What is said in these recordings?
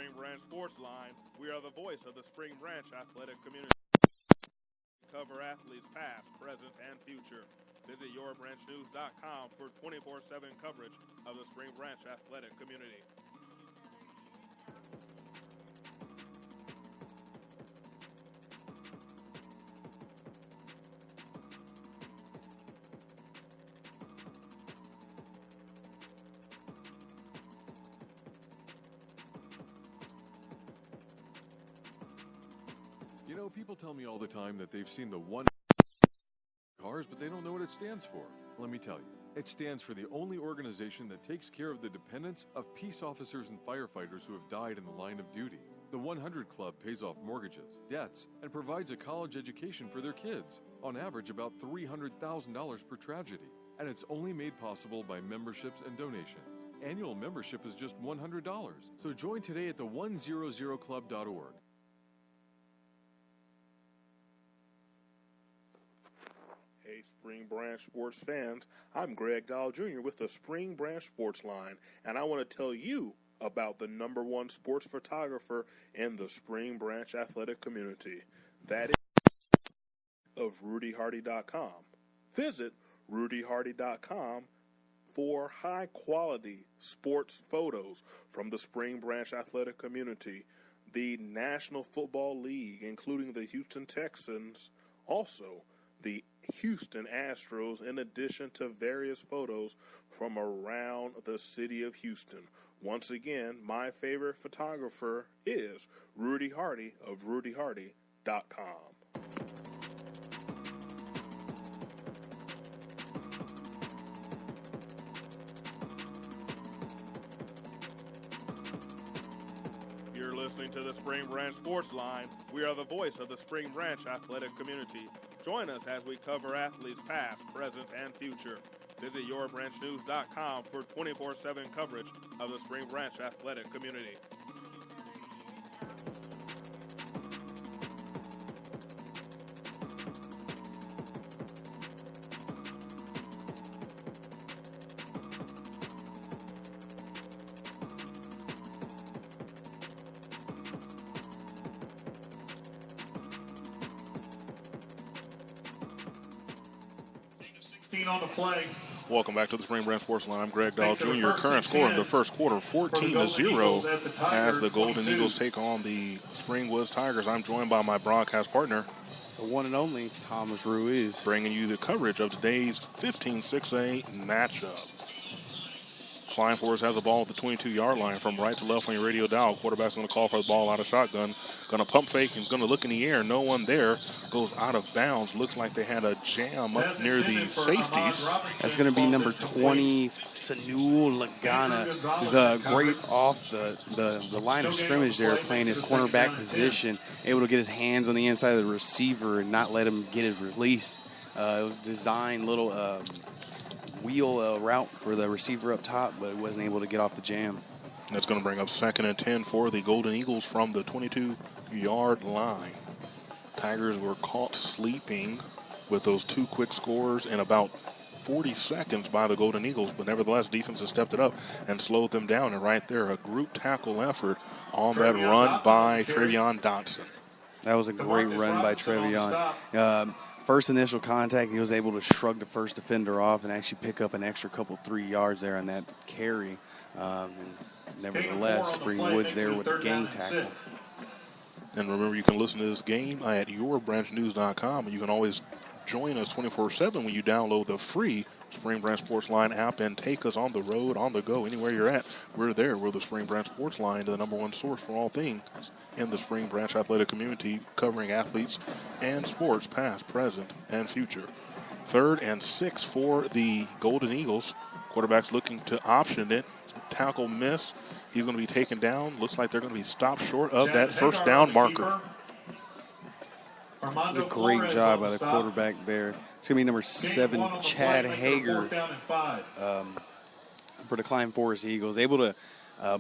Spring Branch Sports Line. We are the voice of the Spring Branch athletic community. We cover athletes past, present, and future. Visit yourbranchnews.com for 24/7 coverage of the Spring Branch athletic community. You know, people tell me all the time that they've seen the one cars, but they don't know what it stands for. Let me tell you. It stands for the only organization that takes care of the dependents of peace officers and firefighters who have died in the line of duty. The 100 Club pays off mortgages, debts, and provides a college education for their kids, on average about $300,000 per tragedy. And it's only made possible by memberships and donations. Annual membership is just $100. So join today at the 100club.org. Hey, Spring Branch sports fans, I'm Greg Dahl Jr. with the Spring Branch Sports Line, and I want to tell you about the #1 sports photographer in the Spring Branch athletic community. That is of RudyHardy.com. Visit RudyHardy.com for high-quality sports photos from the Spring Branch athletic community, the National Football League, including the Houston Texans, also the Houston Astros, in addition to various photos from around the city of Houston. Once again, my favorite photographer is Rudy Hardy of RudyHardy.com. You're listening to the Spring Branch Sports Line. We are the voice of the Spring Branch athletic community. Join us as we cover athletes past, present, and future. Visit yourbranchnews.com for 24/7 coverage of the Spring Branch athletic community. On the play. Welcome back to the Spring Branch Sports Line. I'm Greg Dahl Jr. Current score in the first quarter, 14-0, as the Golden Eagles take on the Spring Woods Tigers. I'm joined by my broadcast partner, the one and only Thomas Ruiz, bringing you the coverage of today's 15-6A matchup. Klein Forest has the ball at the 22-yard line from right to left on your radio dial. Quarterback's going to call for the ball out of shotgun. Going to pump fake. He's going to look in the air. No one there. Goes out of bounds. Looks like they had a jam up near the safeties. That's going to be number 20, Sanul Lagana. He's great off the line of scrimmage there, playing his cornerback position, able to get his hands on the inside of the receiver and not let him get his release. It was designed little wheel route for the receiver up top, but it wasn't able to get off the jam. That's going to bring up 2nd and 10 for the Golden Eagles from the 22-yard line. Tigers were caught sleeping with those two quick scores in about 40 seconds by the Golden Eagles, but nevertheless, defense has stepped it up and slowed them down. And right there, a group tackle effort on that run by Trevion Dotson. That was a great run by Trevion. First initial contact, he was able to shrug the first defender off and actually pick up an extra 3 yards there on that carry. And nevertheless, Spring Woods there with the gang tackle. And remember, you can listen to this game at yourbranchnews.com, and you can always join us 24/7 when you download the free Spring Branch Sports Line app and take us on the road, on the go, anywhere you're at. We're there. We're the Spring Branch Sports Line, the #1 source for all things in the Spring Branch athletic community, covering athletes and sports past, present, and future. 3rd and 6 for the Golden Eagles. Quarterback's looking to option it. Tackle miss. He's going to be taken down. Looks like they're going to be stopped short of that first down marker. It's a great job by the quarterback there. It's going to be number 7, Chad Hager, for the Klein Forest Eagles. Able to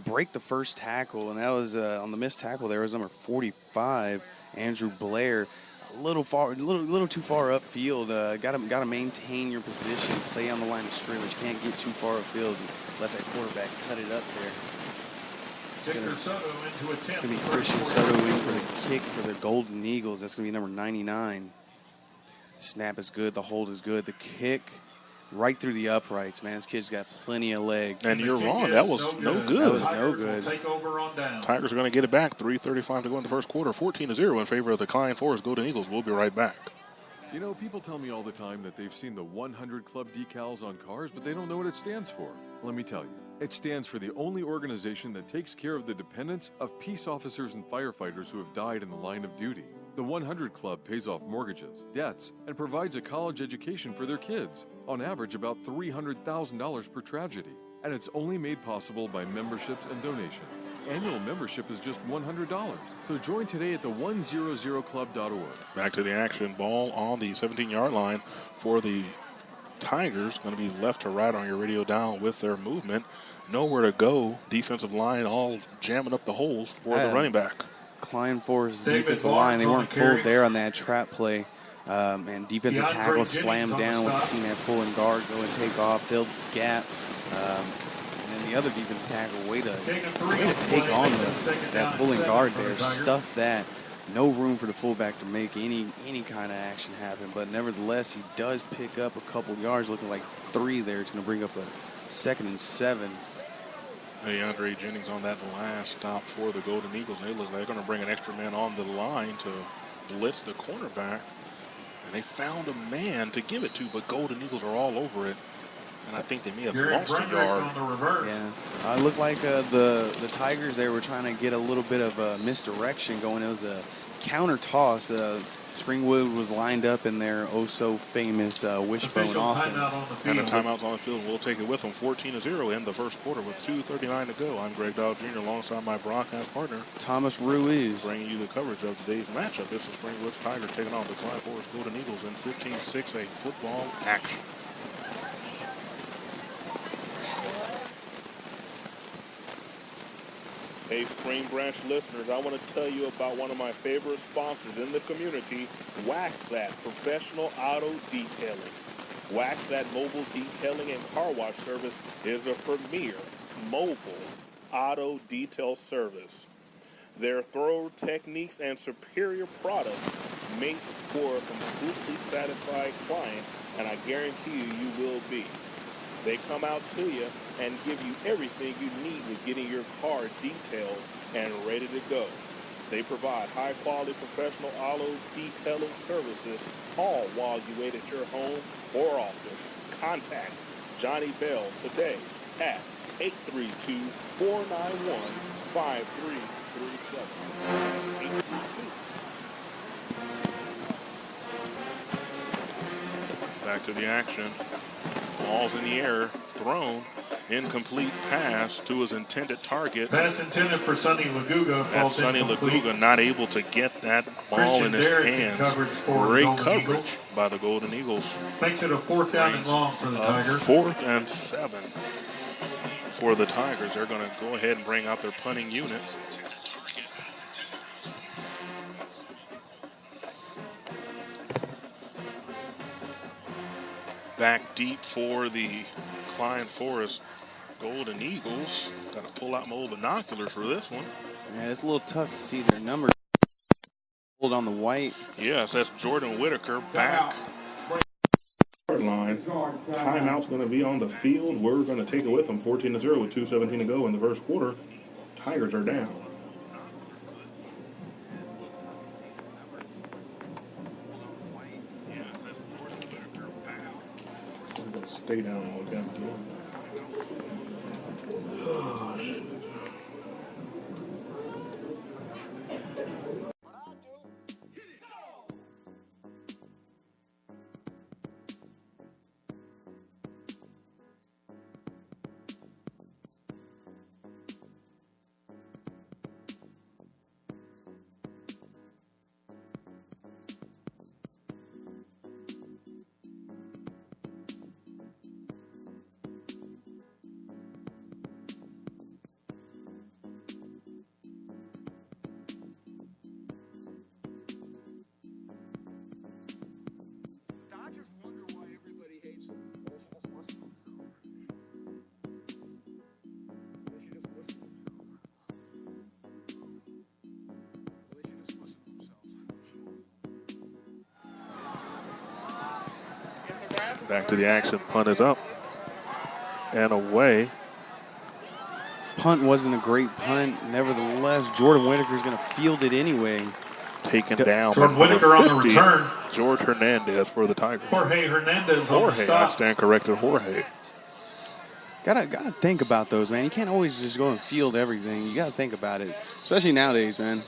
break the first tackle, and that was on the missed tackle there was number 45, Andrew Blair. A little too far upfield. Got to maintain your position, play on the line of scrimmage. Can't get too far upfield and let that quarterback cut it up there. It's going Victor Soto into a 10th. to be Christian Soto in for the kick for the Golden Eagles. That's going to be number 99. Snap is good. The hold is good. The kick right through the uprights, man. This kid's got plenty of leg. And you're wrong. That was no good. That was no good. Take over on down. Tigers are going to get it back. 3:35 to go in the first quarter. 14-0 in favor of the Klein Forest Golden Eagles. We'll be right back. You know, people tell me all the time that they've seen the 100 Club decals on cars, but they don't know what it stands for. Let me tell you. It stands for the only organization that takes care of the dependents of peace officers and firefighters who have died in the line of duty. The 100 Club pays off mortgages, debts, and provides a college education for their kids, on average about $300,000 per tragedy. And it's only made possible by memberships and donations. Annual membership is just $100. So join today at the 100club.org. Back to the action. Ball on the 17-yard line for the Tigers. Going to be left to right on your radio dial with their movement. Nowhere to go. Defensive line all jamming up the holes for the running back. Klein Forest defensive line, they weren't pulled there on that trap play. And defensive tackle slammed down once he seen that pulling guard go and take off, filled the gap. And then the other defensive tackle, way to take on that pulling guard there, stuff that. No room for the fullback to make any kind of action happen. But nevertheless, he does pick up a couple yards, looking like 3 there. It's going to bring up a 2nd and 7. Hey, Andre Jennings on that last stop for the Golden Eagles. They look like they're going to bring an extra man on the line to blitz the cornerback. And they found a man to give it to, but Golden Eagles are all over it. And I think they may have lost a yard. Yeah, it looked like the Tigers there were trying to get a little bit of a misdirection going. It was a counter toss. Springwood was lined up in their oh-so-famous wishbone offense. And the timeout's on the field. We'll take it with them. 14-0 in the first quarter with 2:39 to go. I'm Greg Dow Jr. alongside my broadcast partner, Thomas Ruiz. Bringing you the coverage of today's matchup. This is Springwood's Tigers taking on the Klein Forest Golden Eagles in 15-6A football action. Hey, Spring Branch listeners, I want to tell you about one of my favorite sponsors in the community, Wax That Professional Auto Detailing. Wax That Mobile Detailing and Car Wash Service is a premier mobile auto detail service. Their thorough techniques and superior products make for a completely satisfied client, and I guarantee you will be. They come out to you and give you everything you need with getting your car detailed and ready to go. They provide high-quality professional auto detailing services, all while you wait at your home or office. Contact Johnny Bell today at 832-491-5337. Back to the action. Ball's in the air, thrown, incomplete pass to his intended target. Pass intended for Sonny Laguga. And Sonny Laguga not able to get that ball in his hands. Great coverage by the Golden Eagles. Makes it a 4th down and long for the Tigers. 4th and 7 for the Tigers. They're going to go ahead and bring out their punting unit. Back deep for the Klein Forest Golden Eagles. Got to pull out my old binoculars for this one. Yeah, it's a little tough to see their numbers hold on the white. Yes, that's Jordan Whitaker back. Line. Timeout's going to be on the field. We're going to take it with them. 14-0 with 2:17 to go in the first quarter. Tigers are down. Stay down all the time. Oh, shit. Back to the action. Punt is up and away. Punt wasn't a great punt. Nevertheless, Jordan Whitaker's going to field it anyway. Taken down. Jordan Whitaker on the return. George Hernandez for the Tigers. Jorge Hernandez on the I stop. stand corrected. Jorge. Gotta think about those, man. You can't always just go and field everything. You gotta think about it, especially nowadays, man.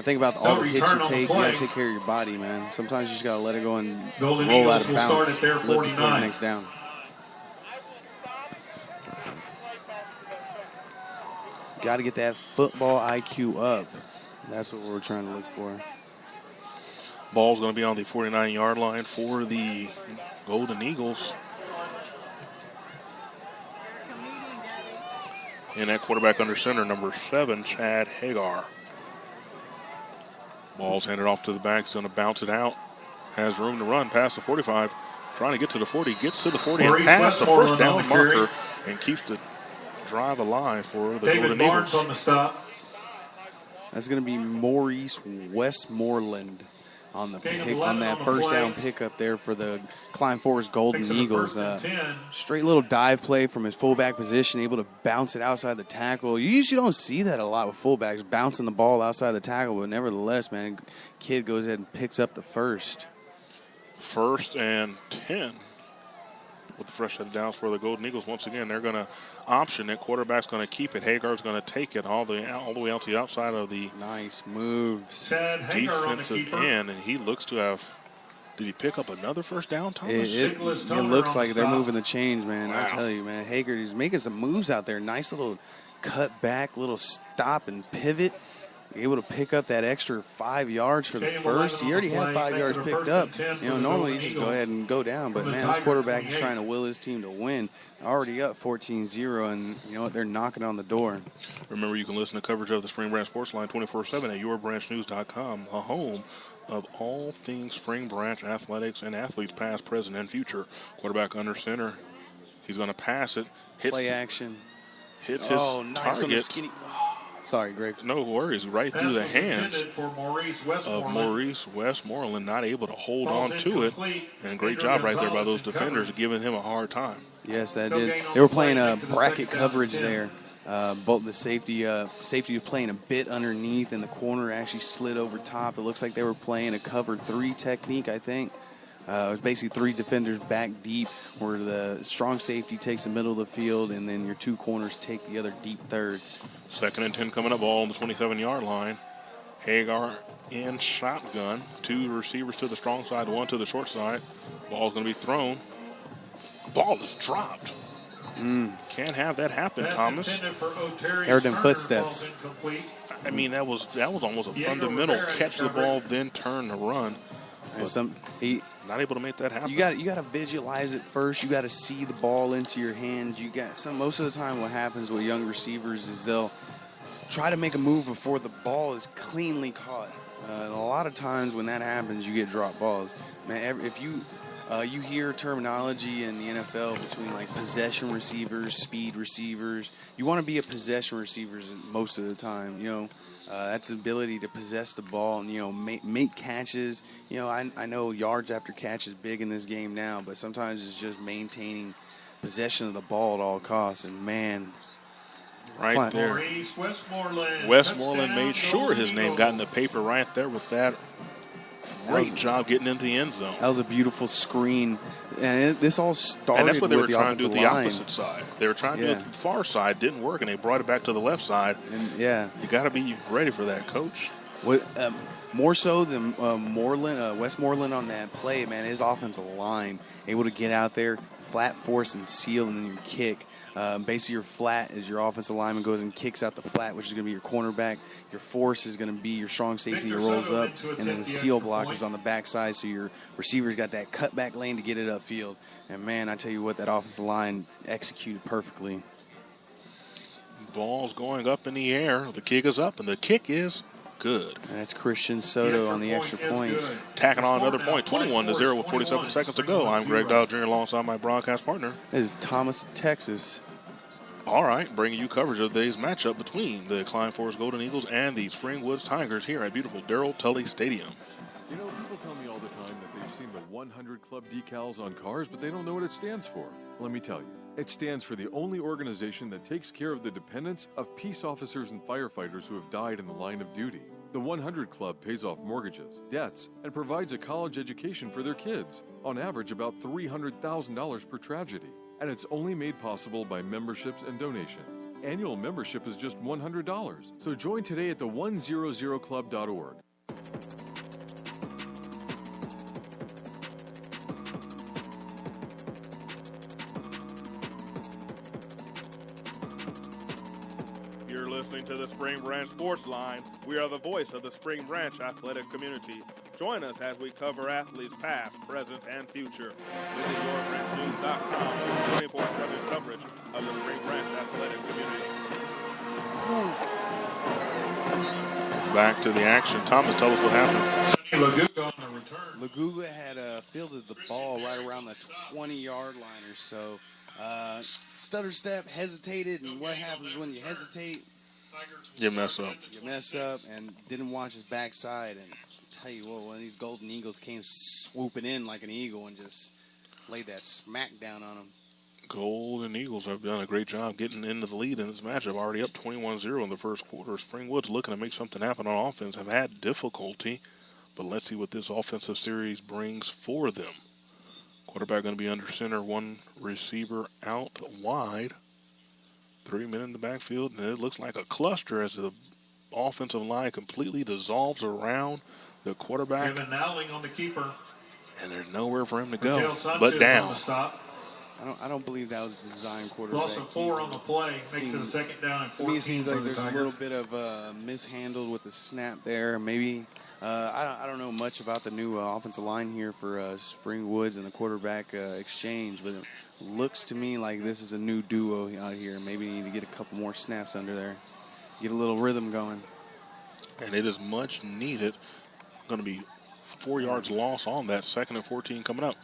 Think about all the hits you take. You gotta take care of your body, man. Sometimes you just gotta let it go and Golden roll Eagles out of will bounds. start at their Let the 49. next down. Got to get that football IQ up. That's what we're trying to look for. Ball's going to be on the 49-yard line for the Golden Eagles. And that quarterback under center, number 7, Chad Hagar. Ball's handed off to the back. He's going to bounce it out. Has room to run past the 45. Trying to get to the 40. Gets to the 40 and past the first down marker and keeps the drive alive for the David Golden Barnes Eagles. on the stop. That's going to be Maurice Westmoreland on the Gain of pick, 11 on that on the first play. down pickup there for the Klein Forest Golden Picks up a Eagles. first and 10. Straight little dive play from his fullback position, able to bounce it outside the tackle. You usually don't see that a lot with fullbacks, bouncing the ball outside the tackle, but nevertheless, man, kid goes ahead and picks up the first. 1st and 10 with the fresh set of downs for the Golden Eagles. Once again, they're going to option it. Quarterback's going to keep it. Hagar's going to take it all the way out to the outside of the Nice moves. Chad Hagar on the defensive keeper. end, and he looks to have. Did he pick up another first down, Thomas? It Nicholas it Toner looks on like the they're stop. moving the chains, man. I Wow. tell you, man. Hager, he's making some moves out there. Nice little cut back, little stop and pivot. Able to pick up that extra 5 yards for the Gain of first. 11 He on the already had play. 5 Makes yards it a picked first up. and 10 You for know, the normally you Golden just go Eagles. ahead and go down. But, From the man, this Tiger quarterback is 28. trying to will his team to win. Already up 14-0, and you know what? They're knocking on the door. Remember, you can listen to coverage of the Spring Branch Sports Line 24/7 at yourbranchnews.com, the home of all things Spring Branch athletics and athletes past, present, and future. Quarterback under center. He's going to pass it. Play action. Hits Oh, his nice on the target. skinny. Oh, sorry, Greg. No worries. Right Pass through the was hands intended for Maurice of Westmoreland. Maurice Westmoreland, not able to hold Falls on to it. incomplete. And great Andrew job right there by Gonzalez those in defenders, coverage. giving him a hard time. Yes, that No did. gain on They were the play, playing makes it a bracket second down coverage 10. there. Both the safety was playing a bit underneath, and the corner actually slid over top. It looks like they were playing a cover 3 technique, I think. It was basically 3 defenders back deep, where the strong safety takes the middle of the field, and then your 2 corners take the other deep thirds. 2nd and 10 coming up, ball on the 27-yard line. Hagar in shotgun. 2 receivers to the strong side, 1 to the short side. Ball's going to be thrown. Ball is dropped. Can't have that happen, Pass Thomas. intended for Oteri Heard them Turner, footsteps. falls incomplete. I mean, that was almost a Diego fundamental Rivera in catch the coverage. ball, then turn to run. And Not able to make that happen. you got to visualize it first. You got to see the ball into your hands. Most of the time, what happens with young receivers is they'll try to make a move before the ball is cleanly caught. And a lot of times when that happens, you get dropped balls. Man, if you hear terminology in the NFL between like possession receivers, speed receivers. You want to be a possession receiver most of the time. You know, that's the ability to possess the ball and make catches. You know, I know yards after catch is big in this game now, but sometimes it's just maintaining possession of the ball at all costs. And man, Right Klein. there. Maurice Westmoreland. Westmoreland Touchdown, made sure Golden his name Eagles. got in the paper right there with that. Great job getting into the end zone. that was a beautiful screen. And this all started And that's what they were with the trying to do offensive with the line. opposite side. They were trying to do Yeah. it the far side, didn't work, and they brought it back to the left side. And yeah. You got to be ready for that, Coach. What more so than Westmoreland on that play, man, his offensive line able to get out there, flat force and seal, and then your kick. Basically, your flat is your offensive lineman goes and kicks out the flat, which is going to be your cornerback. Your force is going to be your strong safety that Victor rolls Soto up, in to and then attempt the the seal extra block point. is on the backside, so your receiver's got that cutback lane to get it upfield. And man, I tell you what, that offensive line executed perfectly. Ball's going up in the air. The kick is up, and the kick is good. And that's Christian Soto on the extra point. is good. Tacking on The another score point, now, 21-0 with 47 21, seconds to go. I'm Greg 21-0. Dow Jr. alongside my broadcast partner. This is Thomas, Texas. All right, bringing you coverage of today's matchup between the Klein Forest Golden Eagles and the Springwoods Tigers here at beautiful Darrell Tully Stadium. You know, people tell me all the time that they've seen the 100 Club decals on cars, but they don't know what it stands for. Let me tell you. It stands for the only organization that takes care of the dependents of peace officers and firefighters who have died in the line of duty. The 100 Club pays off mortgages, debts, and provides a college education for their kids, on average about $300,000 per tragedy. And it's only made possible by memberships and donations. Annual membership is just $100, so join today at the100club.org. You're listening to the Spring Branch Sports Line. We are the voice of the Spring Branch athletic community. Join us as we cover athletes past, present, and future. Visit YourBranchNews.com for 24/7 coverage of the Spring Branch athletic community. Back to the action. Thomas, tell us what happened. Laguga on the return. Laguga had fielded the ball right around the 20-yard line or so. Stutter step, hesitated, and what happens when you hesitate? You mess up. You mess up and didn't watch his backside. And I'll tell you what, one of these Golden Eagles came swooping in like an eagle and just laid that smack down on him. Golden Eagles have done a great job getting into the lead in this matchup. Already up 21-0 in the first quarter. Springwood's looking to make something happen on offense. Have had difficulty, but let's see what this offensive series brings for them. Quarterback going to be under center, one receiver out wide. 3 men in the backfield, and it looks like a cluster as the offensive line completely dissolves around the quarterback. Kevin Nowling on the keeper. And there's nowhere for him to go Miguel Sanchez but on down. the stop. I don't believe that was the design quarterback. Loss of 4 on the play. Makes it a second down and 14 to me, it seems for like the there's Tigers. a little bit of mishandled with the snap there. Maybe I don't know much about the new offensive line here for Springwoods and the quarterback exchange, but it looks to me like this is a new duo out here. Maybe you need to get a couple more snaps under there, get a little rhythm going. And it is much needed. Going to be 4 yards loss on that 2nd and 14 coming up.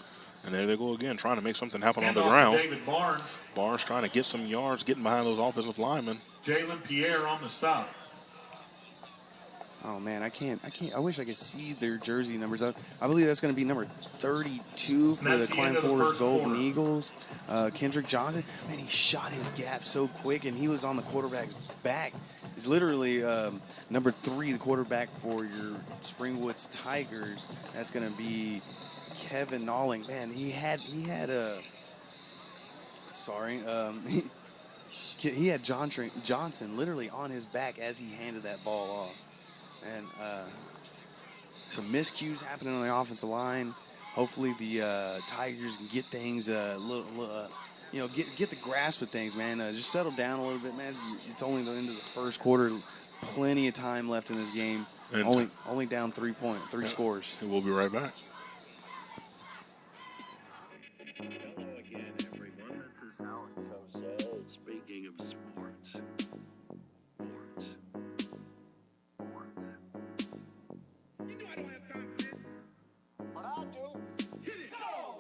And there they go again, trying to make something happen on the Handoff to ground. David Barnes. Barnes trying to get some yards, getting behind those offensive linemen. Jalen Pierre on the stop. Oh man, I can't. I wish I could see their jersey numbers. I believe that's going to be number 32 for That's the the Klein end of the Forest first Golden quarter. Eagles. Kendrick Johnson, man, he shot his gap so quick, and he was on the quarterback's back. He's literally number 3, the quarterback for your Springwoods Tigers. That's going to be Kevin Nowling. Man, he had a. He had Johnson literally on his back as he handed that ball off. And some miscues happening on the offensive line. Hopefully the Tigers can get things get the grasp of things, man. Just settle down a little bit, man. It's only the end of the first quarter. Plenty of time left in this game. And Only down 3 scores. We'll be right back. Hello again, everyone. This is Alan Cosell speaking of sports. You know I don't have time for this. But I do. Hit it. Go!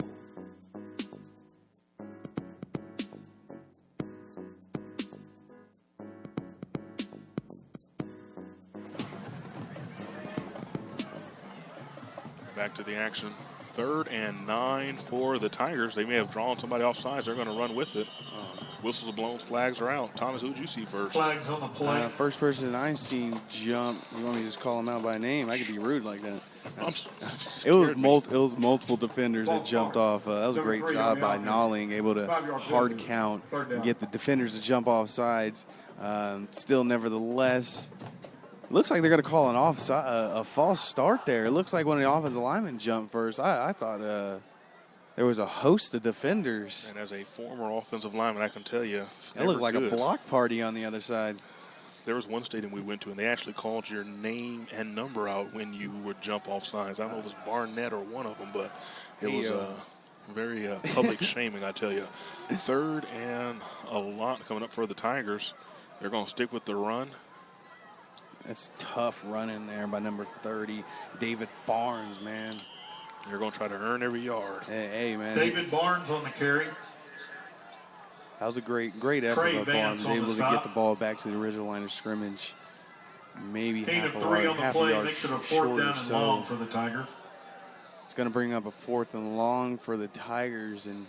Back to the action. 3rd and 9 for the Tigers. They may have drawn somebody off sides. They're going to run with it. Whistles are blown, flags are out. Thomas, who did you see first? Flags on the play. First person I seen jump. You want me to just call him out by name? I could be rude like that. It was multiple defenders that jumped off. That was a great job by Nowling, able to hard count and get the defenders to jump off sides. Still, nevertheless, looks like they're going to call a false start there. It looks like one of the offensive linemen jumped first. I thought there was a host of defenders. And as a former offensive lineman, I can tell you, It looked like good. a block party on the other side. There was one stadium we went to, and they actually called your name and number out when you would jump off sides. I don't know if it was Barnett or one of them, but it was very public shaming, I tell you. 3rd and a lot coming up for the Tigers. They're going to stick with the run. That's tough running there by number 30, David Barnes, man. They're going to try to earn every yard. Hey, man. David Barnes on the carry. That was a great effort Trey by Vance Barnes. on the Able to stop. get the ball back to the original line of scrimmage. maybe Gain half of a 3 yard, on the half a play yard makes it a 4th short down or and so. long for the Tigers. It's going to bring up a 4th and long for the Tigers, and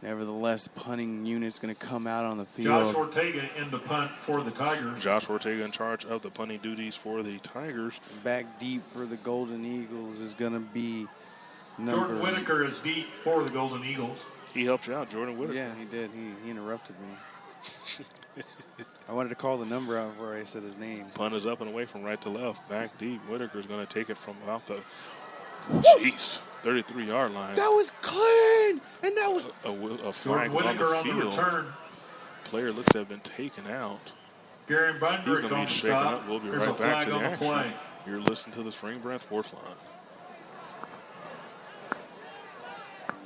nevertheless, the punting unit's going to come out on the field. Josh Ortega in the punt for the Tigers. Josh Ortega in charge of the punting duties for the Tigers. Back deep for the Golden Eagles is going to be number... Jordan Whitaker is deep for the Golden Eagles. He helped you out, Jordan Whitaker. Yeah, he did. He interrupted me. I wanted to call the number out before I said his name. Punt is up and away from right to left. Back deep. Whitaker's going to take it from about the 33-yard line. That was clean, and that was a Jordan flag Whitaker on the on the field. return. Player looks to have been taken out. Gary He's Bundrick going to on be the shaken stop. up. We'll be There's a right back flag to the on the action. play. You're listening to the Spring Branch Sports Line.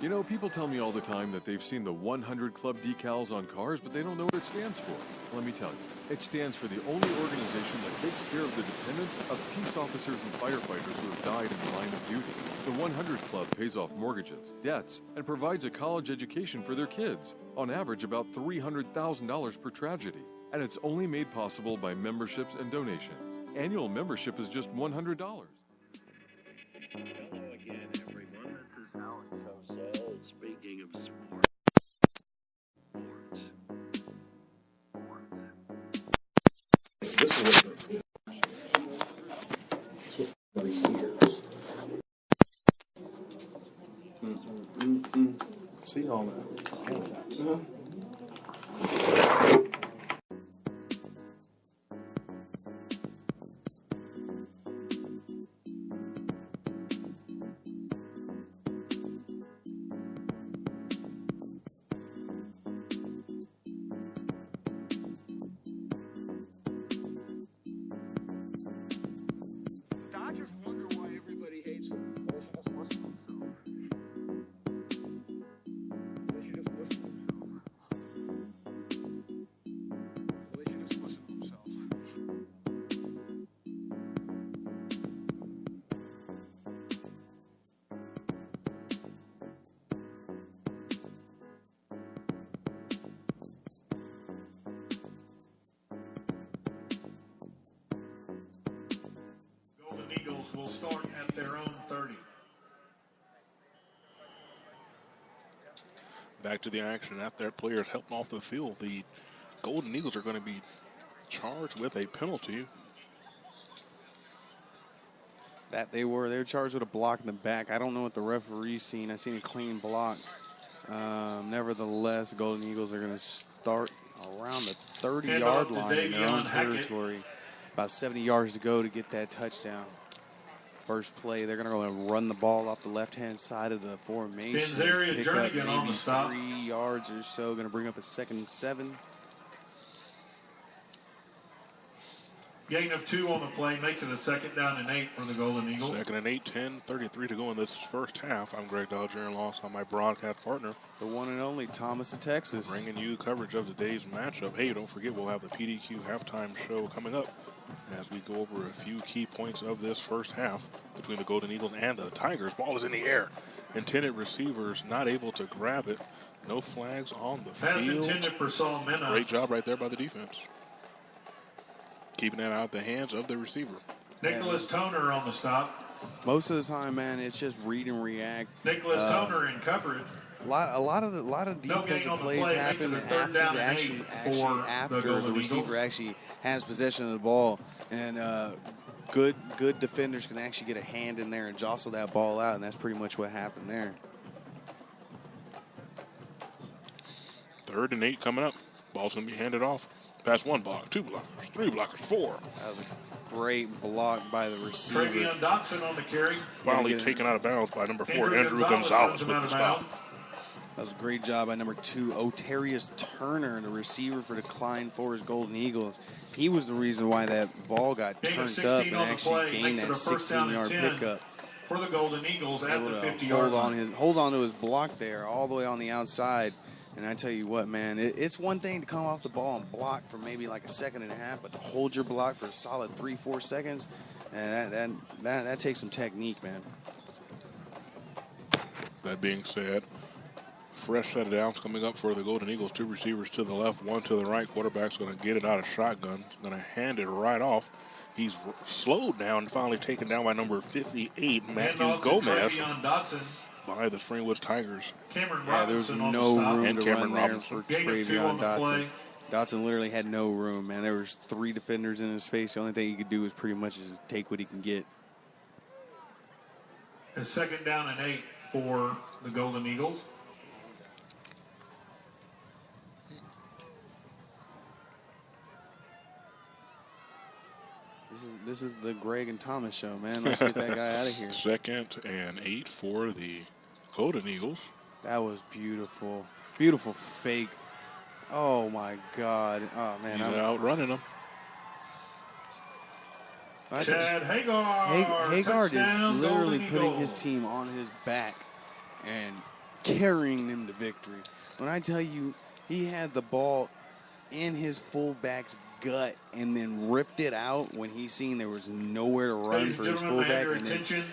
You know, people tell me all the time that they've seen the 100 Club decals on cars, but they don't know what it stands for. Let me tell you. It stands for the only organization that takes care of the dependents of peace officers and firefighters who have died in the line of duty. The 100 Club pays off mortgages, debts, and provides a college education for their kids, on average about $300,000 per tragedy. And it's only made possible by memberships and donations. Annual membership is just $100. Hello again, everyone. This is Alan Cosell. Speaking of sports. This is what everybody hears. See all that. Dodgers wonder why everybody hates them. They should just listen to themselves. They should just listen to themselves. They should just listen to themselves. Golden Eagles will start at their own 30. Back to the action. After that player is helped off the field, the Golden Eagles are going to be charged with a penalty. That they were charged with a block in the back. I don't know what the referee's seen. I seen a clean block. Nevertheless, the Golden Eagles are going to start around the 30-yard line in their own territory. About 70 yards to go to get that touchdown. First play, they're going to go and run the ball off the left-hand side of the formation. Benzarian Pick up Jernigan on maybe the stop. 3 yards or so. Going to bring up a 2nd and 7. Gain of 2 on the play makes it a 2nd down and 8 for the Golden Eagles. 2nd and 8, 10:33 to go in this first half. I'm Greg Dodger and alongside my broadcast partner, The one and only Thomas of Texas. bringing you coverage of today's matchup. Hey, don't forget we'll have the PDQ halftime show coming up as we go over a few key points of this first half between the Golden Eagles and the Tigers. Ball is in the air. Intended receivers not able to grab it. No flags on the Pass field. intended for Saul Mena. Great job right there by the defense. Keeping that out of the hands of the receiver. Nicholas Toner on the stop. Most of the time, man, it's just read and react. Nicholas Toner in coverage. A lot of No gain defensive on the plays play, happen makes it a 3rd after down the and actually 8 for after the the Golden receiver Eagles. actually has possession of the ball, and good defenders can actually get a hand in there and jostle that ball out, and that's pretty much what happened there. 3rd and 8 coming up. Ball's going to be handed off. Pass 1 block, 2 blockers, 3 blockers, 4. That was a great block by the receiver. Travion Dotson on the carry. Finally taken out of bounds by number 4, Andrew Gonzalez Gonzalez runs with him out the of stop. bounds. That was a great job by number 2, Otarius Turner, the receiver for the Klein Forest Golden Eagles. He was the reason why that ball got Gain of turned up 16 and on the actually play, gained makes it that a 1st down and 16-yard 10 pickup. for the Golden Eagles at Able the to 50-yard line. hold on to his block there all the way on the outside. And I tell you what, man, it's one thing to come off the ball and block for maybe like a 1.5 seconds, but to hold your block for a solid 3-4 seconds, and that takes some technique, man. That being said, fresh set of downs coming up for the Golden Eagles. 2 receivers to the left, 1 to the right. Quarterback's going to get it out of shotgun. He's going to hand it right off. He's slowed down and finally taken down by number 58, Matthew Gomez, by the Springwoods Tigers. Yeah, there was no room to run there for Travion Dotson. Dotson literally had no room, man. There was 3 defenders in his face. The only thing he could do was pretty much just take what he can get. A 2nd down and 8 for the Golden Eagles. This is the Greg and Thomas show, man. Let's get that guy out of here. 2nd and 8 for the Golden Eagles. That was beautiful. Beautiful fake. Oh, my God. Oh, man. He's outrunning them. Chad Hagar. Hagar is literally Golden putting Eagles. his team on his back and carrying them to victory. When I tell you, he had the ball in his fullback's gut and then ripped it out when he seen there was nowhere to run for his fullback. And then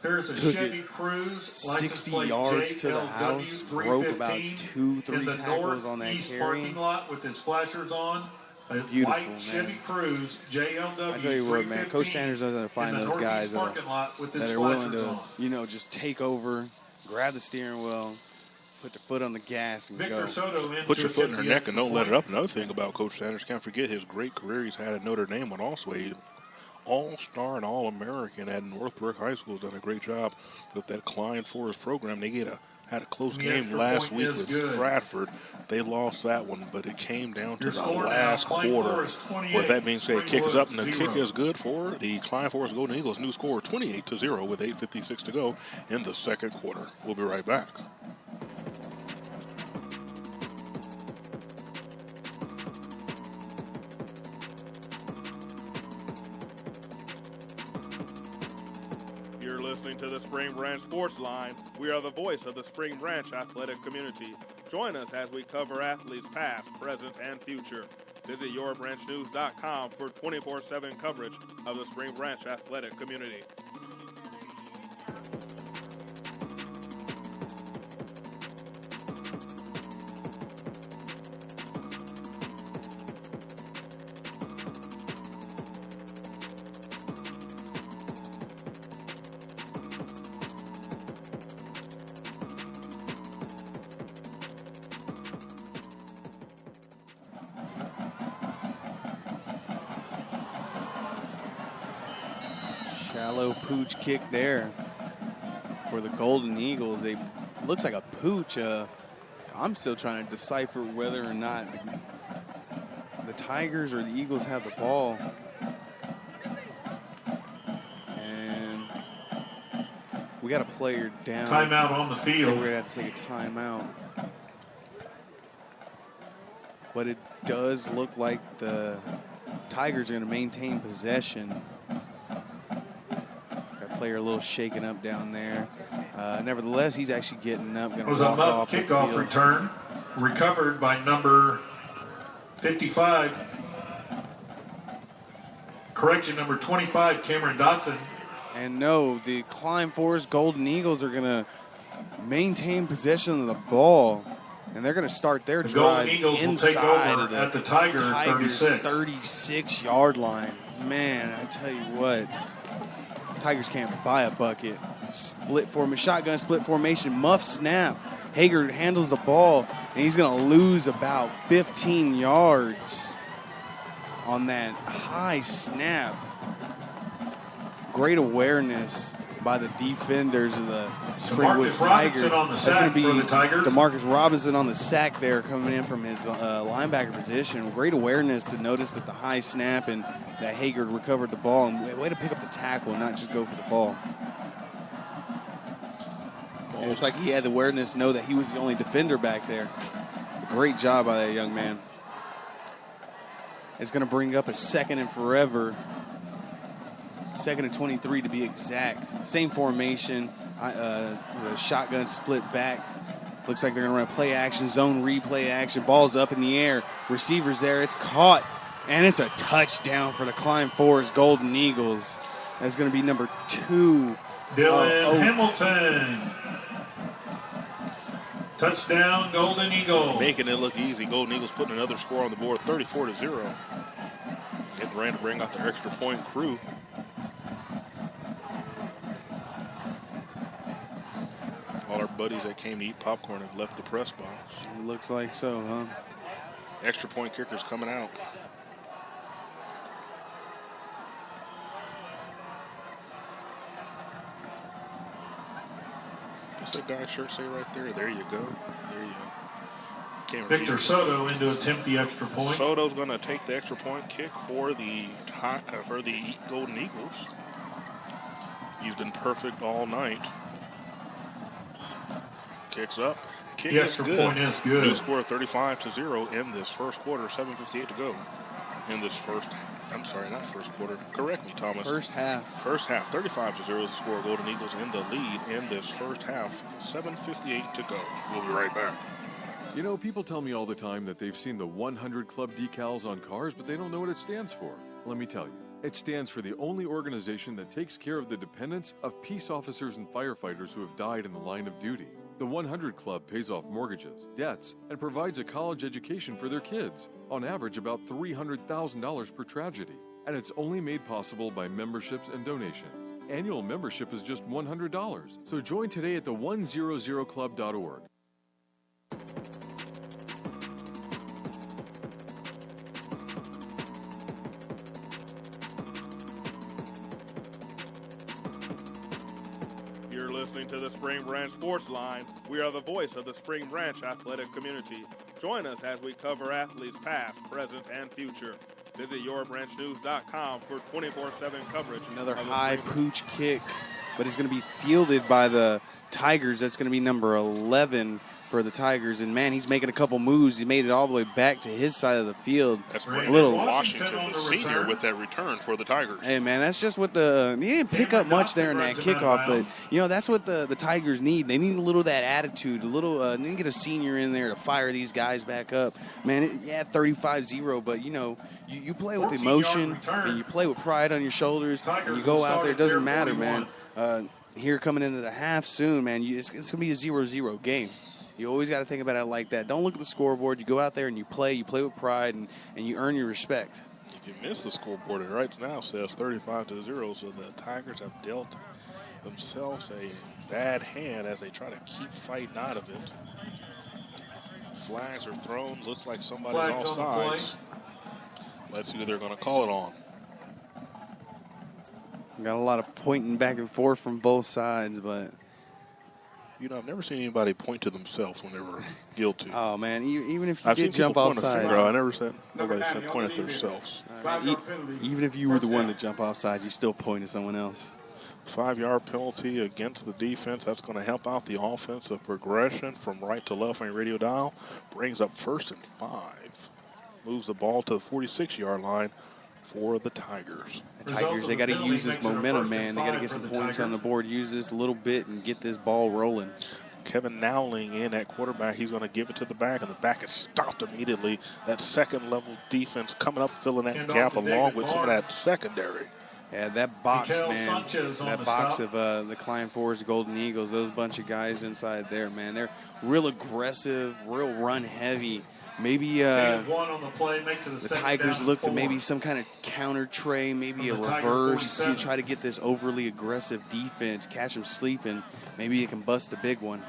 There's a took Chevy it Cruze, 60 yards to the house, broke about 2-3 tackles on that East carry. parking lot with his flashers on. A Beautiful, white man. Chevy Cruze, JLW. I tell you what, man, Coach Sanders knows how to find those guys that are willing to, just take over, grab the steering wheel, put their foot on the gas, and Victor go. Soto Put your foot in their neck and don't let it up. Another thing about Coach Sanders, can't forget his great career he's had at Notre Dame, but also a all-star and all-American at Northbrook High School. Done a great job with that Klein Forest program. They had a close game last week with Stratford. They lost that one, but it came down to the last quarter. With that being said, kick is up, and the kick is good for the Klein Forest Golden Eagles. New score 28-0 with 8:56 to go in the 2nd quarter. We'll be right back. You're listening to the Spring Branch Sports Line. We are the voice of the Spring Branch athletic community. Join us as we cover athletes past, present, and future. Visit yourbranchnews.com for 24/7 coverage of the Spring Branch athletic community. Shallow pooch kick there for the Golden Eagles. It looks like a pooch. I'm still trying to decipher whether or not the Tigers or the Eagles have the ball. And we got a player down. Timeout on the field. We're going to have to take a timeout. But it does look like the Tigers are going to maintain possession. Player a little shaken up down there. Nevertheless, he's actually getting up. It was a muff kickoff return, recovered by number 55. Correction, number 25, Cameron Dotson. And no, the Klein Forest Golden Eagles are going to maintain possession of the ball, and they're going to start their drive inside of the Tigers' 36-yard line. Man, I tell you what. Tigers can't buy a bucket. Shotgun split formation, muff snap. Hager handles the ball, and he's going to lose about 15 yards on that high snap. Great awareness by the defenders of the Springwoods Tigers. That's going to be DeMarcus Robinson on the sack there, coming in from his linebacker position. Great awareness to notice that the high snap and that Hager recovered the ball, and way to pick up the tackle and not just go for the ball. And it's like he had the awareness to know that he was the only defender back there. It's a great job by that young man. It's going to bring up a 2nd and forever. 2nd and 23 to be exact. Same formation. The shotgun split back. Looks like they're going to run play action, zone replay action. Ball's up in the air. Receivers there. It's caught. And it's a touchdown for the Klein Forest Golden Eagles. That's going to be number 2. Dylan Hamilton. Touchdown, Golden Eagles. Making it look easy. Golden Eagles putting another score on the board, 34-0. Getting ready to bring out the extra point crew. All our buddies that came to eat popcorn have left the press box. It looks like so, huh? Extra point kickers coming out. What's that guy's shirt say right there? There you go. There you go. Can't read Victor it. Soto in to attempt the extra point. Soto's going to take the extra point kick for the Golden Eagles. He's been perfect all night. Kicks up. Kick The is extra good. point is good. New score 35-0 in this first quarter. 7:58 to go. In this first, I'm sorry, not first quarter. Correct me, Thomas. First half. First half, 35-0 is the score. Golden Eagles in the lead in this first half. 7:58 to go. We'll be right back. You know, people tell me all the time that they've seen the 100 Club decals on cars, but they don't know what it stands for. Let me tell you. It stands for the only organization that takes care of the dependents of peace officers and firefighters who have died in the line of duty. The 100 Club pays off mortgages, debts, and provides a college education for their kids, on average about $300,000 per tragedy. And it's only made possible by memberships and donations. Annual membership is just $100, so join today at the 100club.org. You're listening to the Spring Branch Sports Line. We are the voice of the Spring Branch athletic community. Join us as we cover athletes past, present, and future. Visit yourbranchnews.com for 24/7 coverage. Another of the high Spring- pooch kick, but it's going to be fielded by the Tigers. That's going to be number 11 for the Tigers. And, man, he's making a couple moves. He made it all the way back to his side of the field. That's a Brandon little Washington, on the the senior, return. with that return for the Tigers. Hey, man, that's just what the – he didn't pick up much there in that kickoff, but, you know, that's what the Tigers need. They need a little of that attitude, a little they need to get a senior in there to fire these guys back up. Man, 35-0, but, you know, you play with 14-yard emotion return. and you play with pride on your shoulders and Tigers you go will out start there. It at their doesn't matter, 41. man. Here coming into the half soon, man, it's going to be a 0-0 game. You always got to think about it like that. Don't look at the scoreboard. You go out there and you play with pride, and you earn your respect. If you miss the scoreboard, it right now says 35-0, so the Tigers have dealt themselves a bad hand as they try to keep fighting out of it. Flags are thrown. Looks like somebody's Flags on the play. offsides. Let's see who they're going to call it on. Got a lot of pointing back and forth from both sides, but You know, I've never seen anybody point to themselves when they were guilty. oh man, even if you I've seen did jump people point a offside, finger out. I never said Number nobody 9, said the point only at lead themselves. even if you were the one to jump offside, you still point at someone else. 5-yard penalty against the defense. That's going to help out the offensive progression from right to left on your radio dial. Brings up 1st and 5. Moves the ball to the 46-yard line for the Tigers. The Tigers, they got to use this momentum, man. They got to get some points on the board, use this a little bit, and get this ball rolling. Kevin Nowling in at quarterback. He's going to give it to the back, and the back is stopped immediately. That second-level defense coming up, filling that Hand gap off to along David with some of that Barnes. secondary. Yeah, that box, Mikael man. Sanchez on That the box stop. of the Klein Forest Golden Eagles, those bunch of guys inside there, man. They're real aggressive, real run-heavy. Maybe And one on the play makes it a the second Tigers down look to and maybe 4. some kind of counter tray, maybe a From the Tiger reverse. You 47. try to get this overly aggressive defense, catch them sleeping. Maybe you can bust a big one.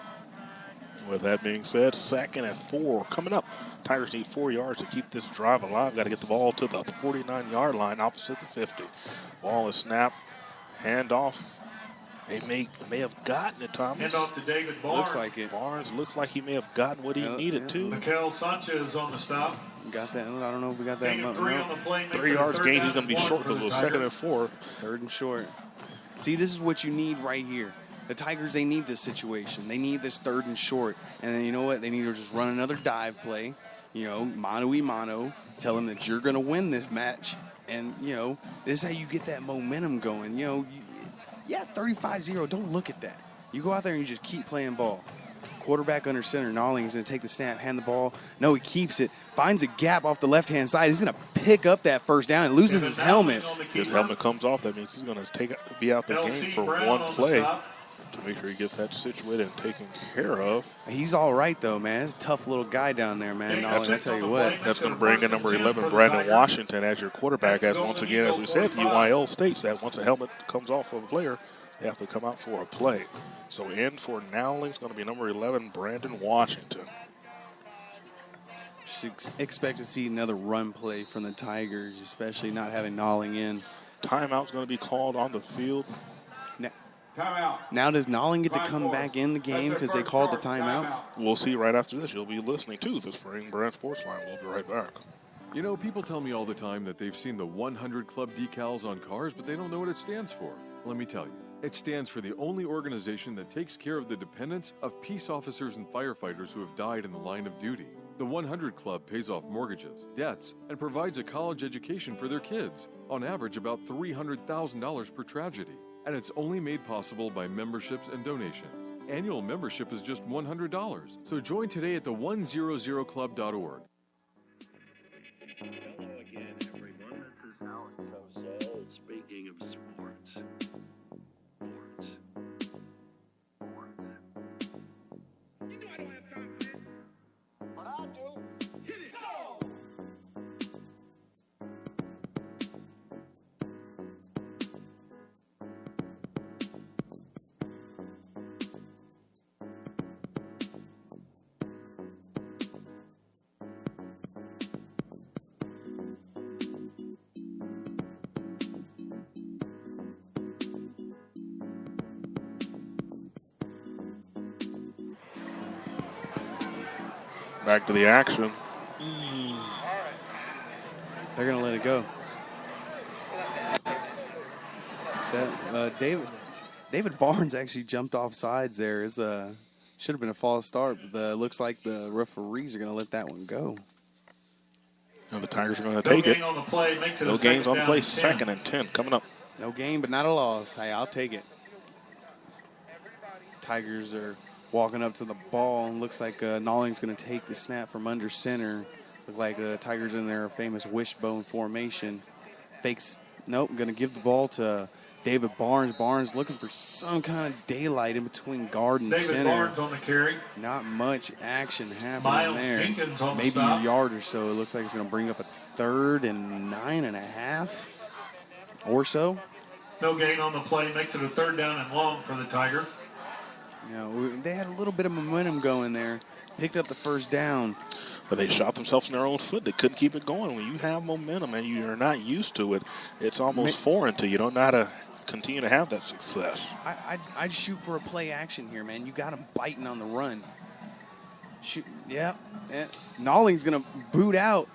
With that being said, 2nd and 4 coming up. Tigers need 4 yards to keep this drive alive. Got to get the ball to the 49-yard line opposite the 50. Ball is snapped. Handoff. They may have gotten it, Thomas. Hand off to David Barnes. Looks like it. Barnes looks like he may have gotten what he Yeah, needed yeah. to. Mikael Sanchez on the stop. Got that? I don't know if we got that. Gain of 3 on the play makes 3 it a yards 3rd gain. down He's going to be and 1 short for because the it was 2nd Tigers. and 4. 3rd and short. See, this is what you need right here. The Tigers, they need this situation. They need this 3rd and short. And then you know what? They need to just run another dive play. You know, mano-y-mano. Tell them that you're going to win this match. And, you know, this is how you get that momentum going. You know, 35-0. Don't look at that. You go out there and you just keep playing ball. Quarterback under center. Nolling is going to take the snap, hand the ball. No, he keeps it. Finds a gap off the left-hand side. He's going to pick up that 1st down and loses his helmet. His helmet comes off. That means he's going to be out the game LC for Brown one on the play. stop. to make sure he gets that situated and taken care of. He's all right, though, man. He's a tough little guy down there, man. Nolling, I'll tell you what. That's going to bring in number 11, Brandon Washington, as your quarterback. As once again, as we said, UIL states that once a helmet comes off of a player, they have to come out for a play. So in for Nowling is going to be number 11, Brandon Washington. Should expect to see another run play from the Tigers, especially not having Nolling in. Timeout's going to be called on the field. Now does Nolling get to come back in the game because they called the timeout? We'll see right after this. You'll be listening to the Spring Branch Sports Line. We'll be right back. You know, people tell me all the time that they've seen the 100 Club decals on cars, but they don't know what it stands for. Let me tell you. It stands for the only organization that takes care of the dependents of peace officers and firefighters who have died in the line of duty. The 100 Club pays off mortgages, debts, and provides a college education for their kids, on average about $300,000 per tragedy. And it's only made possible by memberships and donations. Annual membership is just $100, so join today at the 100club.org. Hello again, everyone. This is Alan Cosell speaking of sports. You know I don't have time for this. But I do. Hit it! Go! Back to the action. They're going to let it go. That David Barnes actually jumped off sides there. Should have been a false start, but looks like the referees are going to let that one go. And the Tigers are going to take it. On the play, makes it No a gains on the play. 2nd 2nd and 10 coming up. No gain, but not a loss. Hey, I'll take it. Tigers are walking up to the ball, and looks like Nolling's going to take the snap from under center. Look like Tigers in their famous wishbone formation. Fakes, nope, going to give the ball to David Barnes. Barnes looking for some kind of daylight in between guard and David center. Barnes on the carry. Not much action happening Miles there. Jenkins on the Maybe stop. a yard or so. It looks like it's going to bring up a 3rd and 9.5 or so. No gain on the play, makes it a 3rd down and long for the Tigers. You know, they had a little bit of momentum going there. Picked up the 1st down. But they shot themselves in their own foot. They couldn't keep it going. When you have momentum and you're not used to it, it's almost foreign to you. You don't know how to continue to have that success. I'd shoot for a play action here, man. You got him biting on the run. Shoot, yeah. Nolling's going to boot out.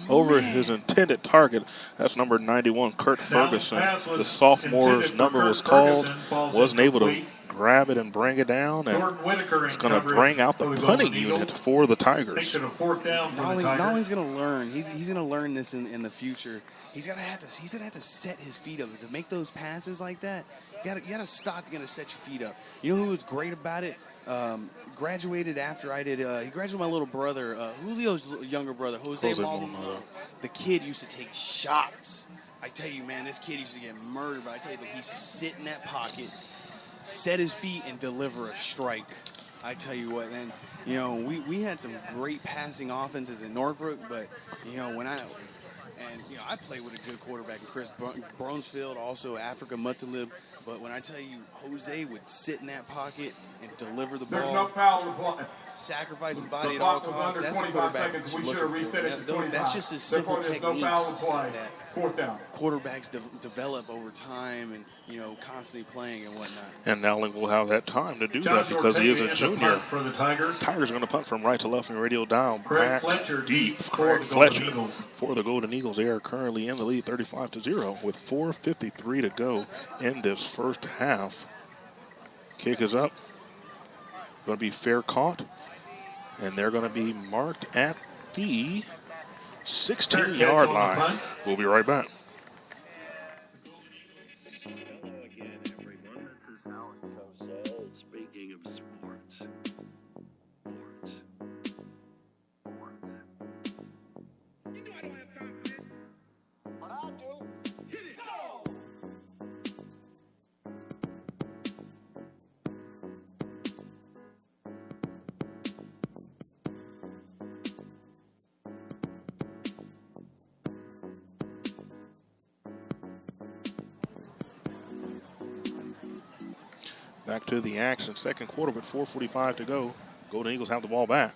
Over his intended target. That's number 91, Kurt Ferguson. The sophomore's number was called. Wasn't able to grab it and bring it down. And it's going to bring out the punting unit for the Tigers. Makes it a 4th down for the Tigers. Nolling's going to learn. He's going to learn this in the future. He's going to have to set his feet up to make those passes like that. You got to stop. You got to set your feet up. You know who was great about it? Graduated after I did. He graduated with my little brother, Julio's younger brother, Jose Maldonado. The kid used to take shots. I tell you, man, this kid used to get murdered. But I tell you, he's sit in that pocket, set his feet, and deliver a strike. I tell you what, man. You know, we had some great passing offenses in Northbrook, but you know I played with a good quarterback in Chris Bronsfield, also Africa Mutalib. But when I tell you, Jose would sit in that pocket and deliver the ball. There's no foul applied. Sacrifice his body at all costs. That's the quarterback that you're looking for. That's just a simple techniques that quarterbacks develop over time and, you know, constantly playing and whatnot. And Nowling will have that time to do that because he is a junior. For the Tigers. Tigers are going to punt from right to left and radial down. Craig Fletcher deep Craig for the Golden Fletcher Eagles. for the Golden Eagles. They are currently in the lead 35-0 with 4:53 to go in this first half. Kick is up. Going to be fair caught. And they're going to be marked at the 16-yard line. We'll be right back. Hello again, everyone. This is Alan Cosell speaking of sports. You know I don't have time for this. But I do. Hit it! Go! Back to the action. Second quarter with 4:45 to go. Golden Eagles have the ball back.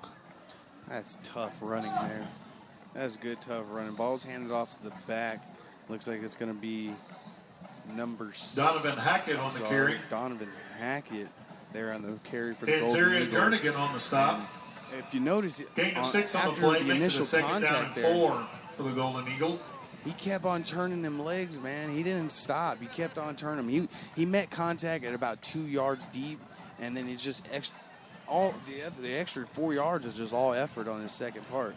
That's tough running there. That's good, tough running. Ball's handed off to the back. Looks like it's going to be number Donovan Hackett on the carry. Donovan Hackett there on the carry for the It's Golden Zaria Eagles. Jernigan on the stop. And if you notice, Gain of 6 on the after play, the makes it a initial second down contact and there, 4 for the Golden Eagles. he kept on turning them legs, man. He didn't stop. He kept on turning them. He met contact at about 2 yards deep, and then it's just the extra 4 yards is just all effort on his second part.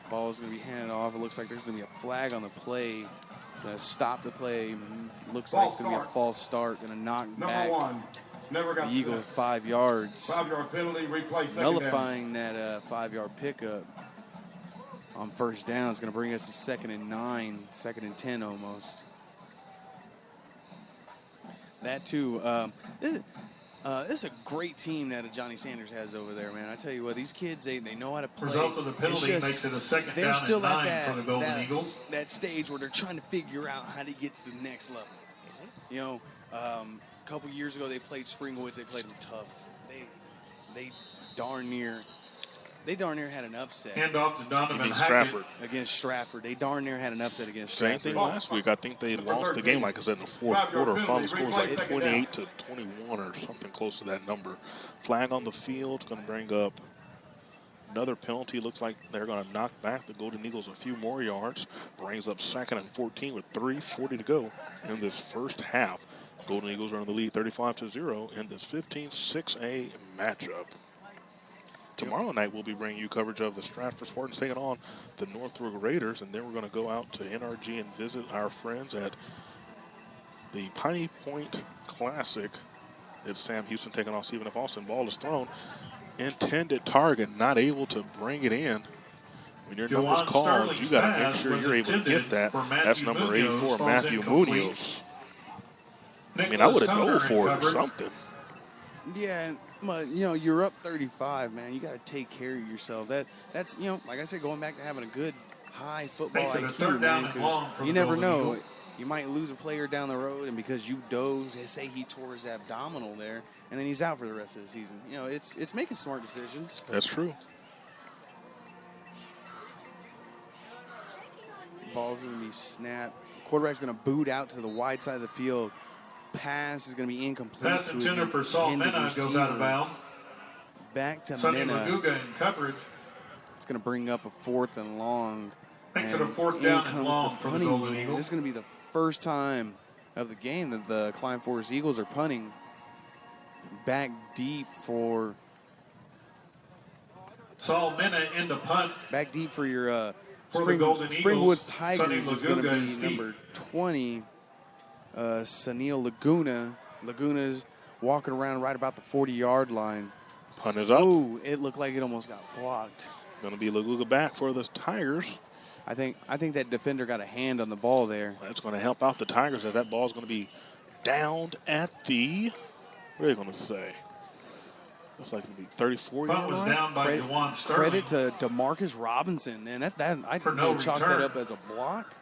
Ball is going to be handed off. It looks like there's going to be a flag on the play. It's going to stop the play. Looks like it's going to be a false start. Going to knock back the Eagles 5 yards. 5-yard penalty, replay, second Nullifying that 5-yard pickup on first down. It's going to bring us to 2nd and 9, 2nd and 10 almost. That too. This is a great team that Johnny Sanders has over there, man. I tell you what, these kids, they know how to play. Result of the penalty makes it a second they're down still and 9 at for the Golden Eagles. that stage where they're trying to figure out how to get to the next level. You know, a couple years ago they played Spring Woods. They played them tough. They darn near had an upset. Hand off to Donovan Hackett. Stratford. Against Stratford. They darn near had an upset against Same Stratford. thing last week. I think they lost the game, like I said, in the fourth quarter. Final score was like 28 to 21 or something close to that number. Flag on the field, going to bring up another penalty. Looks like they're going to knock back the Golden Eagles a few more yards. Brings up 2nd and 14 with 3:40 to go in this first half. Golden Eagles are in the lead 35-0 in this 15-6A matchup. Tomorrow night, we'll be bringing you coverage of the Stratford Spartans taking on the Northbrook Raiders, and then we're going to go out to NRG and visit our friends at the Piney Point Classic. It's Sam Houston taking on Stephen F. Austin. Ball is thrown. Intended target, not able to bring it in. When your number's called, you got to make sure you're able to get that. That's number 84, Matthew Munoz. I mean, I would have dove for it or something. Yeah, but you're up 35, man. You got to take care of yourself. That's like I said, going back to having a good high football Makes it a IQ, third man. down and long 'Cause for you the never Golden know. Eagles. You might lose a player down the road, and because you dove, say he tore his abdominal there, and then he's out for the rest of the season. It's making smart decisions. That's true. Ball's going to be snapped. Quarterback's going to boot out to the wide side of the field. Pass is going to be incomplete. Pass intended for Saul Mena goes out of bounds. Back to Sonny Mena. Laguga in coverage. It's going to bring up a 4th and long. Makes it a And 4th in down and comes long the for the punting Golden unit. Eagles. This is going to be the first time of the game that the Klein Forest Eagles are punting back deep for Saul Mena in the punt. back deep for your For the Golden Springwoods Eagles, Tigers Sonny is going to Laguga be is deep. number 20, Sunil Laguna. Laguna's walking around right about the 40-yard line. Punt is up. Oh, it looked like it almost got blocked. Going to be Laguga back for the Tigers. I think that defender got a hand on the ball there. That's going to help out the Tigers as that ball is going to be downed at the, what are they going to say? Looks like it'll be 34 Punt yard was line. down by DeJuan Sterling. Credit to DeMarcus Robinson, man. I'd For no chalk return. that up as a block.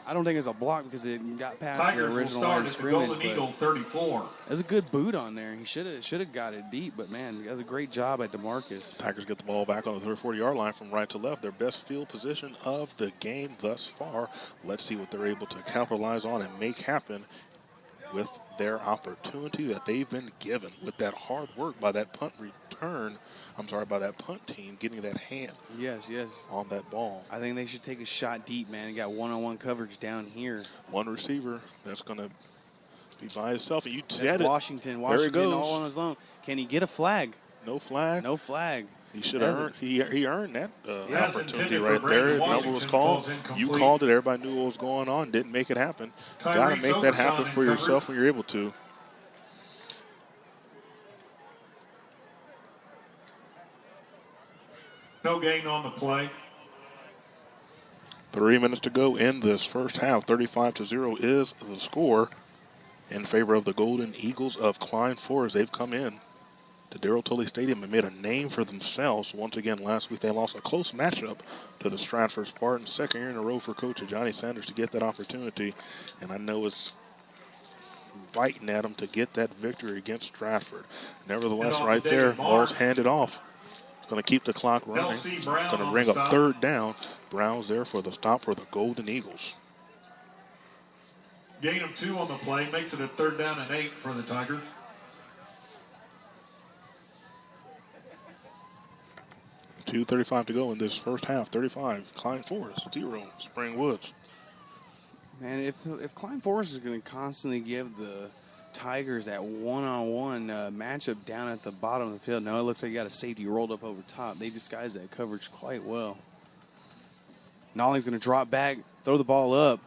I don't think it's a block because it got past Tigers the will original start line of at the scrimmage. Golden But Eagle 34. it was a good boot on there. He should have got it deep, but man, that was a great job at DeMarcus. Tigers get the ball back on the 40-yard line from right to left. Their best field position of the game thus far. Let's see what they're able to capitalize on and make happen with their opportunity that they've been given with that hard work by that punt by that punt team getting that hand Yes. on that ball. I think they should take a shot deep, man. You got one-on-one coverage down here. One receiver that's going to be by himself. And you That's said it. Washington. There it Washington goes. all on his own. Can he get a flag? No flag. No flag. He should That's earn. He earned that Pass opportunity intended for right Brandon there. The number was Washington called. falls You incomplete. called it. Everybody knew what was going on. Didn't make it happen. Got to Tyrese make that happen Oberson for in yourself coverage. when you're able to. No gain on the play. 3 minutes to go in this first half. 35-0 is the score in favor of the Golden Eagles of Klein Forest. They've come in to Darrell Tully Stadium and made a name for themselves. Once again, last week they lost a close matchup to the Stratford Spartans. Second year in a row for Coach Johnny Sanders to get that opportunity. And I know it's biting at them to get that victory against Stratford. Nevertheless, right there, ball's handed off. Going to keep the clock running. Going to bring up third down. Brown's there for the stop for the Golden Eagles. Gain of 2 on the play makes it a 3rd down and 8 for the Tigers. .235 to go in this first half. 35, Klein Forest, 0, Spring Woods. Man, if Klein Forest is going to constantly give the Tigers that one-on-one matchup down at the bottom of the field, now it looks like you got a safety rolled up over top. They disguise that coverage quite well. Nolling's going to drop back, throw the ball up.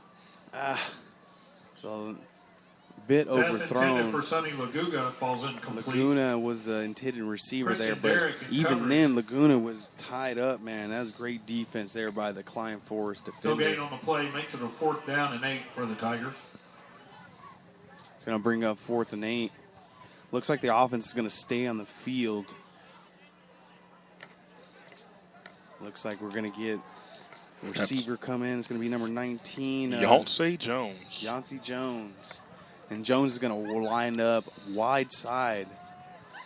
So a bit overthrown. Intended for Sonny Laguga falls incomplete. Laguna was the intended receiver Christian there, Derrick but in even coverage. then, Laguna was tied up, man. That was great defense there by the Klein Forest Still defender. gain on the play makes it a 4th down and 8 for the Tigers. It's going to bring up 4th and 8. Looks like the offense is going to stay on the field. Looks like we're going to get a receiver come in. It's going to be number 19. Yancey Jones. Yancey Jones. And Jones is going to line up wide side.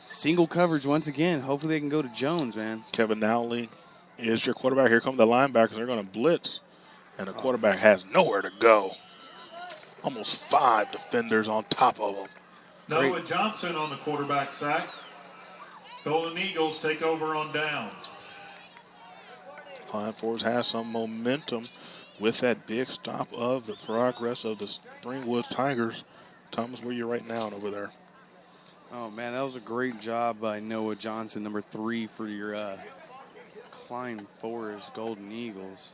Single coverage once again. Hopefully they can go to Jones, man. Kevin Nowley is your quarterback. Here come the linebackers. They're going to blitz. And the quarterback has nowhere to go. Almost 5 defenders on top of him. Noah Johnson on the quarterback sack. Golden Eagles take over on downs. Klein Forest has some momentum with that big stop of the progress of the Springwood Tigers. Thomas, where you right now over there? Oh, man, that was a great job by Noah Johnson, number 3 for your Klein Forest Golden Eagles.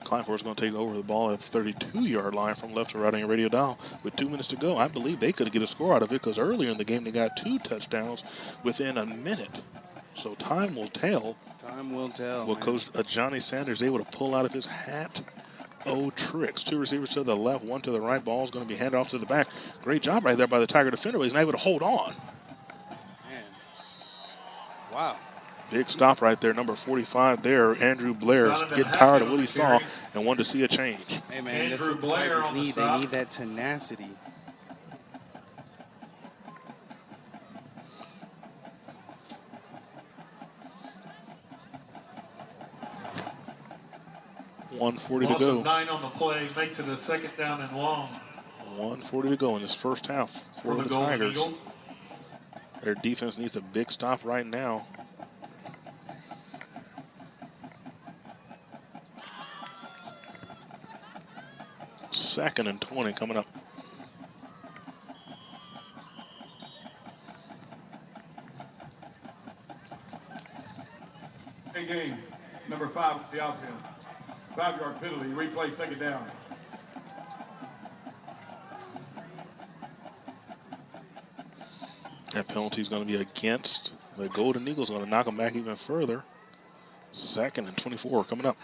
Klein Forest is going to take over the ball at the 32-yard line from left to right on your radio dial with 2 minutes to go. I believe they could get a score out of it because earlier in the game they got 2 touchdowns within a minute. So time will tell. Time will tell. Will Coach Johnny Sanders able to pull out of his hat? Oh, tricks. 2 receivers to the left, 1 to the right. Ball is going to be handed off to the back. Great job right there by the Tiger defender, but he's not able to hold on. Man. Wow. Big stop right there, number 45 there. Andrew Blair getting tired of what he saw and wanted to see a change. Hey, man, that's Andrew what the Blair Tigers on the need. They stop. need that tenacity. .140 to Loss go. of 9 on the play makes it a 2nd down and long 1:40 to go in this first half for the Golden Tigers. Eagles. Their defense needs a big stop right now. Second and 20 coming up. Hey, game, number 5 with the offense. 5-yard penalty, replay, 2nd down. That penalty is going to be against the Golden Eagles. Going to knock them back even further. 2nd and 24 coming up.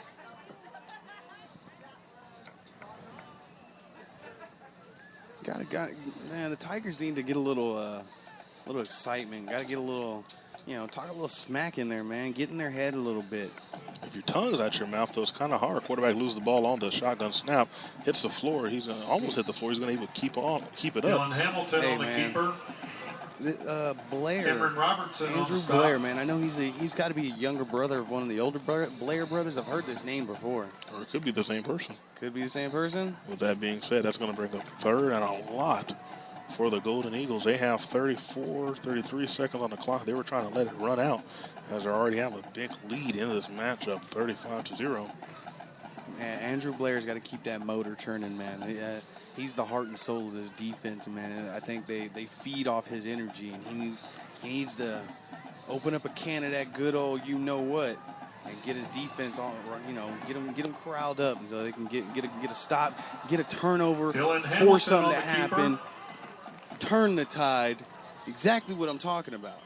Man, the Tigers need to get a little excitement. Got to get a little, talk a little smack in there, man. Get in their head a little bit. If your tongue's out your mouth, though, it's kind of hard. Quarterback loses the ball on the shotgun snap, hits the floor. He's going to almost hit the floor. He's going to even keep it up. Dylan Hamilton on the keeper. Blair. Cameron Robertson on the Andrew stop. Blair, man. I know he's got to be a younger brother of one of the older Blair brothers. I've heard this name before. Or it could be the same person. Could be the same person. With that being said, that's going to bring up 3rd and a lot for the Golden Eagles. They have 33 seconds on the clock. They were trying to let it run out as they already have a big lead in this matchup, 35-0. Man, Andrew Blair's got to keep that motor turning, man. He's the heart and soul of this defense, man. And I think they feed off his energy, and he needs to open up a can of that good old you-know-what and get his defense on, get them corralled up so they can get a stop, get a turnover, force something to happen, turn the tide. Exactly what I'm talking about.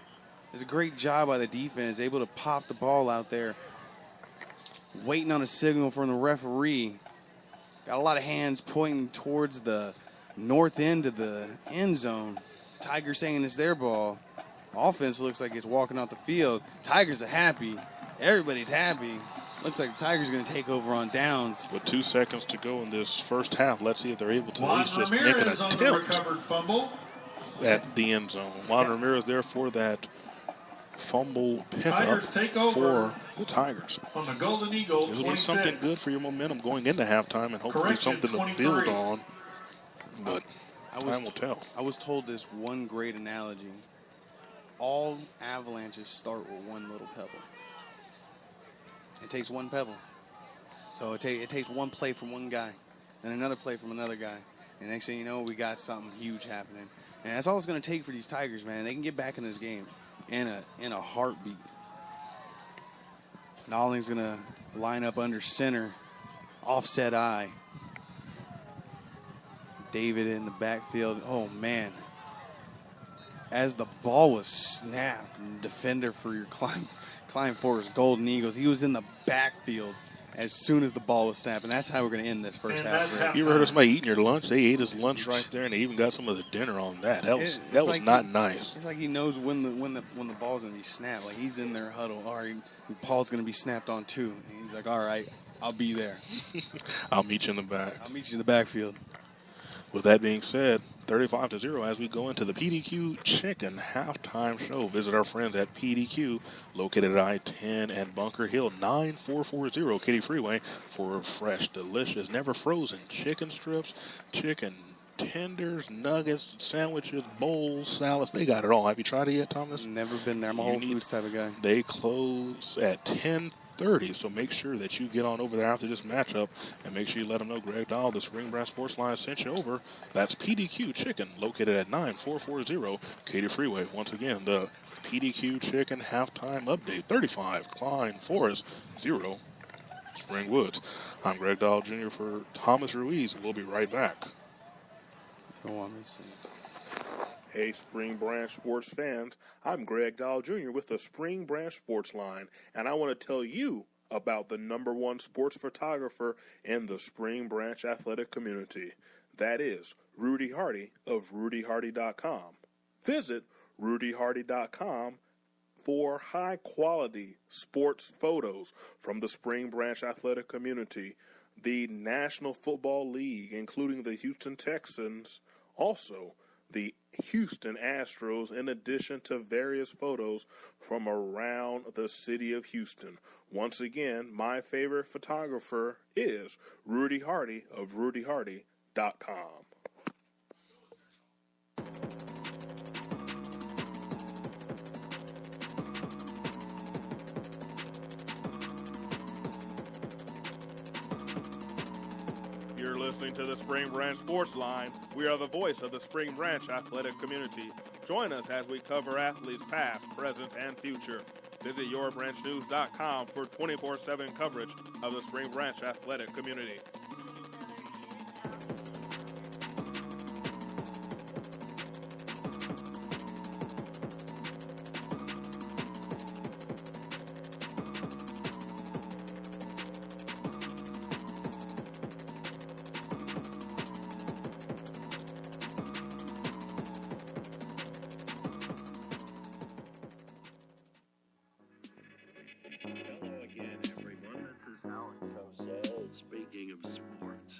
It's a great job by the defense, able to pop the ball out there, waiting on a signal from the referee. Got a lot of hands pointing towards the north end of the end zone. Tigers saying it's their ball. Offense looks like it's walking off the field. Tigers are happy. Everybody's happy. Looks like the Tigers are going to take over on downs. With 2 seconds to go in this first half, let's see if they're able to at Juan least just make an Ramirez on the attempt recovered fumble. at the end zone. Juan Ramirez there for that fumble pickup Tigers take over for the Tigers. on the Golden Eagle, It'll 26. be something good for your momentum going into halftime and hopefully Correction, something to 23. build on. But I time will tell. I was told this one great analogy. All avalanches start with one little pebble. It takes one pebble. So it takes one play from one guy, and another play from another guy. And next thing you know, we got something huge happening. And that's all it's going to take for these Tigers, man. They can get back in this game in a heartbeat. Nolling's going to line up under center, offset eye. David in the backfield. Oh, man. As the ball was snapped, defender for your Klein Forest Golden Eagles, he was in the backfield as soon as the ball was snapped, and that's how we're going to end this first half. You ever heard of somebody eating your lunch? They ate his lunch right there, and they even got some of the dinner on that. That was like not nice. It's like he knows when the ball's going to be snapped. Like he's in their huddle. All right, Paul's going to be snapped on too. And he's like, all right, I'll be there. I'll meet you in the back. I'll meet you in the backfield. With that being said, 35-0 as we go into the PDQ Chicken halftime show. Visit our friends at PDQ, located at I-10 and Bunker Hill, 9440 Katy Freeway, for fresh, delicious, never frozen chicken strips, chicken tenders, nuggets, sandwiches, bowls, salads. They got it all. Have you tried it yet, Thomas? Never been there. I'm a Whole Foods type of guy. They close at 10:30, so make sure that you get on over there after this matchup and make sure you let them know Greg Dahl, the Spring Branch Sports Line, sent you over. That's PDQ Chicken, located at 9440 Katy Freeway. Once again, the PDQ Chicken halftime update, 35, Klein Forest, 0, Spring Woods. I'm Greg Dahl Jr. for Thomas Ruiz. We'll be right back. Hey, Spring Branch sports fans, I'm Greg Dahl Jr. with the Spring Branch Sports Line, and I want to tell you about the #1 sports photographer in the Spring Branch athletic community. That is Rudy Hardy of RudyHardy.com. Visit RudyHardy.com for high-quality sports photos from the Spring Branch athletic community, the National Football League, including the Houston Texans, also the Houston Astros, in addition to various photos from around the city of Houston. Once again, my favorite photographer is Rudy Hardy of RudyHardy.com. You're listening to the Spring Branch Sports Line. We are the voice of the Spring Branch athletic community. Join us as we cover athletes past, present, and future. Visit yourbranchnews.com for 24/7 coverage of the Spring Branch athletic community. Hello again, everyone. This is Alan Cosell, speaking of sports.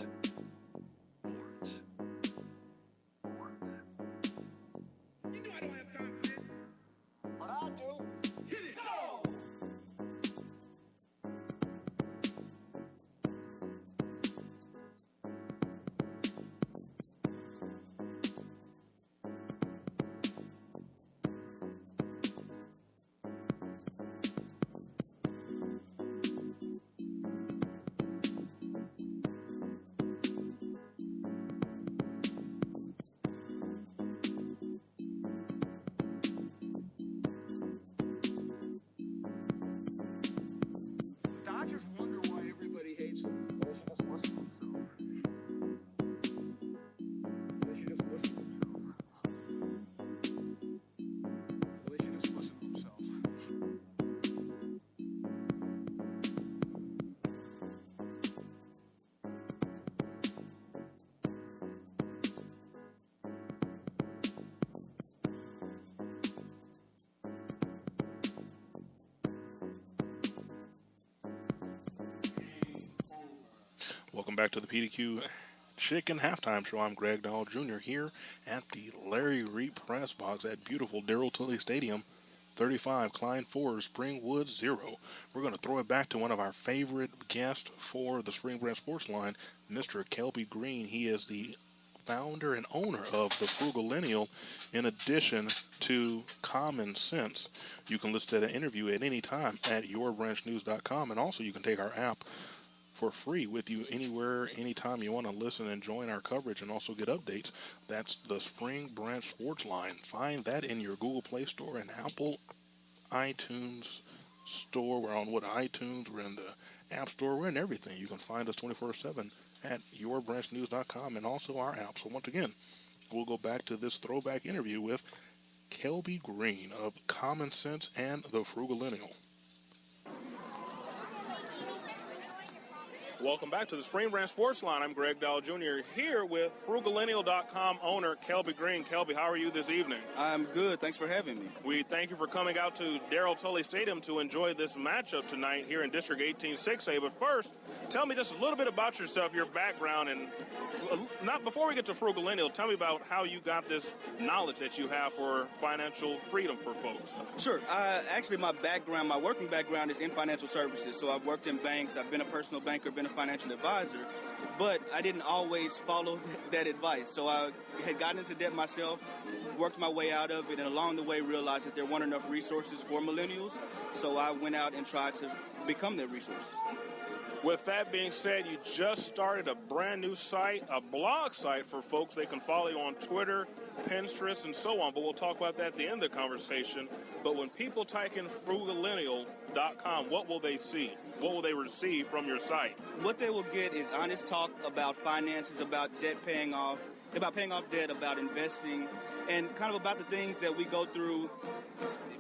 Welcome back to the PDQ Chicken Halftime Show. I'm Greg Dahl Jr. here at the Larry Reed Press Box at beautiful Darrell Tully Stadium. 35, Klein 4, Springwood 0. We're going to throw it back to one of our favorite guests for the Spring Branch Sports Line, Mr. Kelby Green. He is the founder and owner of the Frugalenial, in addition to Common Sense. You can listen to that interview at any time at yourbranchnews.com, and also you can take our app for free with you anywhere, anytime you want to listen and join our coverage and also get updates. That's the Spring Branch Sports Line. Find that in your Google Play Store and Apple iTunes Store. We're on iTunes, we're in the App Store, we're in everything. You can find us 24/7 at yourbranchnews.com and also our app. So once again, we'll go back to this throwback interview with Kelby Green of Common Sense and the Frugalenial. Welcome back to the Spring Branch Sports Line. I'm Greg Dahl Jr. here with Frugalenial.com owner Kelby Green. Kelby, how are you this evening? I'm good. Thanks for having me. We thank you for coming out to Darrell Tully Stadium to enjoy this matchup tonight here in District 18-6A. But first, tell me just a little bit about yourself, your background, and not before we get to Frugalenial, tell me about how you got this knowledge that you have for financial freedom for folks. Sure. Actually, my working background is in financial services. So I've worked in banks. I've been a personal banker, been a financial advisor, but I didn't always follow that advice. So I had gotten into debt myself, worked my way out of it, and along the way realized that there weren't enough resources for millennials. So I went out and tried to become their resources. With that being said, you just started a brand new site, a blog site for folks. They can follow you on Twitter, Pinterest, and so on, but we'll talk about that at the end of the conversation. But when people type in Frugalenial.com, what will they see? What will they receive from your site? What they will get is honest talk about finances, about debt paying off, about paying off debt, about investing, and kind of about the things that we go through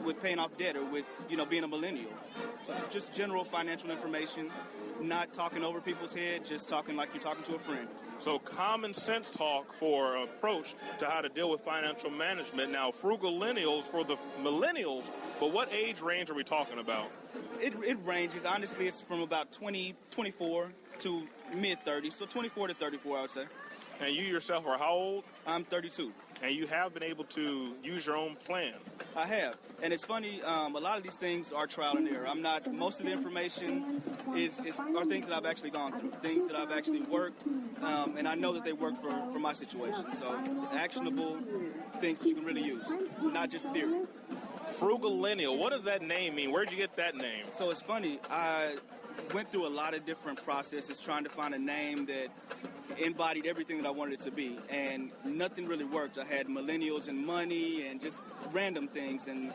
with paying off debt or with, being a millennial. So just general financial information, not talking over people's head, just talking like you're talking to a friend. So common sense talk for approach to how to deal with financial management. Now, Frugalenials for the millennials, but what age range are we talking about? It ranges. Honestly, it's from about 24 to mid-30s, so 24 to 34, I would say. And you yourself are how old? I'm 32. And you have been able to use your own plan. I have. And it's funny, a lot of these things are trial and error. Most of the information are things that I've actually gone through, things that I've actually worked, and I know that they work for my situation. So actionable things that you can really use, not just theory. Frugalenial, what does that name mean? Where'd you get that name? So it's funny, I went through a lot of different processes trying to find a name that embodied everything that I wanted it to be, and nothing really worked. I had millennials and money and just random things, and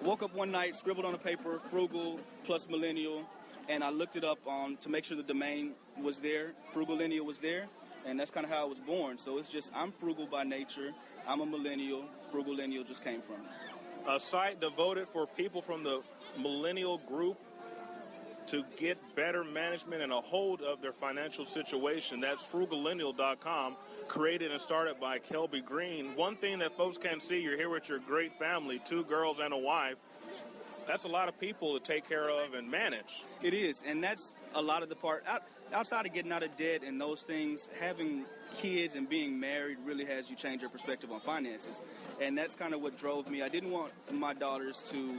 woke up one night, scribbled on a paper, frugal plus millennial, and I looked it up to make sure the domain was there. Frugalenial was there, and that's kind of how I was born. So it's just, I'm frugal by nature, I'm a millennial, Frugalenial just came from it. A site devoted for people from the millennial group to get better management and a hold of their financial situation. That's Frugalenial.com, created and started by Kelby Green. One thing that folks can't see, you're here with your great family, 2 girls and a wife. That's a lot of people to take care of and manage. It is, and that's a lot of the part. Outside of getting out of debt and those things, having kids and being married really has you change your perspective on finances. And that's kind of what drove me. I didn't want my daughters to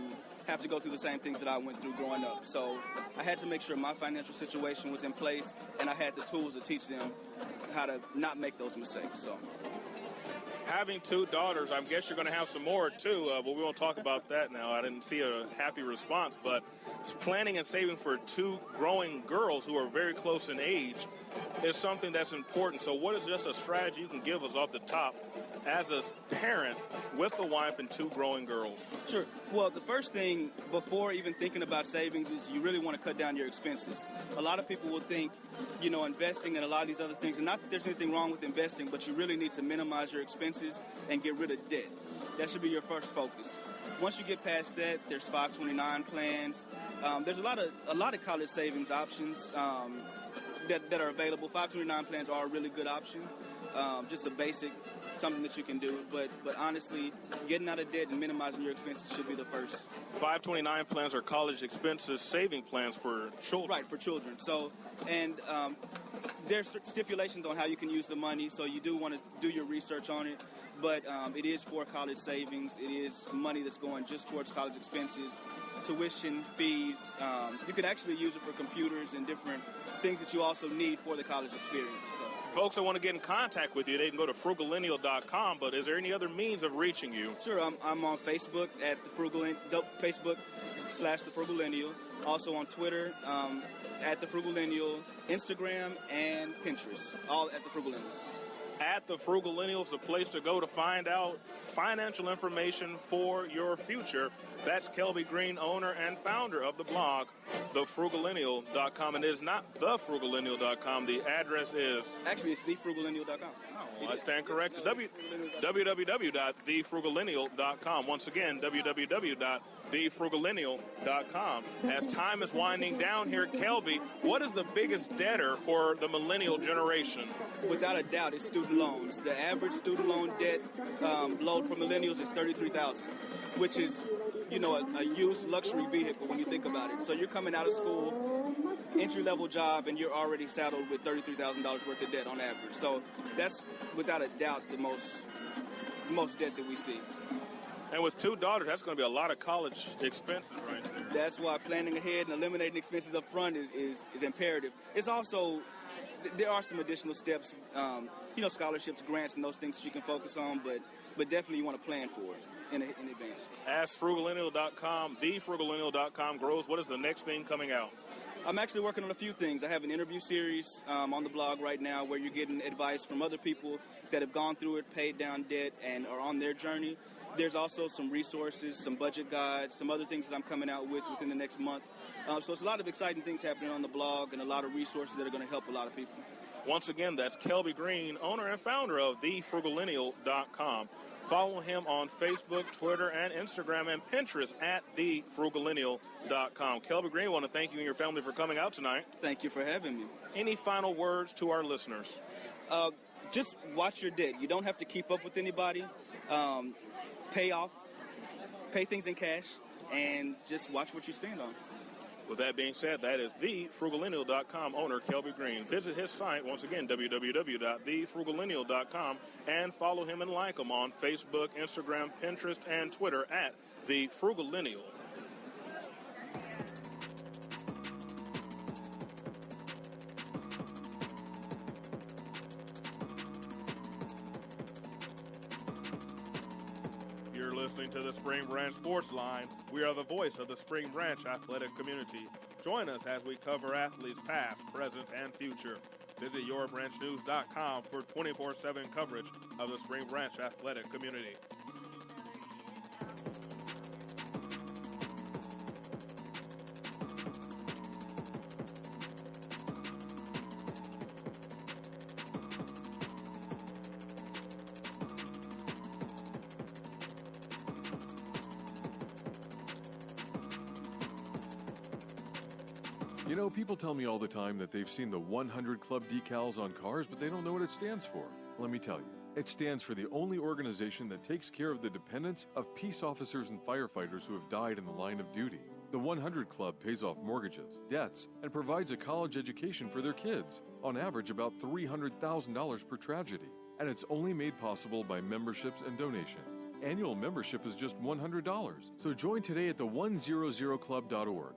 have to go through the same things that I went through growing up. So I had to make sure my financial situation was in place, and I had the tools to teach them how to not make those mistakes. So, having 2 daughters, I guess you're going to have some more too, but we won't talk about that now. I didn't see a happy response, but planning and saving for 2 growing girls who are very close in age is something that's important. So what is just a strategy you can give us off the top as a parent with a wife and 2 growing girls? Sure. Well, the first thing before even thinking about savings is you really want to cut down your expenses. A lot of people will think, investing and a lot of these other things, and not that there's anything wrong with investing, but you really need to minimize your expenses and get rid of debt. That should be your first focus. Once you get past that, there's 529 plans. There's a lot of college savings options that are available. 529 plans are a really good option. just a basic, something that you can do. But honestly, getting out of debt and minimizing your expenses should be the first. 529 plans are college expenses saving plans for children. Right, for children. So, and there's stipulations on how you can use the money, so you do want to do your research on it. But it is for college savings. It is money that's going just towards college expenses, tuition, fees. You can actually use it for computers and different things that you also need for the college experience. So. Folks that want to get in contact with you, they can go to frugallineal.com, but is there any other means of reaching you? Sure, I'm on Facebook at Facebook/The Frugallineal. Also on Twitter at The Frugallineal, Instagram, and Pinterest, all at The Frugallineal. At The Frugallineal is the place to go to find out financial information for your future. That's Kelby Green, owner and founder of the blog, thefrugallineal.com. And it is not thefrugallineal.com. The address is... Actually, it's thefrugallineal.com. Oh, I stand corrected. www.thefrugallineal.com. Once again, www.thefrugallineal.com. As time is winding down here, Kelby, what is the biggest debtor for the millennial generation? Without a doubt, it's student loans. The average student loan debt load for millennials is $33,000, which is, a used luxury vehicle when you think about it. So you're coming out of school, entry-level job, and you're already saddled with $33,000 worth of debt on average. So that's, without a doubt, the most debt that we see. And with 2 daughters, that's going to be a lot of college expenses right there. That's why planning ahead and eliminating expenses up front is imperative. It's also, there are some additional steps, scholarships, grants, and those things that you can focus on, but definitely you want to plan for it in advance. Ask frugallineal.com, thefrugallineal.com grows. What is the next thing coming out? I'm actually working on a few things. I have an interview series on the blog right now where you're getting advice from other people that have gone through it, paid down debt, and are on their journey. There's also some resources, some budget guides, some other things that I'm coming out with within the next month. So it's a lot of exciting things happening on the blog and a lot of resources that are going to help a lot of people. Once again, that's Kelby Green, owner and founder of thefrugallineal.com. Follow him on Facebook, Twitter, and Instagram, and Pinterest at thefrugallineal.com. Kelby Green, I want to thank you and your family for coming out tonight. Thank you for having me. Any final words to our listeners? Just watch your debt. You don't have to keep up with anybody. Pay things in cash, and just watch what you spend on. With that being said, that is thefrugallineal.com owner Kelby Green. Visit his site, once again, www.thefrugallineal.com, and follow him and like him on Facebook, Instagram, Pinterest, and Twitter at The Frugallineal. Listening to the Spring Branch Sports Line. We are the voice of the Spring Branch athletic community. Join us as we cover athletes past, present, and future. Visit yourbranchnews.com for 24/7 coverage of the Spring Branch athletic community. People tell me all the time that they've seen the 100 Club decals on cars, but they don't know what it stands for. Let me tell you. It stands for the only organization that takes care of the dependents of peace officers and firefighters who have died in the line of duty. The 100 Club pays off mortgages, debts, and provides a college education for their kids, on average about $300,000 per tragedy. And it's only made possible by memberships and donations. Annual membership is just $100, so join today at the100club.org.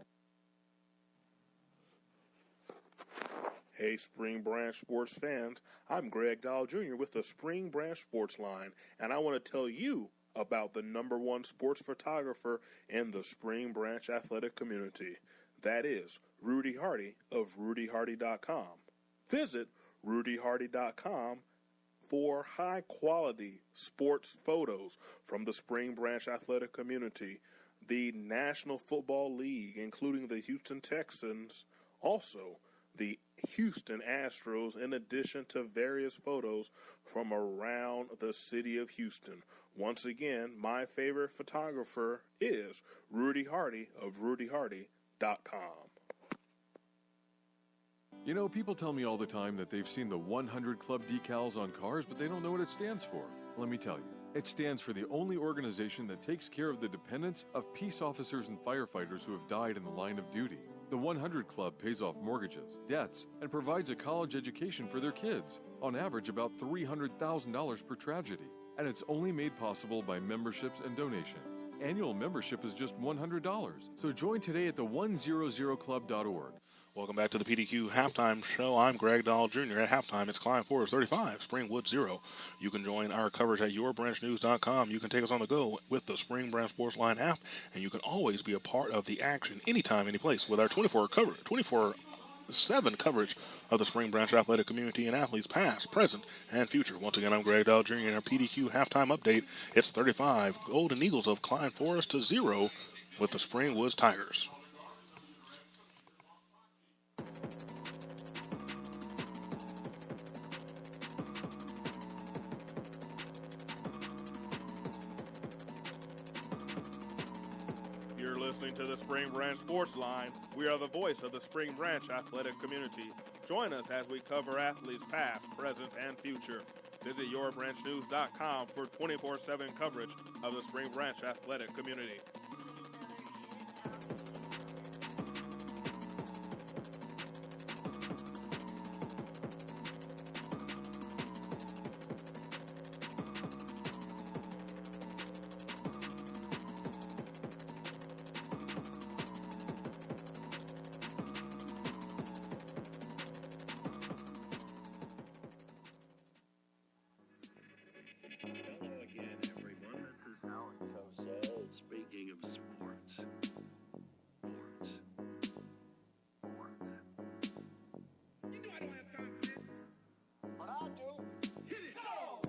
Hey, Spring Branch sports fans, I'm Greg Dahl Jr. with the Spring Branch Sports Line, and I want to tell you about the #1 sports photographer in the Spring Branch athletic community. That is Rudy Hardy of RudyHardy.com. Visit RudyHardy.com for high-quality sports photos from the Spring Branch athletic community, the National Football League, including the Houston Texans, also the Houston Astros, in addition to various photos from around the city of Houston. Once again, my favorite photographer is Rudy Hardy of RudyHardy.com. You know, people tell me all the time that they've seen the 100 Club decals on cars, but they don't know what it stands for. Let me tell you. It stands for the only organization that takes care of the dependents of peace officers and firefighters who have died in the line of duty. The 100 Club pays off mortgages, debts, and provides a college education for their kids, on average about $300,000 per tragedy. And it's only made possible by memberships and donations. Annual membership is just $100. So join today at the 100club.org. Welcome back to the PDQ Halftime Show. I'm Greg Dahl Jr. At halftime, it's Klein Forest 35, Springwood 0. You can join our coverage at yourbranchnews.com. You can take us on the go with the Spring Branch Sports Line app, and you can always be a part of the action anytime, anyplace with our 24/7 coverage of the Spring Branch athletic community and athletes past, present, and future. Once again, I'm Greg Dahl Jr. in our PDQ Halftime Update. It's 35 Golden Eagles of Klein Forest to 0 with the Springwoods Tigers. You're listening to the Spring Branch Sports Line. We are the voice of the Spring Branch athletic community. Join us as we cover athletes past, present, and future. Visit yourbranchnews.com for 24/7 coverage of the Spring Branch athletic community. Hello again, everyone. This is Alan Cosell speaking of sports. You know I don't have time for this. But I do. Hit it! Go!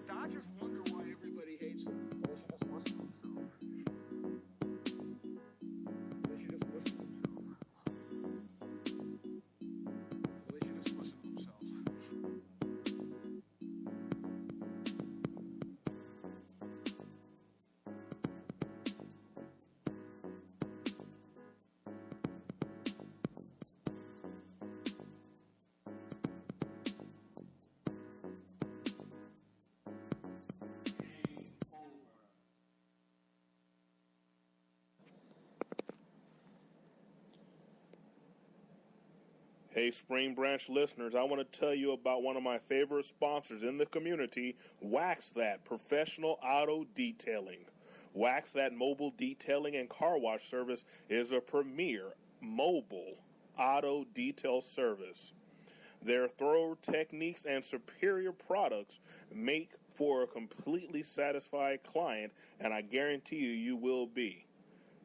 Dodgers wonder why everybody hates them. They should just listen to themselves. They should just listen to themselves. They should just listen to themselves. Hey, Spring Branch listeners, I want to tell you about one of my favorite sponsors in the community, Wax That Professional Auto Detailing. Wax That Mobile Detailing and Car Wash Service is a premier mobile auto detail service. Their thorough techniques and superior products make for a completely satisfied client, and I guarantee you will be.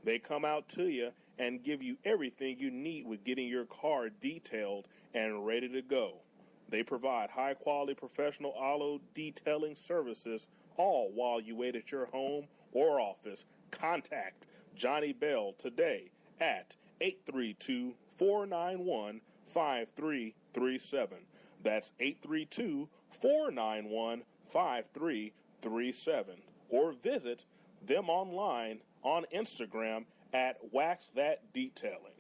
They come out to you and give you everything you need with getting your car detailed and ready to go. They provide high-quality professional auto detailing services, all while you wait at your home or office. Contact Johnny Bell today at 832-491-5337. That's 832-491-5337. Or visit them online on Instagram at Wax That Detailing.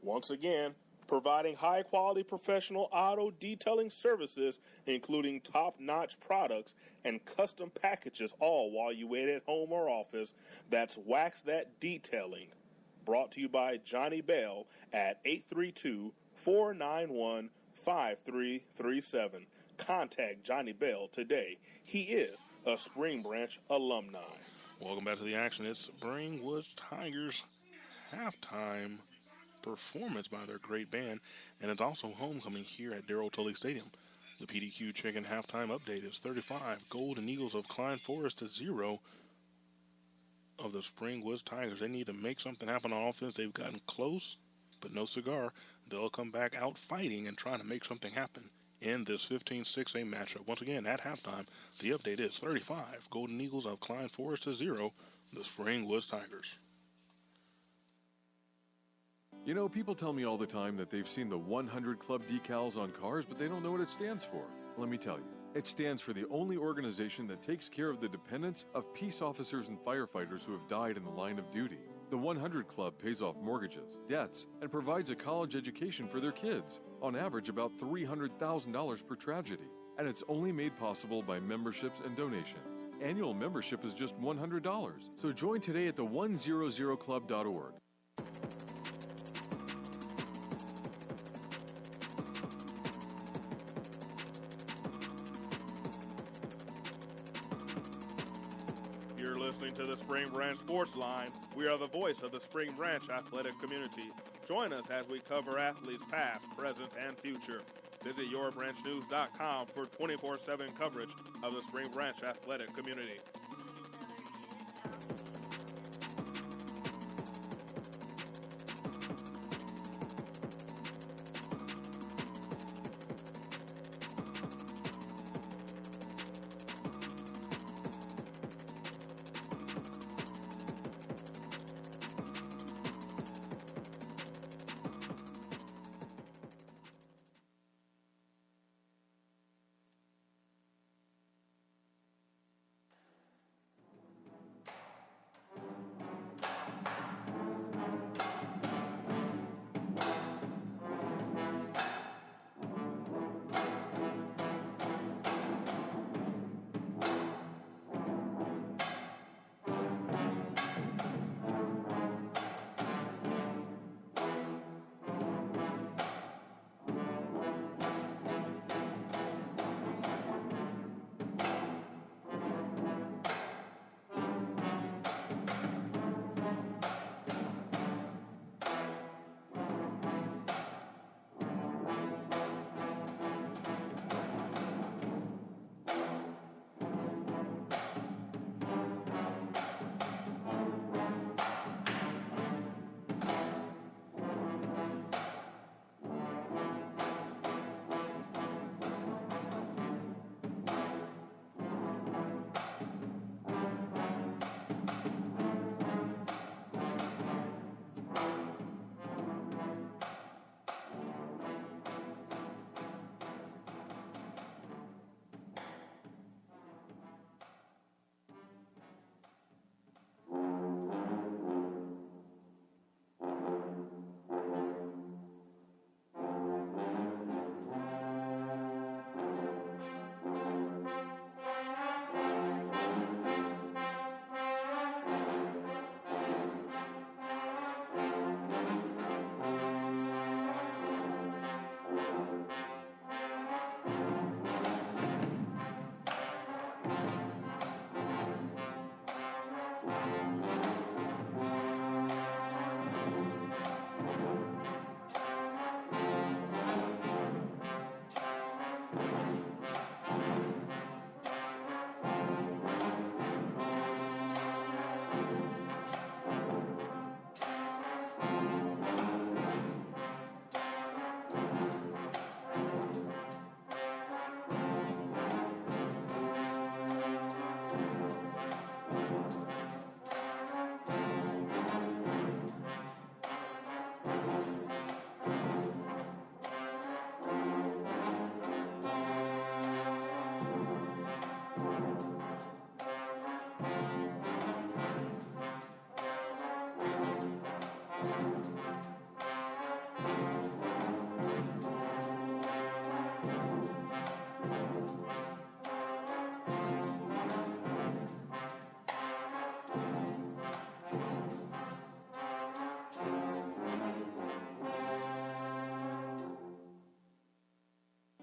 Once again, providing high-quality professional auto detailing services, including top-notch products and custom packages, all while you wait at home or office. That's Wax That Detailing. Brought to you by Johnny Bell at 832-491-5337. Contact Johnny Bell today. He is a Spring Branch alumni. Welcome back to the action. It's Springwood Tigers halftime performance by their great band, and it's also homecoming here at Darrell Tully Stadium. The PDQ Chicken halftime update is 35 Golden Eagles of Klein Forest to 0 of the Springwoods Tigers. They need to make something happen on offense. They've gotten close, but no cigar. They'll come back out fighting and trying to make something happen in this 15-6A matchup. Once again, at halftime, the update is 35. Golden Eagles of Klein Forest to 0. The Springwoods Tigers. You know, people tell me all the time that they've seen the 100 Club decals on cars, but they don't know what it stands for. Let me tell you. It stands for the only organization that takes care of the dependents of peace officers and firefighters who have died in the line of duty. The 100 Club pays off mortgages, debts, and provides a college education for their kids, on average about $300,000 per tragedy. And it's only made possible by memberships and donations. Annual membership is just $100, so join today at the100club.org. You're listening to the Spring Branch Sports Line. We are the voice of the Spring Branch athletic community. Join us as we cover athletes past, present, and future. Visit yourbranchnews.com for 24/7 coverage of the Spring Branch athletic community.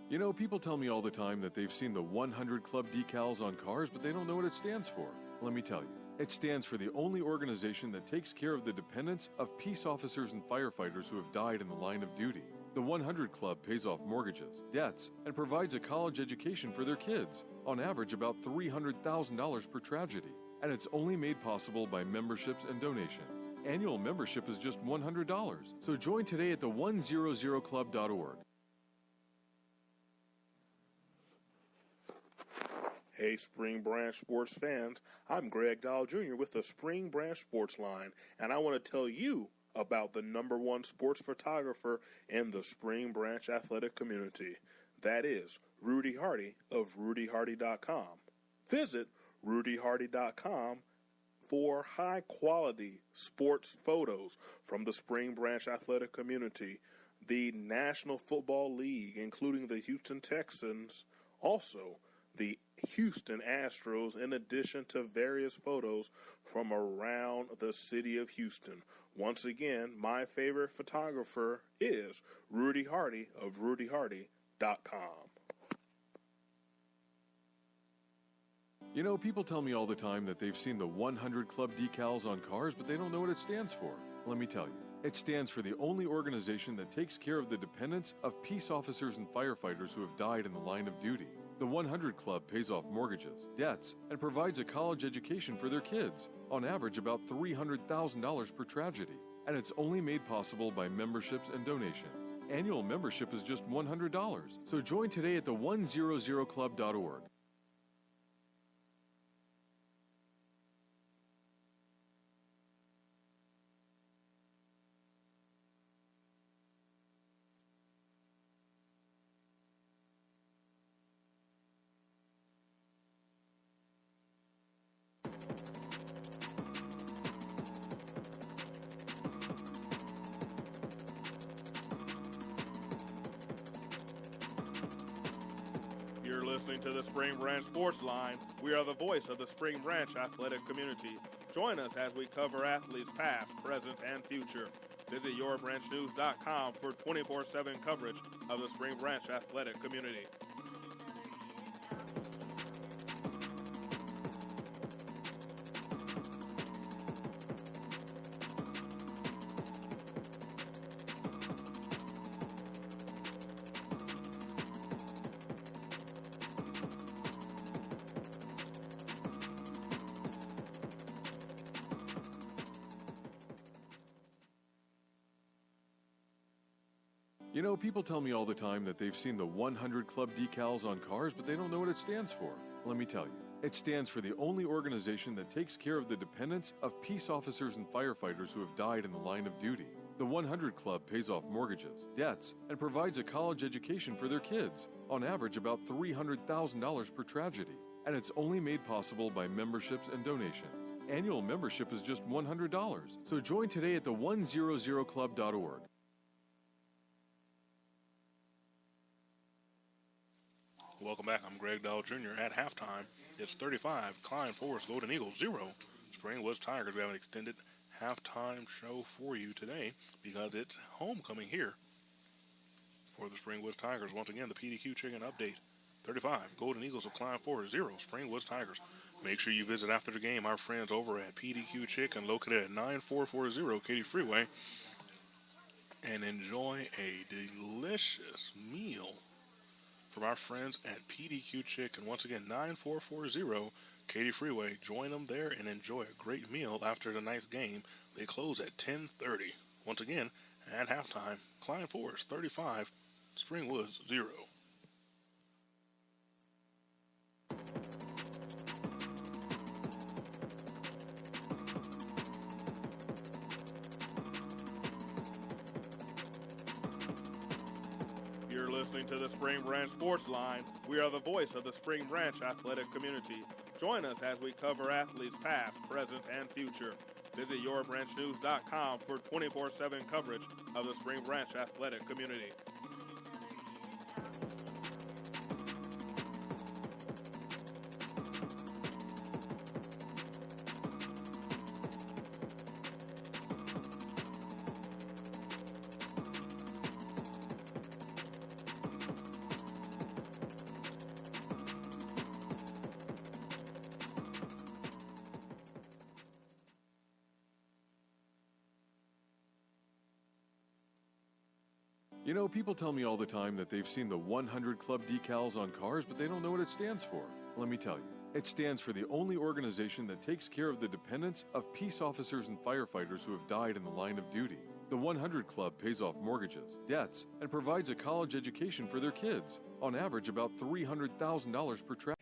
You know, people tell me all the time that they've seen the 100 Club decals on cars, but they don't know what it stands for. Let me tell you. It stands for the only organization that takes care of the dependents of peace officers and firefighters who have died in the line of duty. The 100 Club pays off mortgages, debts, and provides a college education for their kids, on average about $300,000 per tragedy. and it's only made possible by memberships and donations. Annual membership is just $100, so join today at the 100club.org. Hey, Spring Branch sports fans, I'm Greg Dahl Jr. with the Spring Branch Sports Line, and I want to tell you about the #1 sports photographer in the Spring Branch athletic community. That is Rudy Hardy of RudyHardy.com. Visit RudyHardy.com for high-quality sports photos from the Spring Branch athletic community, the National Football League, including the Houston Texans, also the Houston Astros, in addition to various photos from around the city of Houston. Once again, my favorite photographer is Rudy Hardy of RudyHardy.com. You know, people tell me all the time that they've seen the 100 Club decals on cars, but they don't know what it stands for. Let me tell you. It stands for the only organization that takes care of the dependents of peace officers and firefighters who have died in the line of duty. The 100 Club pays off mortgages, debts, and provides a college education for their kids, on average about $300,000 per tragedy. And it's only made possible by memberships and donations. Annual membership is just $100, so join today at the 100club.org. You're listening to the Spring Branch Sports Line. We are the voice of the Spring Branch athletic community. Join us as we cover athletes past, present, and future. Visit yourbranchnews.com for 24/7 coverage of the Spring Branch athletic community. You know, people tell me all the time that they've seen the 100 Club decals on cars, but they don't know what it stands for. Let me tell you. It stands for the only organization that takes care of the dependents of peace officers and firefighters who have died in the line of duty. The 100 Club pays off mortgages, debts, and provides a college education for their kids, on average about $300,000 per tragedy. And it's only made possible by memberships and donations. Annual membership is just $100, so join today at the 100club.org. Welcome back. I'm Greg Dahl Jr. At halftime, it's 35, Klein Forest, Golden Eagles 0. Springwoods Tigers. We have an extended halftime show for you today because it's homecoming here for the Springwoods Tigers. Once again, the PDQ Chicken update. 35, Golden Eagles of Klein Forest 0, Springwoods Tigers. Make sure you visit after the game our friends over at PDQ Chicken, located at 9440 Katy Freeway, and enjoy a delicious meal from our friends at PDQ Chicken. Once again, 9440 Katy Freeway. Join them there and enjoy a great meal after tonight's game. They close at 10:30. Once again, at halftime, Klein Forest 35, Springwoods 0. You're listening to the Spring Branch Sports Line. We are the voice of the Spring Branch athletic community. Join us as we cover athletes past, present, and future. Visit yourbranchnews.com for 24/7 coverage of the Spring Branch athletic community. You know, people tell me all the time that they've seen the 100 Club decals on cars, but they don't know what it stands for. Let me tell you, it stands for the only organization that takes care of the dependents of peace officers and firefighters who have died in the line of duty. The 100 Club pays off mortgages, debts, and provides a college education for their kids, on average about $300,000 per travel.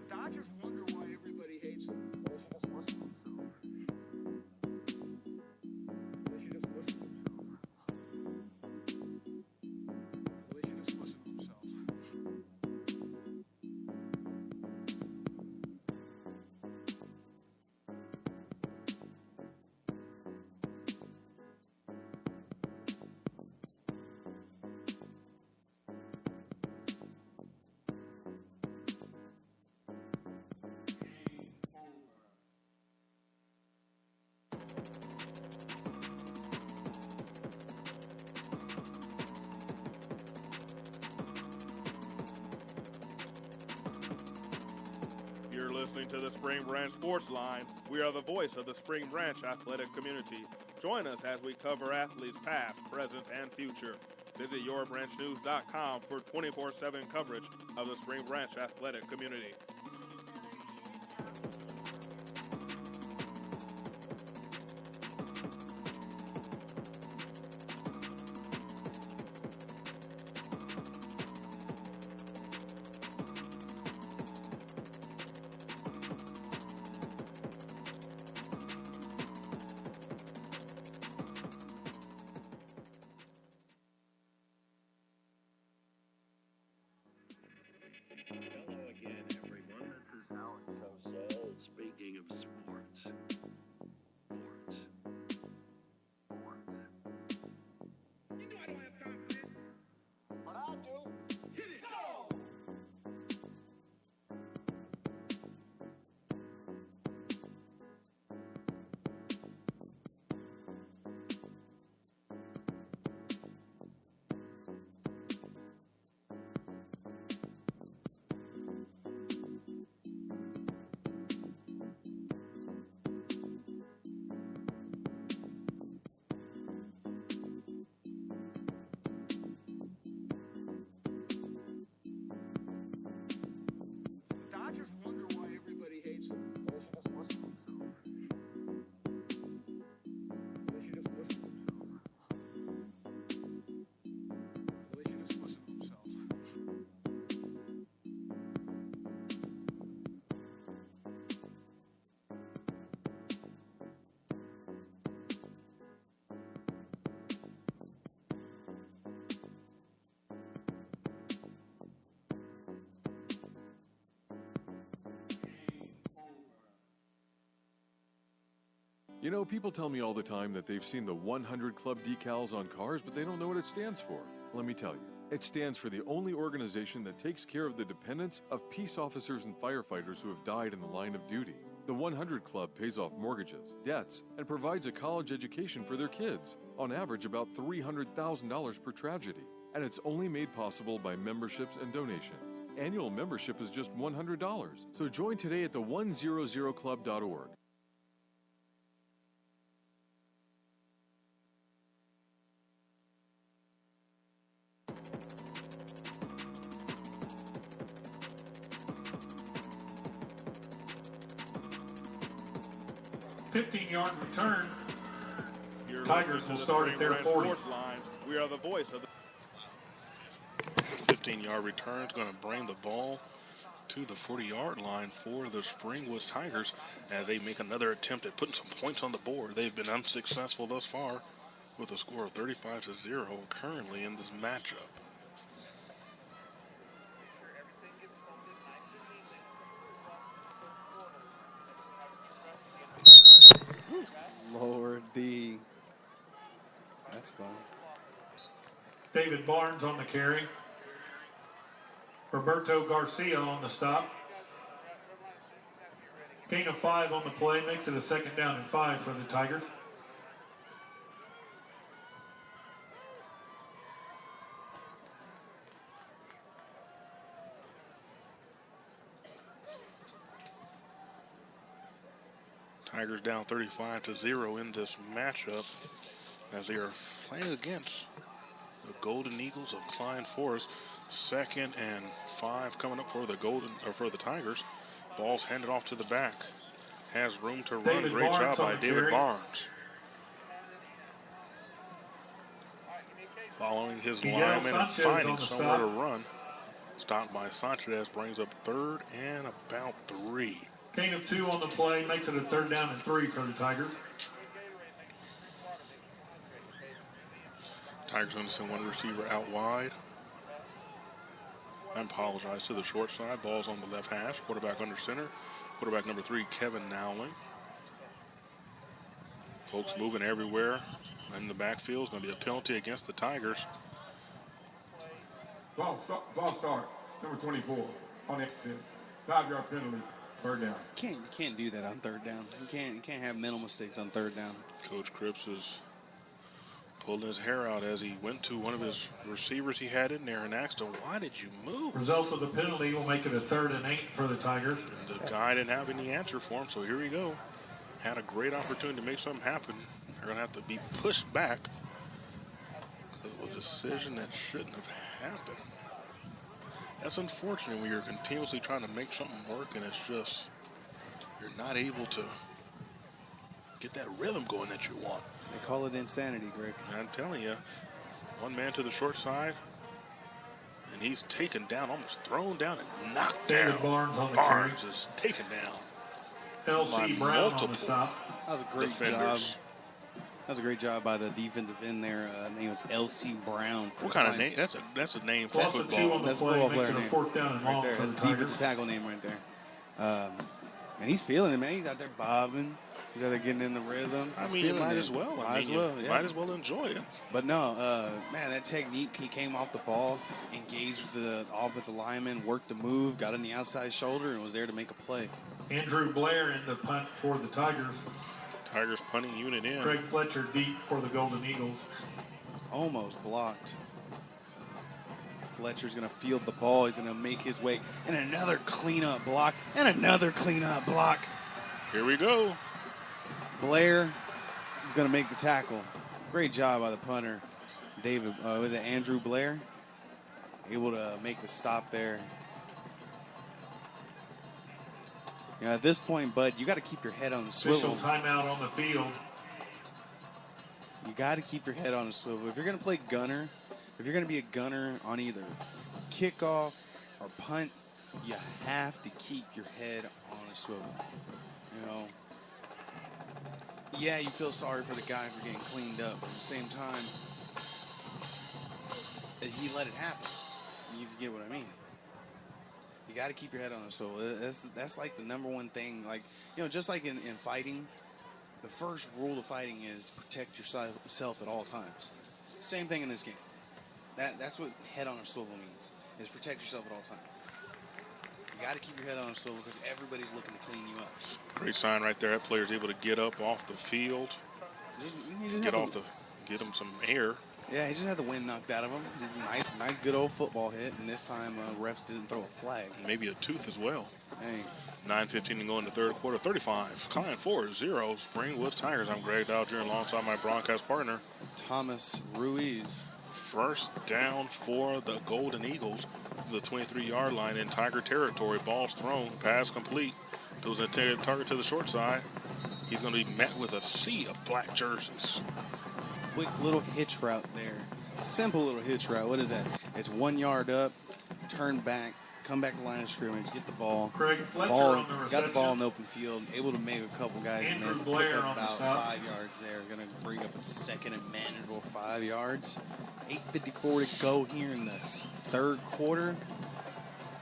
Dodgers wonder why everybody hates them. They should just listen to themselves. They should just listen to themselves. They should just listen to themselves. You're listening to the Spring Branch Sports Line. We are the voice of the Spring Branch athletic community. Join us as we cover athletes past, present, and future. Visit yourbranchnews.com for 24/7 coverage of the Spring Branch athletic community. Hello again, everyone. This is Alan Cosell speaking of sports. You know I don't have time for this. But I do. Hit it! Go! Dodgers wonder why everybody hates them. They should just listen to themselves. They should just listen to themselves. They should just listen to themselves. You know, people tell me all the time that they've seen the 100 Club decals on cars, but they don't know what it stands for. Let me tell you, it stands for the only organization that takes care of the dependents of peace officers and firefighters who have died in the line of duty. The 100 Club pays off mortgages, debts, and provides a college education for their kids, on average about $300,000 per tragedy. And it's only made possible by memberships and donations. Annual membership is just $100, so join today at the 100club.org. A 15-yard return. You're Tigers listening to will the start Spring at their Branch 40. Sports Line. We are the voice of the 15-yard return is going to bring the ball to the 40-yard line for the Springwoods Tigers as they make another attempt at putting some points on the board. They've been unsuccessful thus far with a score of 35-0 currently in this matchup. Lord D. That's fun. David Barnes on the carry. Roberto Garcia on the stop. Gain of 5 on the play makes it a second down and 5 for the Tigers. Tigers down 35-0 in this matchup as they are playing against the Golden Eagles of Klein Forest. 2nd and 5 coming up for the Tigers. Ball's handed off to the back. Has room to run. Great job by David Barnes. Following his lineman and finding somewhere to run. Stopped by Sanchez, brings up 3rd and about 3. Gain of 2 on the play, makes it a 3rd down and 3 for the Tigers. Tigers going to send one receiver out wide. I apologize to the short side. Ball's on the left hash. Quarterback under center. Quarterback number 3, Kevin Nowling. Folks moving everywhere in the backfield. It's going to be a penalty against the Tigers. False start, number 24, on the 5-yard penalty, 3rd down. You can't do that on 3rd down. You can't have mental mistakes on 3rd down. Coach Cripps is pulling his hair out as he went to one of his receivers he had in there and asked him, "Why did you move?" Result of the penalty will make it a 3rd and 8 for the Tigers. And the guy didn't have any answer for him, so here we go. Had a great opportunity to make something happen. They're going to have to be pushed back because of a decision that shouldn't have happened. That's unfortunate when you're continuously trying to make something work and it's just, you're not able to get that rhythm going that you want. They call it insanity, Greg. I'm telling you, one man to the short side, and he's taken down, almost thrown down and knocked down. Barnes on the Barnes is taken down. L.C. Brown on the stop. That was a great job. That was a great job by the defensive end there. His name was L.C. Brown. What kind of name? That's a name for football. That's a football player name. Right there. That's a defensive tackle name right there. And he's feeling it, man. He's out there bobbing. He's out there getting in the rhythm. I mean, you might as well. Might as well enjoy it. But no, man, that technique, he came off the ball, engaged the offensive lineman, worked the move, got on the outside shoulder, and was there to make a play. Andrew Blair in the punt for the Tigers. Tigers punting unit in. Craig Fletcher deep for the Golden Eagles. Almost blocked. Fletcher's going to field the ball. He's going to make his way. And another cleanup block. And another cleanup block. Here we go. Blair is going to make the tackle. Great job by the punter. Was it Andrew Blair? Able to make the stop there. You know, at this point, Bud, you got to keep your head on the swivel. Official timeout on the field. You got to keep your head on the swivel. If you're going to play gunner, if you're going to be a gunner on either kickoff or punt, you have to keep your head on a swivel. You know, yeah, you feel sorry for the guy for getting cleaned up, but at the same time, he let it happen. You get what I mean? You got to keep your head on the swivel. That's like the number one thing. Like, you know, just like in fighting, the first rule of fighting is protect yourself at all times. Same thing in this game. That's what head on a swivel means, is protect yourself at all times. You got to keep your head on a swivel because everybody's looking to clean you up. Great sign right there. That player's able to get up off the field. Get him some air. Yeah, he just had the wind knocked out of him. Nice, good old football hit, and this time refs didn't throw a flag. Maybe a tooth as well. Hey. 9:15 to go in the third quarter. 35. Klein 4-0. Springwood Tigers. I'm Greg Dodger alongside my broadcast partner, Thomas Ruiz. First down for the Golden Eagles. The 23-yard line in Tiger territory. Ball's thrown. Pass complete. Goes a target to the short side. He's going to be met with a sea of black jerseys. Quick little hitch route there. Simple little hitch route. What is that? It's 1 yard up, turn back, come back to line of scrimmage, get the ball. Craig Fletcher on the reception. Got the ball in the open field, able to make a couple guys miss. Blair on about the stop. 5 yards there. Going to bring up a second and manageable 5 yards. 8:54 to go here in the third quarter.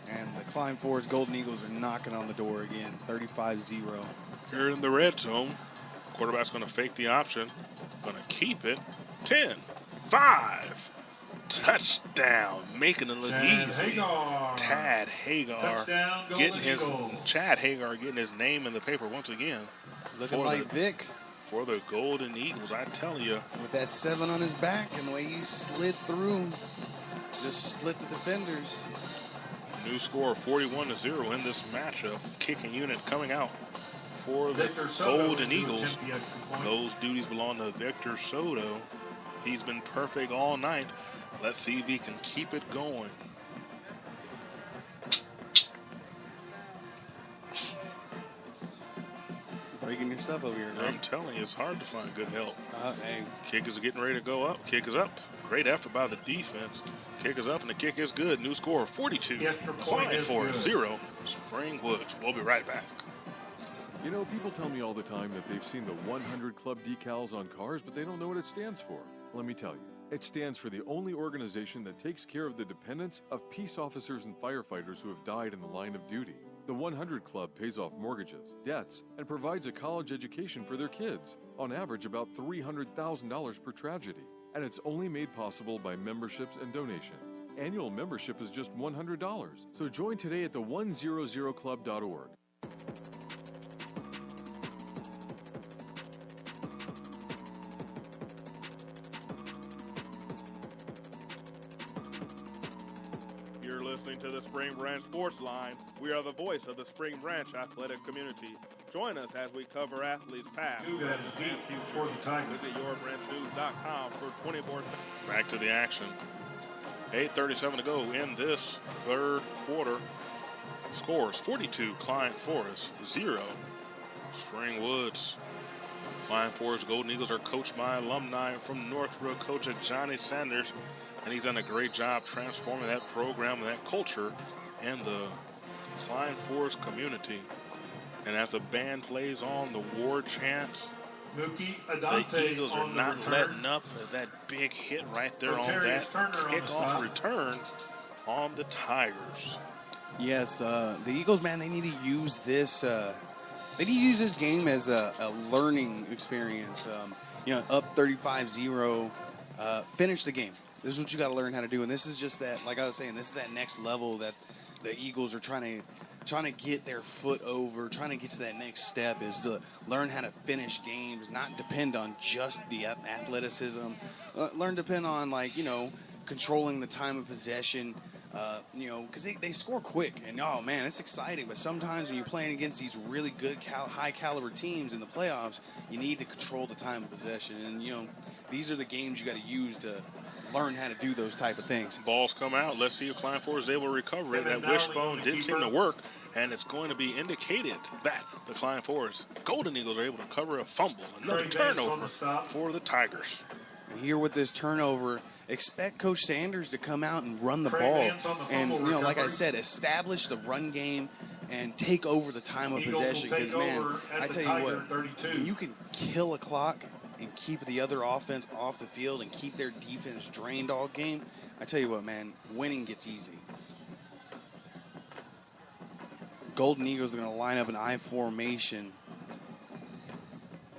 And the Klein Forest Golden Eagles are knocking on the door again, 35-0. Here in the red zone. Quarterback's going to fake the option. Going to keep it. 10, 5. Touchdown. Making it look easy. Tad Hagar. Touchdown, Golden Eagles. Chad Hagar getting his name in the paper once again. Looking like Vic. For the Golden Eagles, I tell you. With that 7 on his back and the way he slid through, just split the defenders. New score 41-0 in this matchup. Kicking unit coming out for the Victor Soto Golden to Eagles. attempt the extra point. Those duties belong to Victor Soto. He's been perfect all night. Let's see if he can keep it going. Breaking yourself over here, Greg. I'm telling you, it's hard to find good help. Hey. Kick is getting ready to go up. Kick is up. Great effort by the defense. Kick is up, and the kick is good. New score, 42. The extra point Klein is for good. 0. Spring Woods. We'll be right back. You know, people tell me all the time that they've seen the 100 Club decals on cars, but they don't know what it stands for. Let me tell you. It stands for the only organization that takes care of the dependents of peace officers and firefighters who have died in the line of duty. The 100 Club pays off mortgages, debts, and provides a college education for their kids, on average about $300,000 per tragedy. And it's only made possible by memberships and donations. Annual membership is just $100, so join today at the100club.org. You're listening to the Spring Branch Sports Line. We are the voice of the Spring Branch athletic community. Join us as we cover athletes past, Dugas present, deep and future. for the Tigers. Visit yourbranchnews.com for 24/7. Back to the action. 8:37 to go in this third quarter. Scores 42 Klein Forest, 0 Spring Woods. Klein Forest Golden Eagles are coached by alumni from Northbrook, coach Johnny Sanders, and he's done a great job transforming that program and that culture in the Klein Forest community. And as the band plays on the war chant, Mookie the Adante Eagles are on the not return. letting up. That big hit right there on Rotarius that Turner on the kickoff stop. return on the Tigers. Yes, the Eagles, man, they need to use this. They need to use this game as a learning experience. Up 35-0, finish the game. This is what you got to learn how to do, and this is just that. Like I was saying, this is that next level that the Eagles are trying to get their foot over, trying to get to that next step, is to learn how to finish games, not depend on just the athleticism. Learn to depend on, controlling the time of possession, because they score quick. And, oh, man, it's exciting. But sometimes when you're playing against these really good, high-caliber teams in the playoffs, you need to control the time of possession. And, these are the games you got to use to learn how to do those type of things. Balls come out. Let's see if Klein Forest is able to recover it. That wishbone didn't seem to work, and it's going to be indicated that the Klein Forest Golden Eagles are able to cover a fumble. Another turnover for the Tigers. Here with this turnover, expect Coach Sanders to come out and run the Trey ball. Vance on the And, fumble like I recovery. said, establish the run game and take over the time of Eagles will possession. take Because, man, over at I the tell you Tiger what, 32. when you can kill a clock and keep the other offense off the field and keep their defense drained all game, I tell you what, man, winning gets easy. Golden Eagles are going to line up an I formation.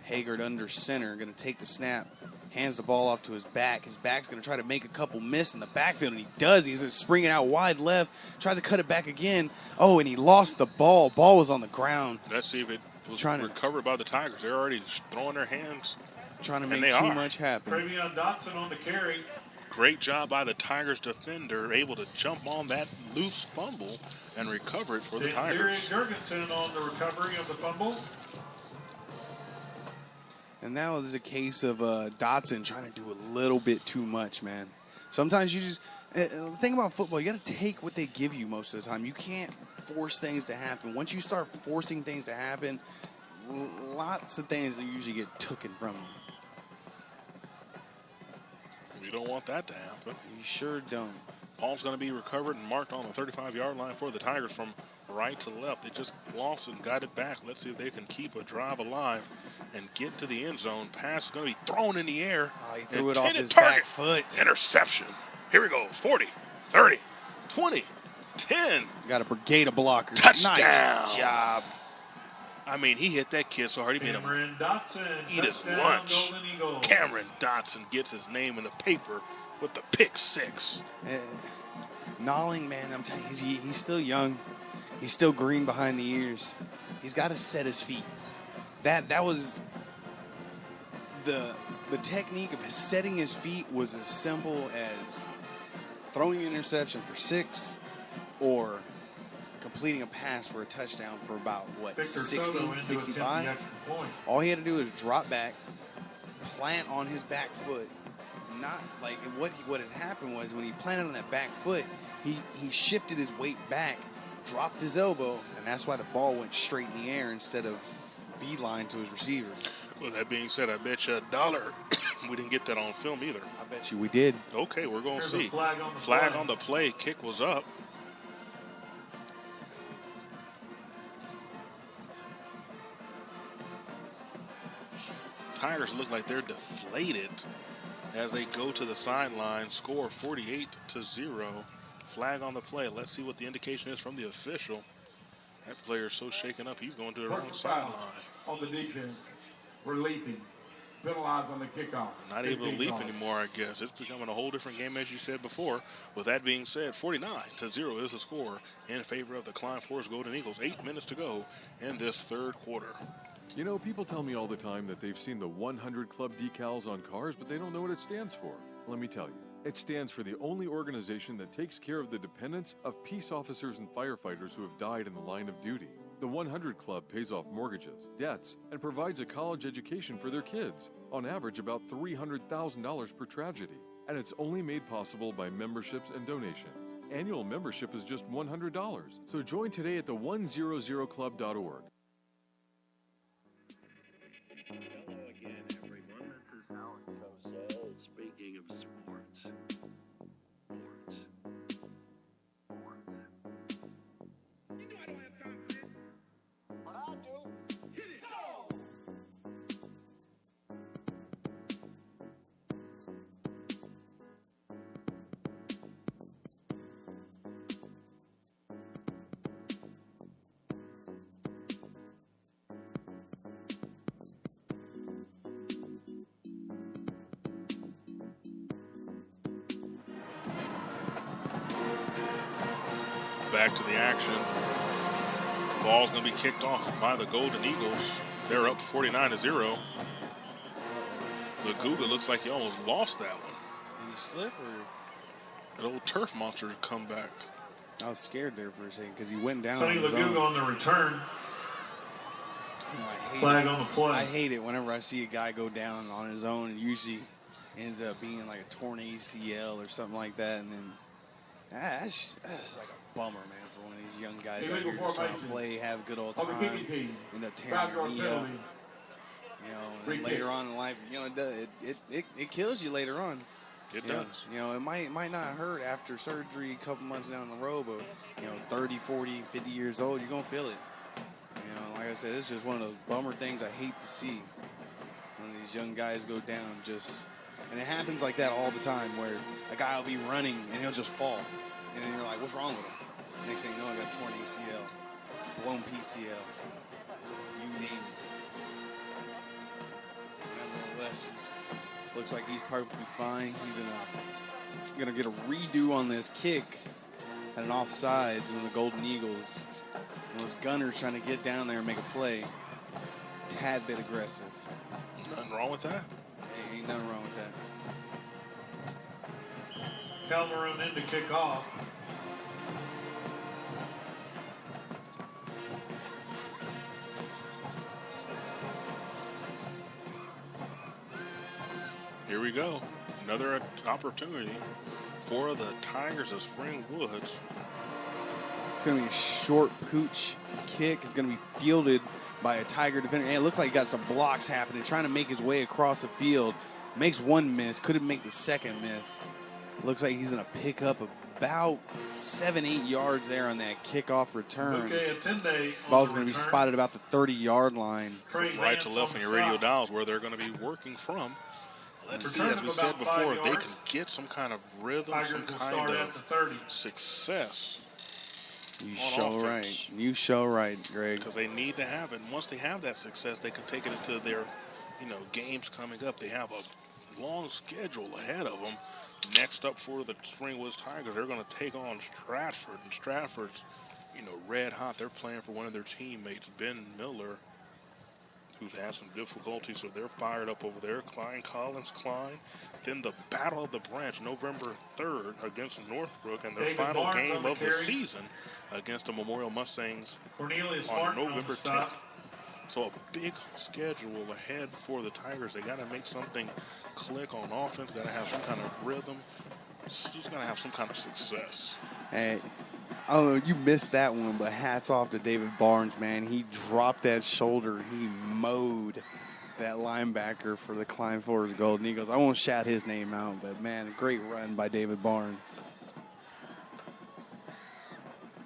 Haggard under center, going to take the snap, hands the ball off to his back. His back's going to try to make a couple miss in the backfield, and he does. He's springing out wide left, tries to cut it back again. Oh, and he lost the ball. Ball was on the ground. Let's see if it was Trying to- recovered by the Tigers. They're already throwing their hands. Trying to And make they too are. much happen. Travion Dotson on the carry. Great job by the Tigers defender, able to jump on that loose fumble and recover it for the Tigers. Zarian Jurgensen on the recovery of the fumble. And now is a case of Dotson trying to do a little bit too much, man. Sometimes you just the thing about football, you got to take what they give you most of the time. You can't force things to happen. Once you start forcing things to happen, lots of things that usually get taken from you. We don't want that to happen. You sure don't. Ball's going to be recovered and marked on the 35-yard line for the Tigers from right to left. They just lost and got it back. Let's see if they can keep a drive alive and get to the end zone. Pass is going to be thrown in the air. Oh, he threw it off Intended his target. back foot. Interception. Here we go. 40, 30, 20, 10. Got a brigade of blockers. Touchdown. Nice job. I mean, he hit that kid so hard he made him Cameron Dotson. eat his touchdown, lunch. Golden Eagles. Cameron Dotson gets his name in the paper with the pick six. Nolling, man, I'm telling you, he's still young. He's still green behind the ears. He's got to set his feet. That was the technique of setting his feet was as simple as throwing an interception for 6 or completing a pass for a touchdown for about, Victor 60, Soto into attempt the 65? extra point. All he had to do is drop back, plant on his back foot. Not like what had happened was when he planted on that back foot, he shifted his weight back, dropped his elbow, and that's why the ball went straight in the air instead of beeline to his receiver. Well, that being said, I bet you $1 we didn't get that on film either. I bet you we did. Okay, we're going to There's a see. flag on the Flag play. on the play. Kick was up. Tigers look like they're deflated as they go to the sideline. Score 48-0. Flag on the play. Let's see what the indication is from the official. That player is so shaken up, he's going to the wrong Personal foul sideline. on the defense. We're leaping. Penalized on the kickoff. Not able to 15 leap yards. anymore, I guess. It's becoming a whole different game, as you said before. With that being said, 49-0 is the score in favor of the Klein Forest Golden Eagles. 8 minutes to go in this third quarter. You know, people tell me all the time that they've seen the 100 Club decals on cars, but they don't know what it stands for. Let me tell you. It stands for the only organization that takes care of the dependents of peace officers and firefighters who have died in the line of duty. The 100 Club pays off mortgages, debts, and provides a college education for their kids, on average about $300,000 per tragedy. And it's only made possible by memberships and donations. Annual membership is just $100, so join today at the100club.org. Hello again, everyone. This is Alan Cosell speaking of sports. You know I don't have time for this. But I do. Hit it. Go! Back to the action. Ball's going to be kicked off by the Golden Eagles. They're up 49-0. Laguga looks like he almost lost that one. Did he slip or? That old turf monster to come back. I was scared there for a second because he went down. Sonny on his Laguga own. on the return. You know, I hate Flag it. on the play. I hate it whenever I see a guy go down on his own and usually ends up being like a torn ACL or something like that. And then that's like a bummer, man, for one of these young guys out Illegal here just trying to formation. play, have a good old On the time, kicking team. end up tearing their 5-yard knee up. penalty. You know, Free and kick. later on in life, you know, it kills you later on. It You know, does. you know, it might not hurt after surgery a couple months down the road, but, you know, 30, 40, 50 years old, you're going to feel it. You know, like I said, it's just one of those bummer things I hate to see when these young guys go down just, and it happens like that all the time where a guy will be running and he'll just fall. And then you're like, what's wrong with him? Next thing you know, I got torn ACL, blown PCL, you name it. Nevertheless, looks like he's perfectly fine. He's gonna get a redo on this kick at an offsides, and the Golden Eagles, those gunners trying to get down there and make a play, tad bit aggressive. Nothing wrong with that. Hey, ain't nothing wrong with that. Calmaroon in to kick off. Here we go. Another opportunity for the Tigers of Spring Woods. It's going to be a short pooch kick. It's going to be fielded by a Tiger defender. And it looks like he got some blocks happening, trying to make his way across the field. Makes one miss. Couldn't make the second miss. Looks like he's going to pick up about 7-8 yards there on that kickoff return. Okay, Attende. Ball's going to be spotted about the 30-yard line. Trey Right to Vance left on on the your radio stop. dials where they're going to be working from. Let's see, Return as of we said about 5 before, if they yards. can get some kind of rhythm, Tigers some will kind start of at the 30. success. You on show offense. right. You show right, Greg. Because they need to have it. And once they have that success, they can take it into their, games coming up. They have a long schedule ahead of them. Next up for the Springwoods Tigers, they're going to take on Stratford. And Stratford's, red hot. They're playing for one of their teammates, Ben Miller, who's had some difficulty, so they're fired up over there. Klein, Collins, Klein. Then the Battle of the Branch, November 3rd against Northbrook, and their David final Barnes game on the of the carry. season against the Memorial Mustangs Cornelius on Martin on November the 10th. stop. So a big schedule ahead for the Tigers. They got to make something click on offense. Got to have some kind of rhythm. Just got to have some kind of success. Hey, I don't know, you missed that one, but hats off to David Barnes, man. He dropped that shoulder. He mowed that linebacker for the Klein Forest Golden Eagles. I won't shout his name out, but, man, a great run by David Barnes.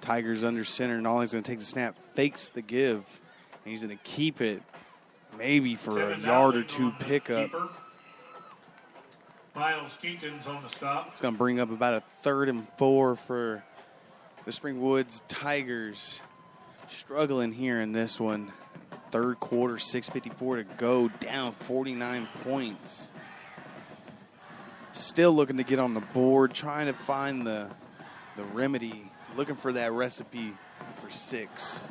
Tigers under center, and all he's going to take the snap, fakes the give. And he's going to keep it maybe for a yard or two pickup. Miles Jenkins on the stop. It's going to bring up about a 3rd and 4 for the Springwoods Tigers. Struggling here in this one. Third quarter, 6:54 to go, down 49 points. Still looking to get on the board, trying to find the remedy, looking for that recipe for 6.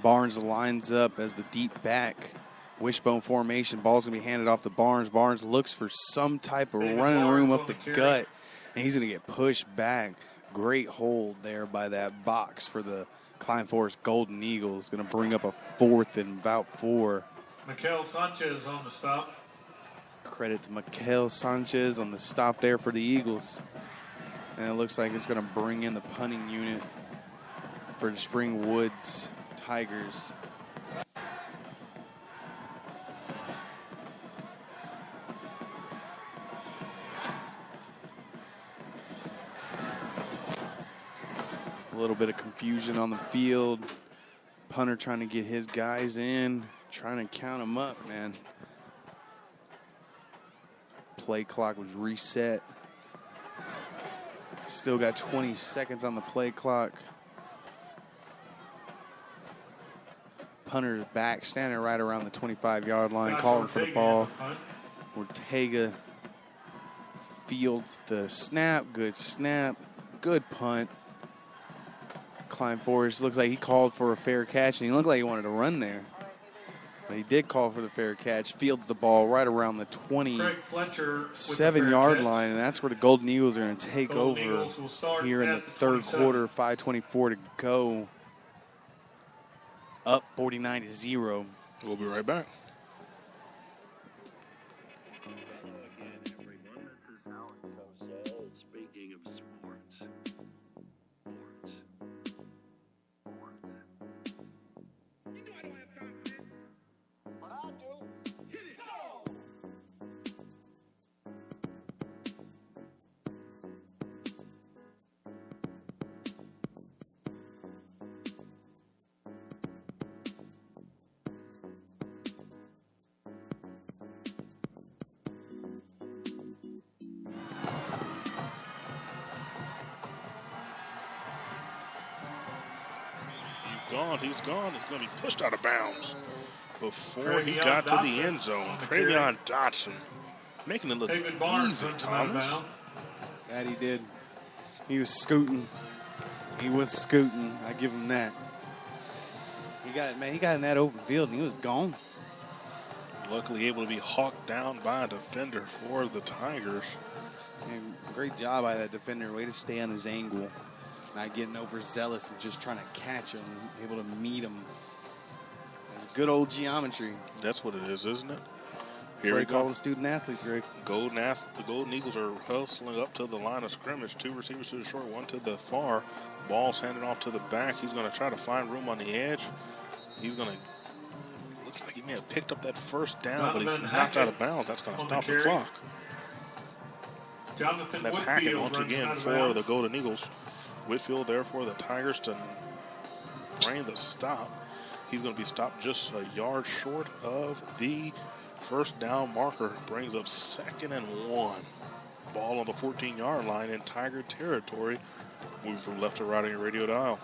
Barnes lines up as the deep back. Wishbone formation. Ball's going to be handed off to Barnes. Barnes looks for some type of running room up the gut, and he's going to get pushed back. Great hold there by that box for the Klein Forest Golden Eagles. Going to bring up a 4th and about 4. Mikael Sanchez on the stop. Credit to Mikael Sanchez on the stop there for the Eagles. And it looks like it's going to bring in the punting unit for the Springwoods Tigers. A little bit of confusion on the field. Punter trying to get his guys in, trying to count them up, man. Play clock was reset. Still got 20 seconds on the play clock. Punter back, standing right around the 25-yard line, calling for the ball. Ortega fields the snap. Good punt. Klein Forest looks like he called for a fair catch, and he looked like he wanted to run there. But he did call for the fair catch. Fields the ball right around the 27-yard line, and that's where the Golden Eagles are going to take over here in the third quarter. 5:24 to go. Up 49-0. We'll be right back. Again, everyone, this is Alex Cosell speaking of sports. You know I don't have time for this. But I do. Hit it. Go! He's gone. He's going to be pushed out of bounds before he got to the end zone. Travion Dotson making it look easy, Thomas. That he did. He was scooting. I give him that. He got in that open field, and he was gone. Luckily able to be hawked down by a defender for the Tigers. And great job by that defender. Way to stay on his angle. Not getting overzealous and just trying to catch him, able to meet him. It's good old geometry. That's what it is, isn't it? That's what they call the student athletes, Greg. The Golden Eagles are hustling up to the line of scrimmage. 2 receivers to the short, 1 to the far. Ball's handed off to the back. He's going to try to find room on the edge. He's going to, looks like he may have picked up that first down, but he's knocked out of bounds. That's going to stop the clock. That's Hackett once again for the Golden Eagles. Whitfield there for the Tigers to bring the stop. He's going to be stopped just a yard short of the first down marker. Brings up 2nd and 1. Ball on the 14-yard line in Tiger territory. Moving from left to right on your radio dial.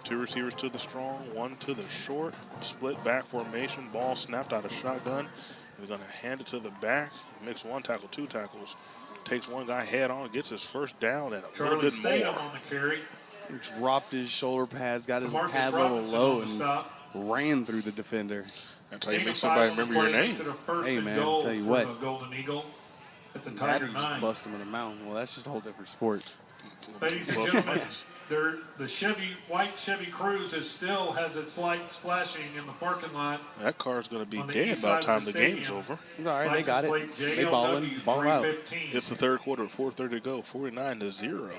2 receivers to the strong, 1 to the short. Split back formation. Ball snapped out of shotgun. He's going to hand it to the back. Mix 1 tackle, 2 tackles. Takes one guy head on, gets his first down and a little bit more. On the carry. dropped his shoulder pads, got his Marcus pad level Robinson low, on the and stop. ran through the defender. That's how you Gain make of somebody 5 on the remember your play name. makes it a first Hey, and man, goal tell you for what. the Golden Eagle at the That Tiger just 9. bust him in the mountain. Well, that's just a whole different sport. Ladies and gentlemen, the white Chevy Cruze still has its lights flashing in the parking lot. That car's going to be On the dead east by the side time of the the game's stadium. over. It's all right. They got it. License plate They balling. JLW Ball out. 315. It's the third quarter, 4:30 to go, 49-0.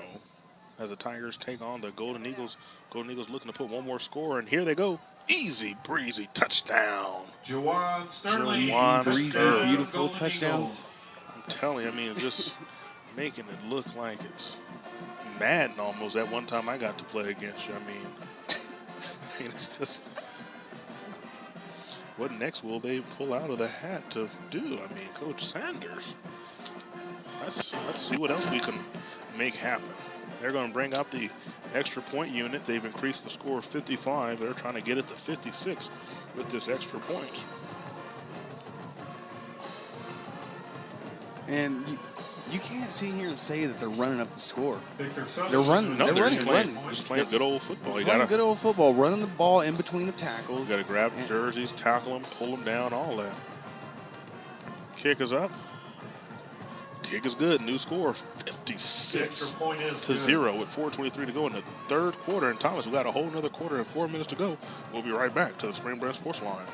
As the Tigers take on the Golden Eagles. Golden Eagles looking to put one more score, and here they go. Easy breezy touchdown. Jawan Sterling. Jawan Easy breezy, Sterling. beautiful Golden touchdowns. I'm telling you, I mean, just making it look like it's Madden almost. That one time I got to play against you, I mean it's just, what next will they pull out of the hat to do? I mean, Coach Sanders. Let's see what else we can make happen. They're going to bring out the extra point unit. They've increased the score 55. They're trying to get it to 56 with this extra point. And you can't sit here and say that they're running up the score. Victor They're running. No, they're just running. Just playing good old football. You Playing gotta, good old football, running the ball in between the tackles. you gotta grab And- jerseys, tackle them, pull them down, all that. Kick is up. Kick is good. New score, The 56 extra point is to good. 0 with 4:23 to go in the third quarter. And Thomas, we got a whole another quarter and 4 minutes to go. We'll be right back to the Spring Branch Sports Line.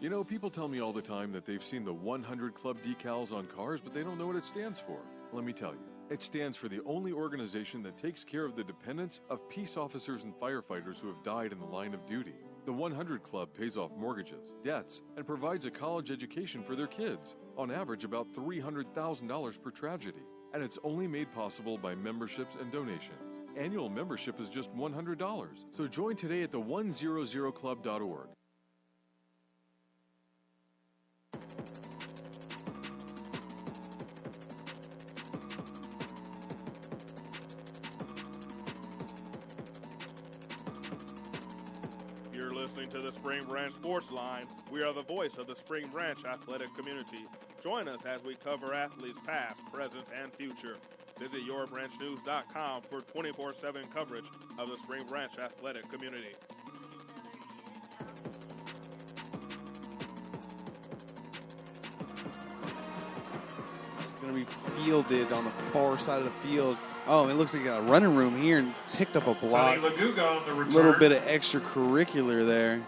You know, people tell me all the time that they've seen the 100 Club decals on cars, but they don't know what it stands for. Let me tell you. It stands for the only organization that takes care of the dependents of peace officers and firefighters who have died in the line of duty. The 100 Club pays off mortgages, debts, and provides a college education for their kids, on average about $300,000 per tragedy. And it's only made possible by memberships and donations. Annual membership is just $100, so join today at the 100club.org. You're listening to the Spring Branch Sports Line. We are the voice of the Spring Branch athletic community. Join us as we cover athletes past, present, and future. Visit yourbranchnews.com for 24/7 coverage of the Spring Branch athletic community. Going to be fielded on the far side of the field. Oh, it looks like a running room here and picked up a block. Sonny Laguga on the A return. little bit of extracurricular there.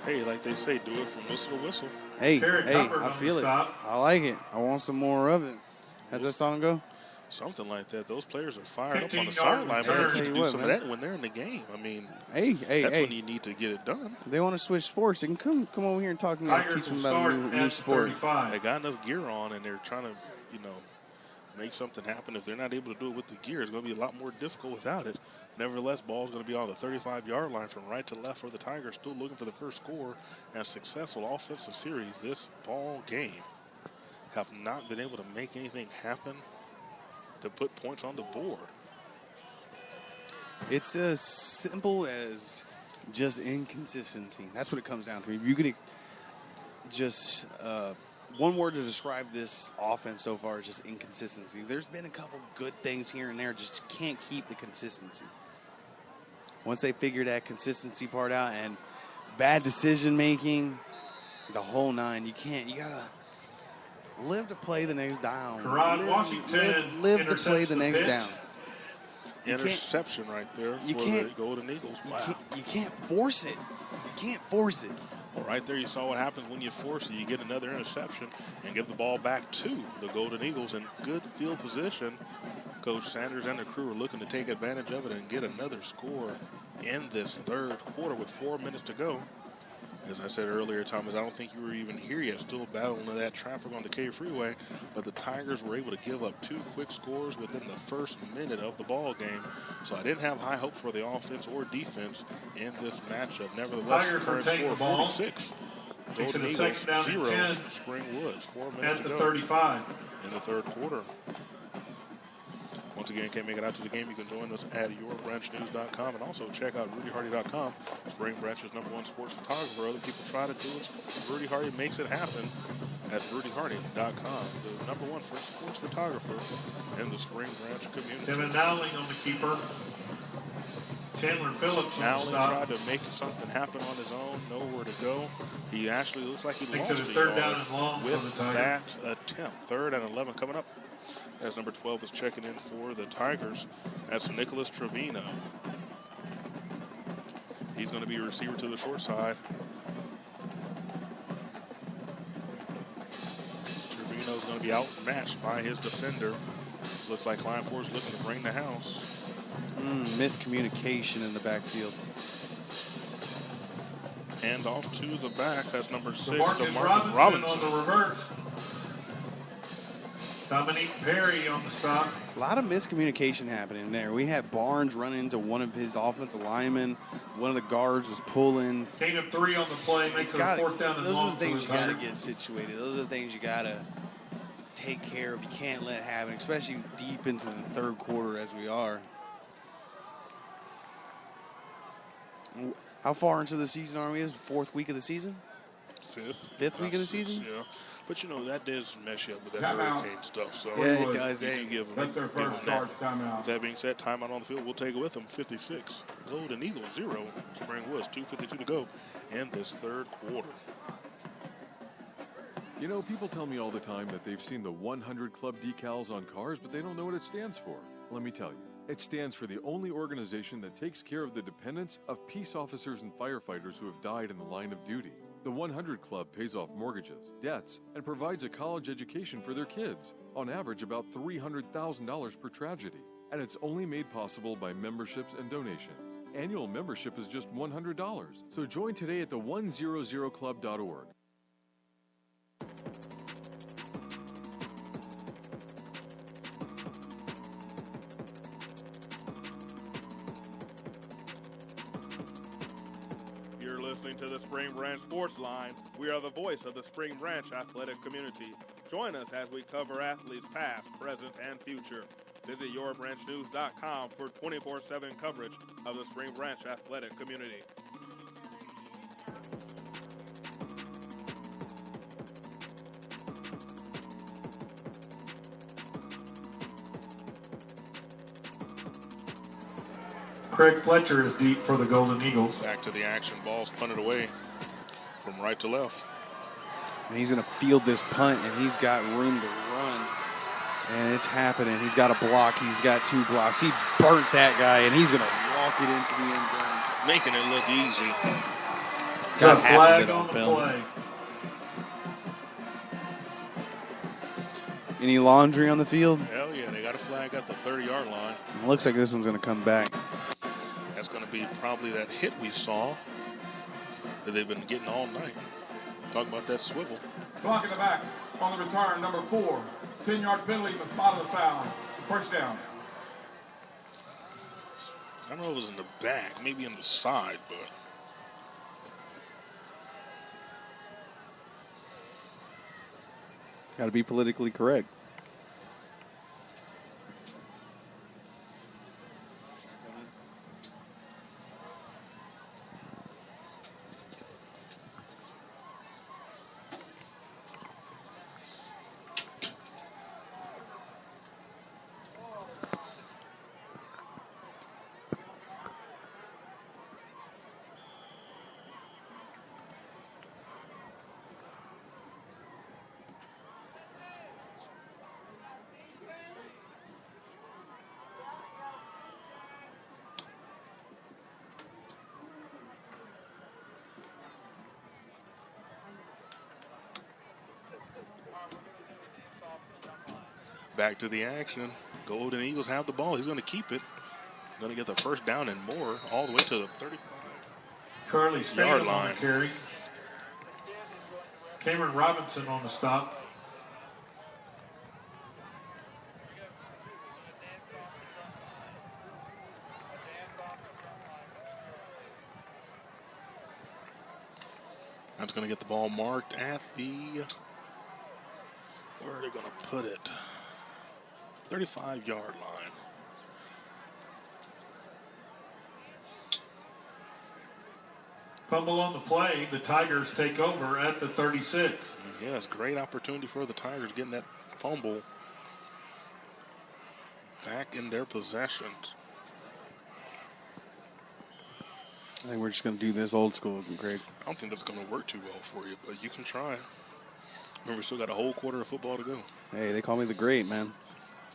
Hey, like they say, do it from whistle to whistle. Hey, Terry hey, Hubbard I on feel the it. stop. I like it. I want some more of it. How's that song go? Something like that. Those players are fired up on the 15-yard sideline. return. They Tell need you to do what, some man. of that when they're in the game. I mean, Hey, that's when hey. you need to get it done. If they want to switch sports, they can come over here and talk to me and Tigers teach them will about start a new at sport. 35. They got enough gear on, and they're trying to, make something happen. If they're not able to do it with the gear, it's going to be a lot more difficult without it. Nevertheless, ball's going to be on the 35-yard line from right to left for the Tigers, still looking for the first score and successful offensive series this ball game. Have not been able to make anything happen to put points on the board. It's as simple as just inconsistency. That's what it comes down to. If you could just one word to describe this offense so far is just inconsistency. There's been a couple good things here and there, just can't keep the consistency. Once they figure that consistency part out and bad decision making, the whole nine, you gotta live to play the next down. Gerard Washington live to intercepts play the the next pitch. down. You can't- Interception right there you for can't- the Golden Eagles. Wow. You can't force it. You can't force it. Well, right there, you saw what happens when you force it. You get another interception and give the ball back to the Golden Eagles in good field position. Coach Sanders and the crew are looking to take advantage of it and get another score in this third quarter with 4 minutes to go. As I said earlier, Thomas, I don't think you were even here yet, still battling that traffic on the K Freeway, but the Tigers were able to give up 2 quick scores within the first minute of the ball game. So I didn't have high hopes for the offense or defense in this matchup. Nevertheless, Tigers current retain score the ball. 46. Makes it Golden a Eagles second down and 0, 10 Spring Woods, 4 minutes at to the go 35. in the third quarter. Once again, can't make it out to the game, you can join us at yourbranchnews.com and also check out rudyhardy.com. Spring Branch's #1 sports photographer. Other people try to do it. Rudy Hardy makes it happen. at rudyharding.com, the number one for sports photographer in the Spring Branch community. Kevin Dowling on the keeper. Chandler Phillips on the Dowling stop. tried to make something happen on his own, nowhere to go. He actually looks like he Makes lost it a the third yard down and long for with the Tigers. that attempt. 3rd and 11 coming up as number 12 is checking in for the Tigers. That's Nicholas Trevino. He's going to be a receiver to the short side. Trevino's going to be outmatched by his defender. Looks like Klein Ford's looking to bring the house. Miscommunication in the backfield. Hand off to the back. That's number 6, DeMarcus DeMarcus Robinson on the reverse. Dominique Perry on the stop. A lot of miscommunication happening there. We had Barnes running into one of his offensive linemen. One of the guards was pulling. Gain of 3 on the play makes it a 4th down and those long. are the things you for the got to Tigers. get situated. Those are the things you got to take care of. You can't let it happen, especially deep into the 3rd quarter as we are. How far into the season are we? Is it 4th week of the season? 5th week of the season? Yeah. But, you know, that does mess you up with that Timeout. hurricane stuff. So Yeah, it does. you can give them, That's their first charge timeout. With that being said, timeout on the field. We'll take it with them. 56. Golden Eagles 0. Spring Woods 2:52 to go in this 3rd quarter. You know, people tell me all the time that they've seen the 100 Club decals on cars, but they don't know what it stands for. Let me tell you. It stands for the only organization that takes care of the dependents of peace officers and firefighters who have died in the line of duty. The 100 Club pays off mortgages, debts, and provides a college education for their kids, on average about $300,000 per tragedy. And it's only made possible by memberships and donations. Annual membership is just $100, so join today at the 100club.org. You're listening to the Spring Branch Sports Line. We are the voice of the Spring Branch athletic community. Join us as we cover athletes past, present, and future. Visit yourbranchnews.com for 24/7 coverage of the Spring Branch athletic community. Craig Fletcher is deep for the Golden Eagles. Back to the action. Ball's punted away from right to left. And he's going to field this punt, and he's got room to run. And it's happening. He's got a block. He's got 2 blocks. He burnt that guy, and he's going to walk it into the end zone. Making it look easy. Got a half of flag it on the film. play. Any laundry on the field? Hell yeah, they got a flag at the 30-yard line. It looks like this one's going to come back. That's going to be probably that hit we saw that they've been getting all night. Talk about that swivel. Block in the back on the return, number 4. 10-yard penalty in the spot of the foul. First down. I don't know if it was in the back, maybe in the side, but Got to be politically correct. back to the action. Golden Eagles have the ball. He's going to keep it. Going to get the first down and more all the way to the 35. Charlie Yard Statham on line. the carry. Cameron Robinson on the stop. That's going to get the ball marked at the, where are they going to put it? 35-yard line. Fumble on the play. The Tigers take over at the 36. Yes, great opportunity for the Tigers getting that fumble back in their possession. I think we're just going to do this old school, Greg. I don't think that's going to work too well for you, but you can try. Remember, we still got a whole quarter of football to go. Hey, they call me the Great, man.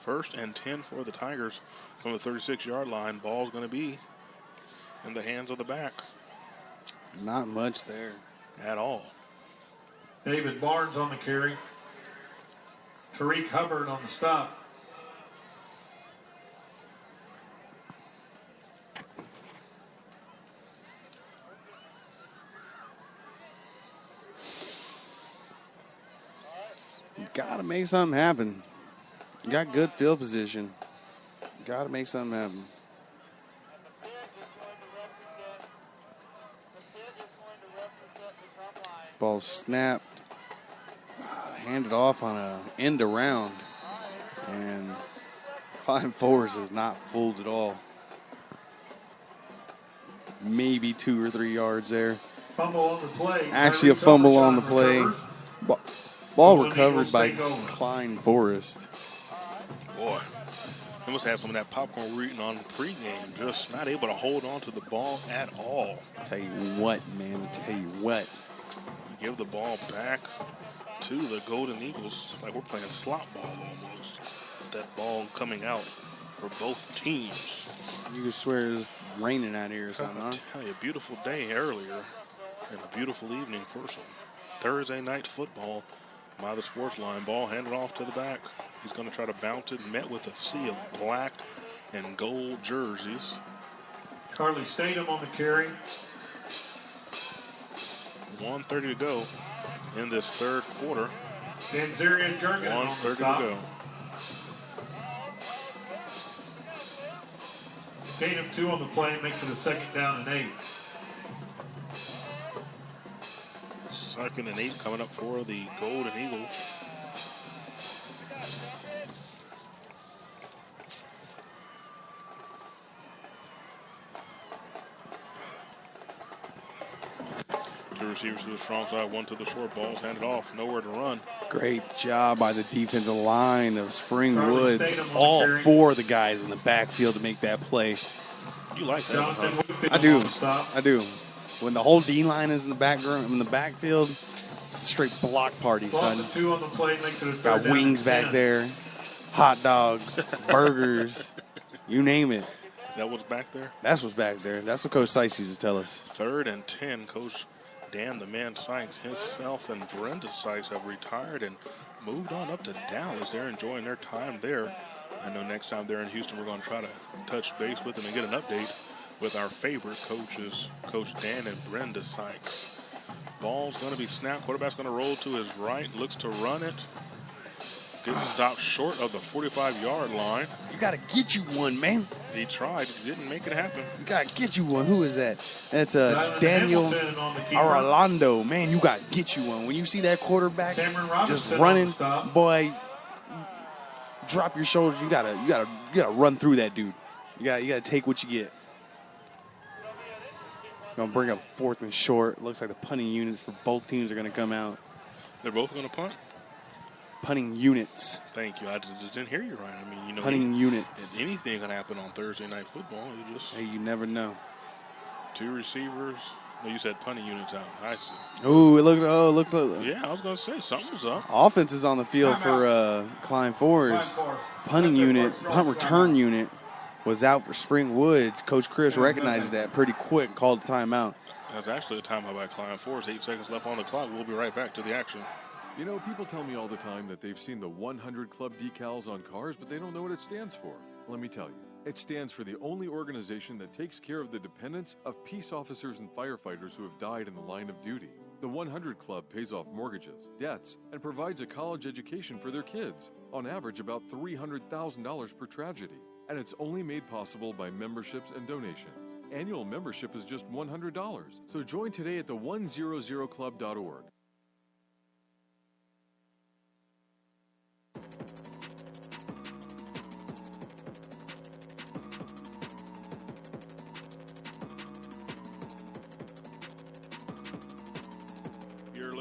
1st and 10 for the Tigers from the 36-yard line. Ball's going to be in the hands of the back. Not much there. At all. David Barnes on the carry. Tariq Hubbard on the stop. You got to make something happen. You got good field position. Got to make something happen. Ball snapped, handed off on a end around, and Klein Forrest is not fooled at all. Maybe 2 or 3 yards there. Fumble on the play. Actually, a fumble on the play. Ball recovered by Klein Forrest. Boy, they must have some of that popcorn we're eating on pregame. Just not able to hold on to the ball at all. Tell you what, man. Tell you what. Give the ball back to the Golden Eagles like we're playing slot ball almost. With that ball coming out for both teams. You could swear it's raining out here or something, huh? Tell you, a beautiful day earlier and a beautiful evening for some Thursday night football by the sports line. Ball handed off to the back. He's going to try to bounce it. Met with a sea of black and gold jerseys. Carly Statham on the carry. 1:30 to go in this third quarter. Danzaria Jurgen on the 1:30 stop. to go. Gain of 2 on the play makes it a 2nd down and 8. 2nd and 8 coming up for the Golden Eagles. Two receivers to the strong side, one to the short. Balls handed off, nowhere to run. Great job by the defensive line of Spring Charlie Woods. Statham on the All carry. 4 of the guys in the backfield to make that play. You like that, Jonathan huh? Whitfield I do. on the stop. I do. When the whole D line is in the backfield, it's a straight block party, Loss son. of 2 on the play makes it a 3rd Got down wings and back 10. there, hot dogs, burgers, you name it. Is that what's back there? That's what's back there. That's what Coach Sykes used to tell us. 3rd and 10. Coach Dan the Man Sykes himself and Brenda Sykes have retired and moved on up to Dallas. They're enjoying their time there. I know next time they're in Houston, we're going to try to touch base with them and get an update with our favorite coaches, Coach Dan and Brenda Sykes. Ball's going to be snapped. Quarterback's going to roll to his right. Looks to run it. Gets stopped short of the 45-yard line. You got to get you one, man. He tried. Didn't make it happen. You got to get you one. Who is that? That's Ryland Daniel Hamilton on the keeper. Orlando. Man, you got to get you one. When you see that quarterback Cameron just Robinson running, on the stop. boy, drop your shoulders. You gotta run through that dude. You gotta take what you get. Gonna bring up 4th and short. Looks like the punting units for both teams are gonna come out. They're both going to punt? Punting units. Thank you. I just didn't hear you right. I mean, you know, Punting units. anything can happen on Thursday night football. You just Hey, you never know. 2 receivers. No, you said punting units out. I see. Ooh, it looked. Yeah, I was going to say something's up. Offense is on the field for Klein Forrest. Punting unit, punt return unit was out for Spring Woods. Coach Chris recognizes that pretty quick and called a timeout. That's actually a timeout by Klein Forrest. 8 seconds left on the clock. We'll be right back to the action. You know, people tell me all the time that they've seen the 100 Club decals on cars, but they don't know what it stands for. Let me tell you. It stands for the only organization that takes care of the dependents of peace officers and firefighters who have died in the line of duty. The 100 Club pays off mortgages, debts, and provides a college education for their kids, on average about $300,000 per tragedy. And it's only made possible by memberships and donations. Annual membership is just $100, so join today at the 100club.org.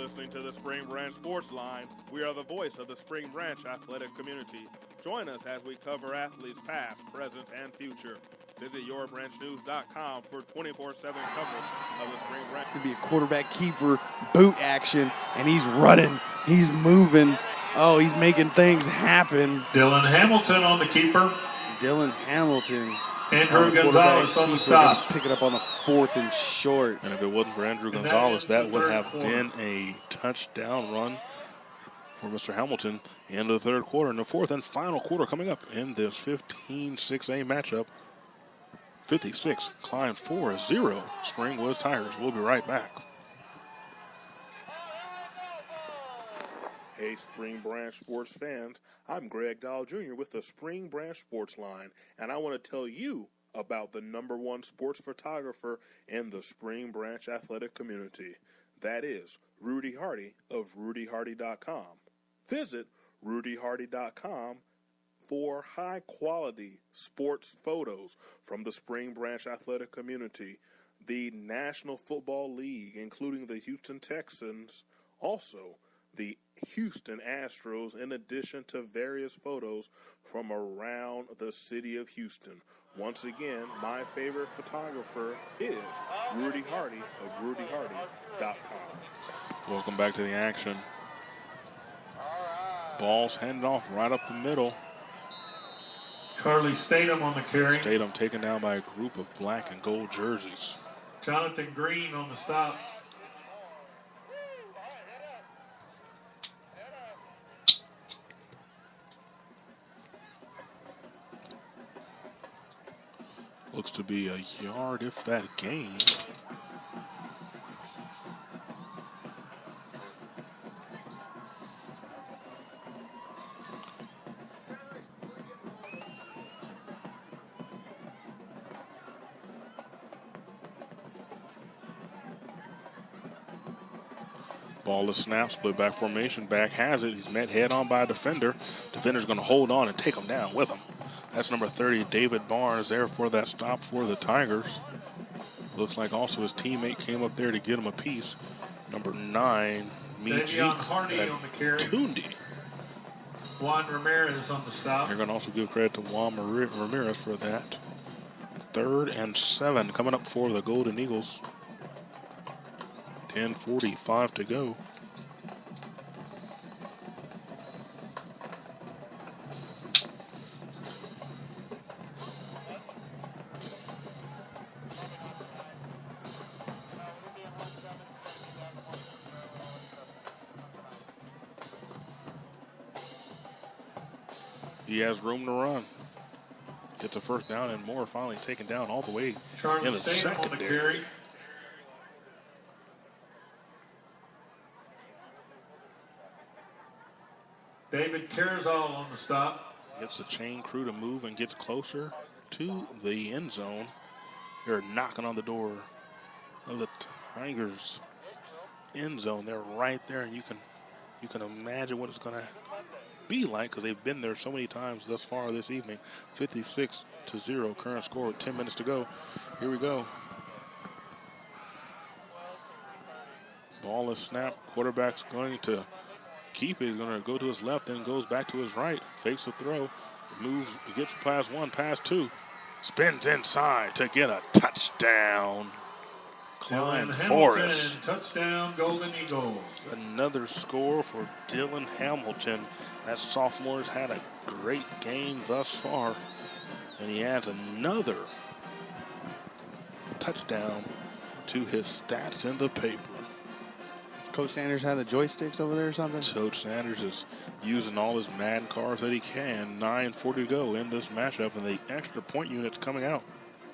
listening to the Spring Branch Sports Line. We are the voice of the Spring Branch athletic community. Join us as we cover athletes past, present, and future. Visit yourbranchnews.com for 24/7 coverage of the Spring Branch. It's going to be a quarterback keeper boot action, and he's running. He's moving. Oh, he's making things happen. Dylan Hamilton on the keeper. Dylan Hamilton. Andrew Gonzalez on the stop. Pick it up on the 4th and short. And if it wasn't for Andrew Gonzalez, that would have been a touchdown run for Mr. Hamilton in the third quarter. And the fourth and final quarter coming up in this 15-6A matchup. 56, Klein 4-0, Springwoods Tigers. We'll be right back. Hey, Spring Branch sports fans. I'm Greg Dahl Jr. with the Spring Branch Sports Line, and I want to tell you about the #1 sports photographer in the Spring Branch athletic community. That is Rudy Hardy of RudyHardy.com. Visit RudyHardy.com for high-quality sports photos from the Spring Branch athletic community, the National Football League, including the Houston Texans, also the Houston Astros, in addition to various photos from around the city of Houston. Once again, my favorite photographer is Rudy Hardy of RudyHardy.com. Welcome back to the action. Ball's handed off right up the middle. Charlie Statham on the carry. Statham taken down by a group of black and gold jerseys. Jonathan Green on the stop. Looks to be a yard, if that, gain. Ball is snapped, split back formation. Back has it. He's met head on by a defender. Defender's going to hold on and take him down with him. That's number 30, David Barnes, there for that stop for the Tigers. Looks like also his teammate came up there to get him a piece. Number 9, Davion Hardy on the carry. Tundi. Juan Ramirez on the stop. You're going to also give credit to Juan Ramirez for that. 3rd and 7 coming up for the Golden Eagles. 10:45 to go. He has room to run. Gets a first down and more, finally taken down all the way Charlie in the Statham on the secondary. carry. David Carzal on the stop. Gets the chain crew to move and gets closer to the end zone. They're knocking on the door of the Tigers' end zone. They're right there, and you can imagine what it's going to be like because they've been there so many times thus far this evening. 56-0, current score with 10 minutes to go. Here we go. Ball is snapped. Quarterback's going to keep it. He's going to go to his left, then goes back to his right. Fakes the throw. Moves, gets pass 1, pass 2. Spins inside to get a touchdown. Klein Dylan Forrest. Hamilton, touchdown, Golden Eagles. Another score for Dylan Hamilton. That sophomore's had a great game thus far. And he adds another touchdown to his stats in the paper. Coach Sanders had the joysticks over there or something? Coach Sanders is using all his Madden cars that he can. 9:40 to go in this matchup, and the extra point unit's coming out.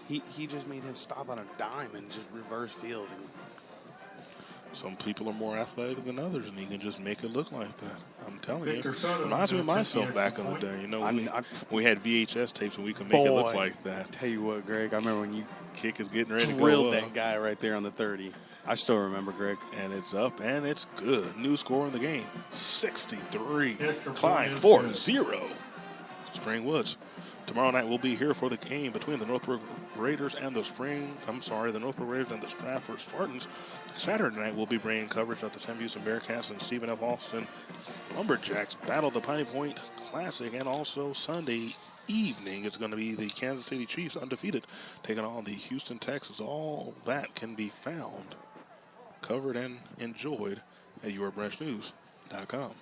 He just made him stop on a dime and just reverse field. Some people are more athletic than others, and he can just make it look like that. I'm telling Victor you. Soto Reminds me of took the myself extra back in the point. day. You know, we had VHS tapes, and we could make Boy, it look like that. Tell you what, Greg, I remember when you Kick is getting ready to drilled go that up. guy right there on the 30. I still remember, Greg. And it's up, and it's good. New score in the game, 63. Extra Klein point is 4-0. Springwoods. Tomorrow night we'll be here for the game between the Northbrook Raiders and the Northbrook Raiders and the Stratford Spartans. Saturday night, we'll be bringing coverage of the Sam Houston Bearcats and Stephen F. Austin Lumberjacks battle the Piney Point Classic. And also Sunday evening, it's going to be the Kansas City Chiefs, undefeated, taking on the Houston Texans. All that can be found, covered, and enjoyed at yourbranchnews.com.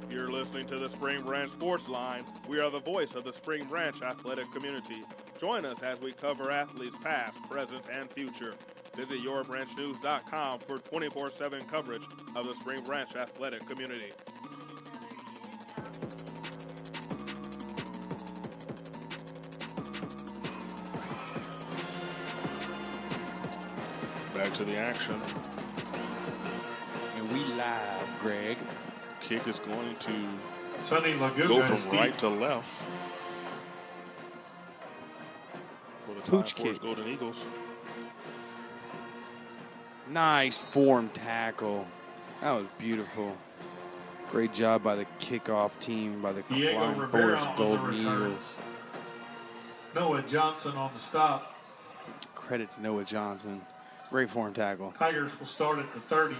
You're listening to the Spring Branch Sports Line. We are the voice of the Spring Branch athletic community. Join us as we cover athletes past, present, and future. Visit yourbranchnews.com for 24/7 coverage of the Spring Branch athletic community. Back to the action. And we live, Greg. Kick is going to Sonny Laguga go is from deep. right to left for the Pooch Klein kick. Golden Eagles. Nice form tackle. That was beautiful. Great job by the kickoff team, by the Diego Klein Rivera Forest on the Golden return. Eagles. Noah Johnson on the stop. Credit to Noah Johnson. Great form tackle. Tigers will start at the 30.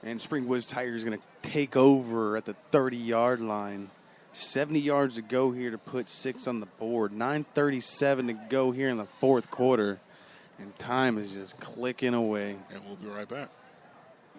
And Springwoods Tigers going to take over at the 30-yard line. 70 yards to go here to put 6 on the board. 9:37 to go here in the fourth quarter. And time is just clicking away. And we'll be right back.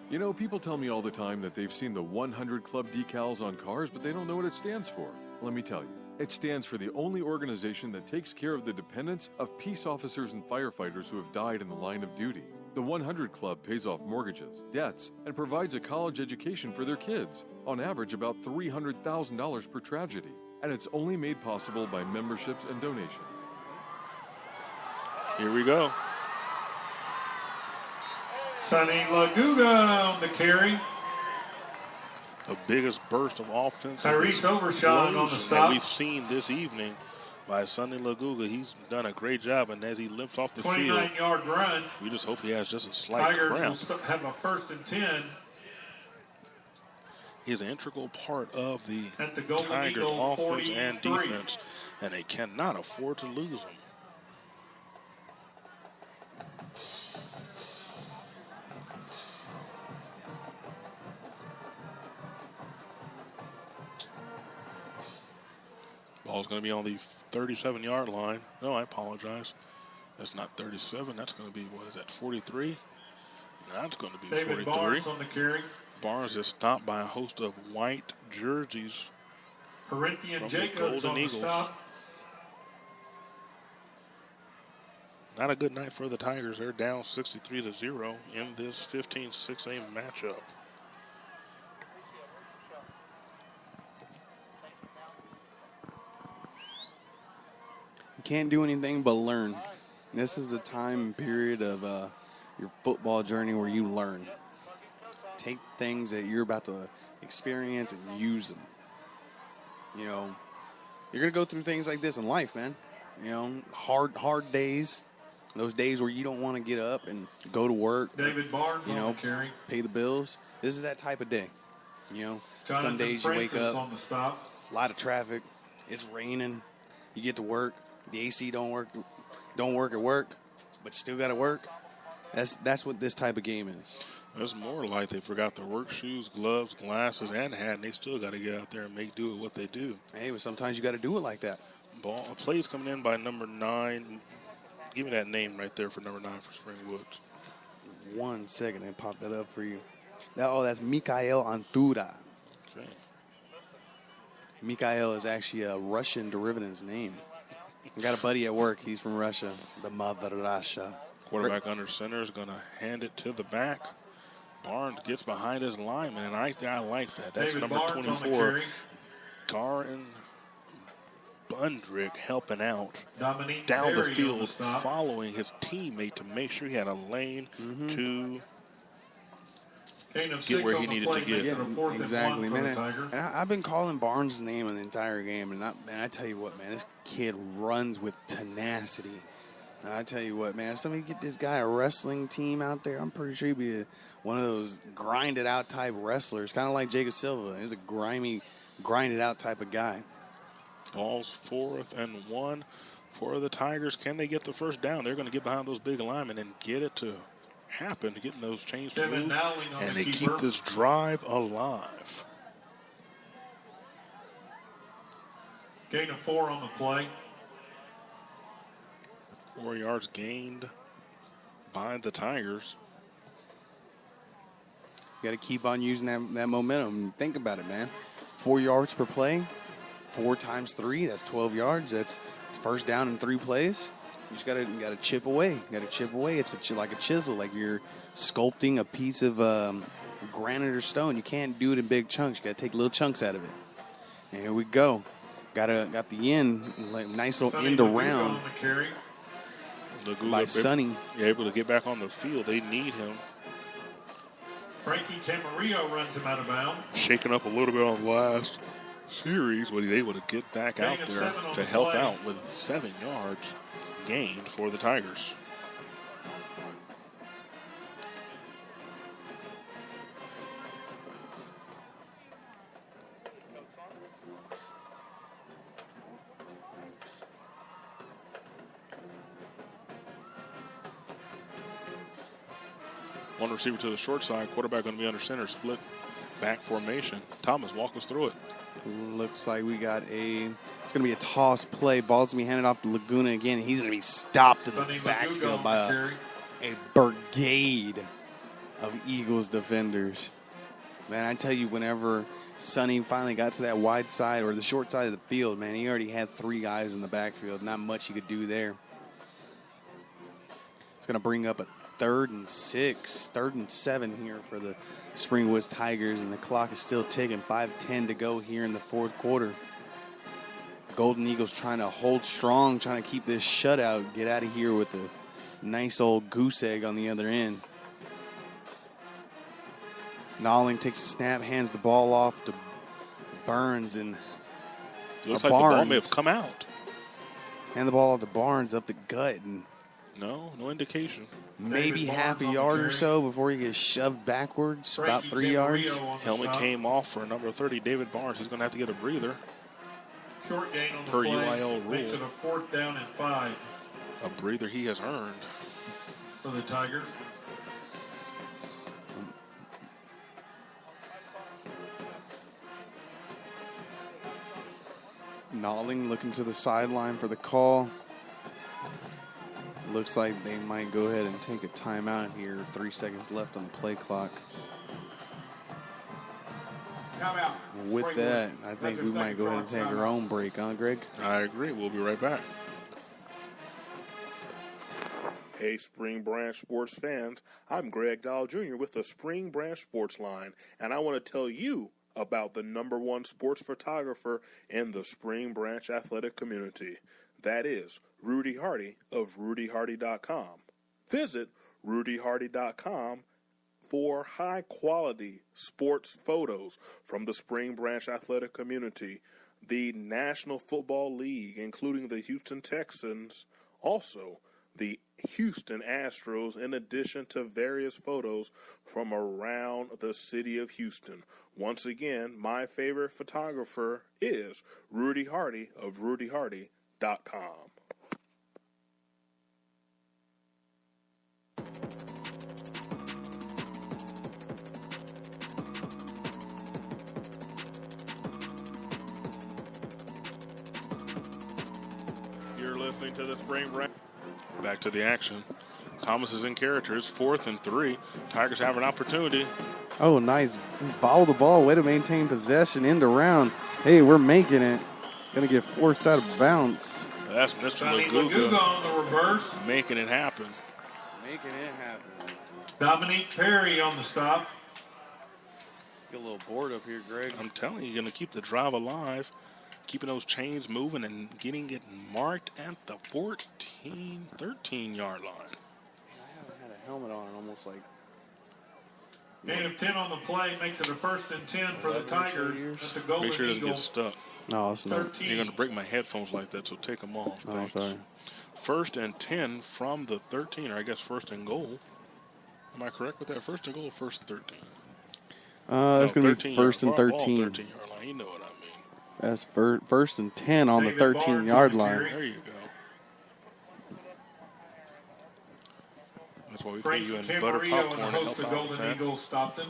You know, people tell me all the time that they've seen the 100 Club decals on cars, but they don't know what it stands for. Let me tell you. It stands for the only organization that takes care of the dependents of peace officers and firefighters who have died in the line of duty. The 100 Club pays off mortgages, debts, and provides a college education for their kids, on average about $300,000 per tragedy. And it's only made possible by memberships and donations. Here we go. Sonny Laguga on the carry. The biggest burst of offense Tyrese Overshawn on the that stop. we've seen this evening by Sonny Laguga. He's done a great job, and as he limps off the field, 29-yard run. we just hope he has just a slight Tigers cramp. will have a 1st and 10 He's an integral part of the at the Golden Tigers' Eagle offense and 43. defense, and they cannot afford to lose him. Ball's going to be on the 37-yard line. No, I apologize. That's not 37. That's going to be, what is that, 43? That's going to be David 43. Barnes on the carry. Barnes is stopped by a host of white jerseys. Corinthian From the Jacobs Golden on the Eagles. stop. Not a good night for the Tigers. They're down 63-0 in this 15-6A matchup. You can't do anything but learn. This is the time and period of your football journey where you learn. Take things that you're about to experience and use them. You know, you're going to go through things like this in life, man. You know, hard days, those days where you don't want to get up and go to work. David Barnes You on know, the carry. pay the bills. This is that type of day. You know, Jonathan some days you wake Francis up, on the stop. a lot of traffic, it's raining, you get to work, the AC don't work at work, but you still got to work. That's what this type of game is. It's more like they forgot their work shoes, gloves, glasses, and hat, and they still got to get out there and make do with what they do. Hey, but sometimes you got to do it like that. Ball plays coming in by number 9. Give me that name right there for number 9 for Springwoods. 1 second, I popped that up for you. That's Mikhail Antura. Okay. Mikhail is actually a Russian derivative's name. I got a buddy at work. He's from Russia, the mother Russia. Quarterback under center is going to hand it to the back. Barnes gets behind his lineman, and I like that. That's David number Barnes on the 24. carry. Karin Bundrick helping out Dominique down Berry the on field, the stop. following his teammate to make sure he had a lane to Gain of get 6 where on he the needed play to get. makes it a 4th and Exactly, 1 for man. the Tigers. And I've been calling Barnes' name the entire game, and I tell you what, man, this kid runs with tenacity. I tell you what, man, if somebody get this guy a wrestling team out there, I'm pretty sure he'd be one of those grinded out type wrestlers, kind of like Jacob Silva. He's a grimy, grinded out type of guy. Ball's 4th and 1 for the Tigers. Can they get the first down? They're going to get behind those big linemen and get it to happen, getting those chains to move, and they keep this drive alive. Gain of 4 on the play. 4 yards gained by the Tigers. You got to keep on using that momentum. Think about it, man. 4 yards per play, 4 times 3, that's 12 yards. It's first down in 3 plays. You just got to chip away. You got to chip away. It's like a chisel, like you're sculpting a piece of granite or stone. You can't do it in big chunks. You got to take little chunks out of it. And here we go. Got the end, like nice little end around by Sonny. Able to get back on the field. They need him. Frankie Camarillo runs him out of bounds. Shaking up a little bit on the last series, but he's able to get back out there to help out with 7 yards gained for the Tigers. One receiver to the short side. Quarterback going to be under center. Split back formation. Thomas, walk us through it. Looks like we got it's going to be a toss play. Ball's going to be handed off to Laguna again. He's going to be stopped in the backfield by a brigade of Eagles defenders. Man, I tell you, whenever Sonny finally got to that wide side or the short side of the field, man, he already had 3 guys in the backfield. Not much he could do there. It's going to bring up a 3rd and 6, 3rd and 7 here for the Springwoods Tigers, and the clock is still ticking. 5:10 to go here in the 4th quarter. Golden Eagles trying to hold strong, trying to keep this shutout, get out of here with a nice old goose egg on the other end. Nolling takes the snap, hands the ball off to Burns, and looks like Barnes. The ball may have come out. Hand the ball off to Barnes up the gut, and no indication. Maybe half a yard or so before he gets shoved backwards, about 3 yards. Helmet came off for number 30, David Barnes. He's going to have to get a breather. Short gain on the per play. UIL rule. Makes it a 4th down and 5. A breather he has earned. For the Tigers. Nolling looking to the sideline for the call. Looks like they might go ahead and take a timeout here. 3 seconds left on the play clock. Timeout. With that, I think we might go ahead and take our own break, huh, Greg? I agree. We'll be right back. Hey, Spring Branch sports fans. I'm Greg Dahl Jr. with the Spring Branch Sports Line, and I want to tell you about the #1 sports photographer in the Spring Branch athletic community. That is Rudy Hardy of RudyHardy.com. Visit RudyHardy.com for high-quality sports photos from the Spring Branch athletic community, the National Football League, including the Houston Texans, also the Houston Astros, in addition to various photos from around the city of Houston. Once again, my favorite photographer is Rudy Hardy of RudyHardy.com. You're listening to the Spring Branch. Back to the action. Thomas is in character. It's 4th and 3. Tigers have an opportunity. Oh, nice. Ball the ball. Way to maintain possession. End around. Hey, we're making it. Going to get forced out of bounds. That's Mr. Laguga on the reverse. Making it happen. Making it happen. Dominique Perry on the stop. Get a little bored up here, Greg. I'm telling you, you're going to keep the drive alive, keeping those chains moving and getting it marked at the 13-yard line. I haven't had a helmet on in almost like... Gain of 10 on the play makes it a 1st and 10 for the Tigers. That's the Golden Make sure it doesn't get Eagles. stuck. No, it's not. 13. You're going to break my headphones like that, so take them off. Oh, Thanks. sorry. 1st and 10 from the 13, or I guess 1st and goal. Am I correct with that? 1st and goal or 1st and 13? That's going to be 1st and 13. 13-yard line. You know what I mean. That's 1st and 10 on the David 13-yard Barnes on the line. carry. There you go. That's why we put Frankie you in butter Camarillo popcorn and to host help the out with Golden that. Eagles Stockton.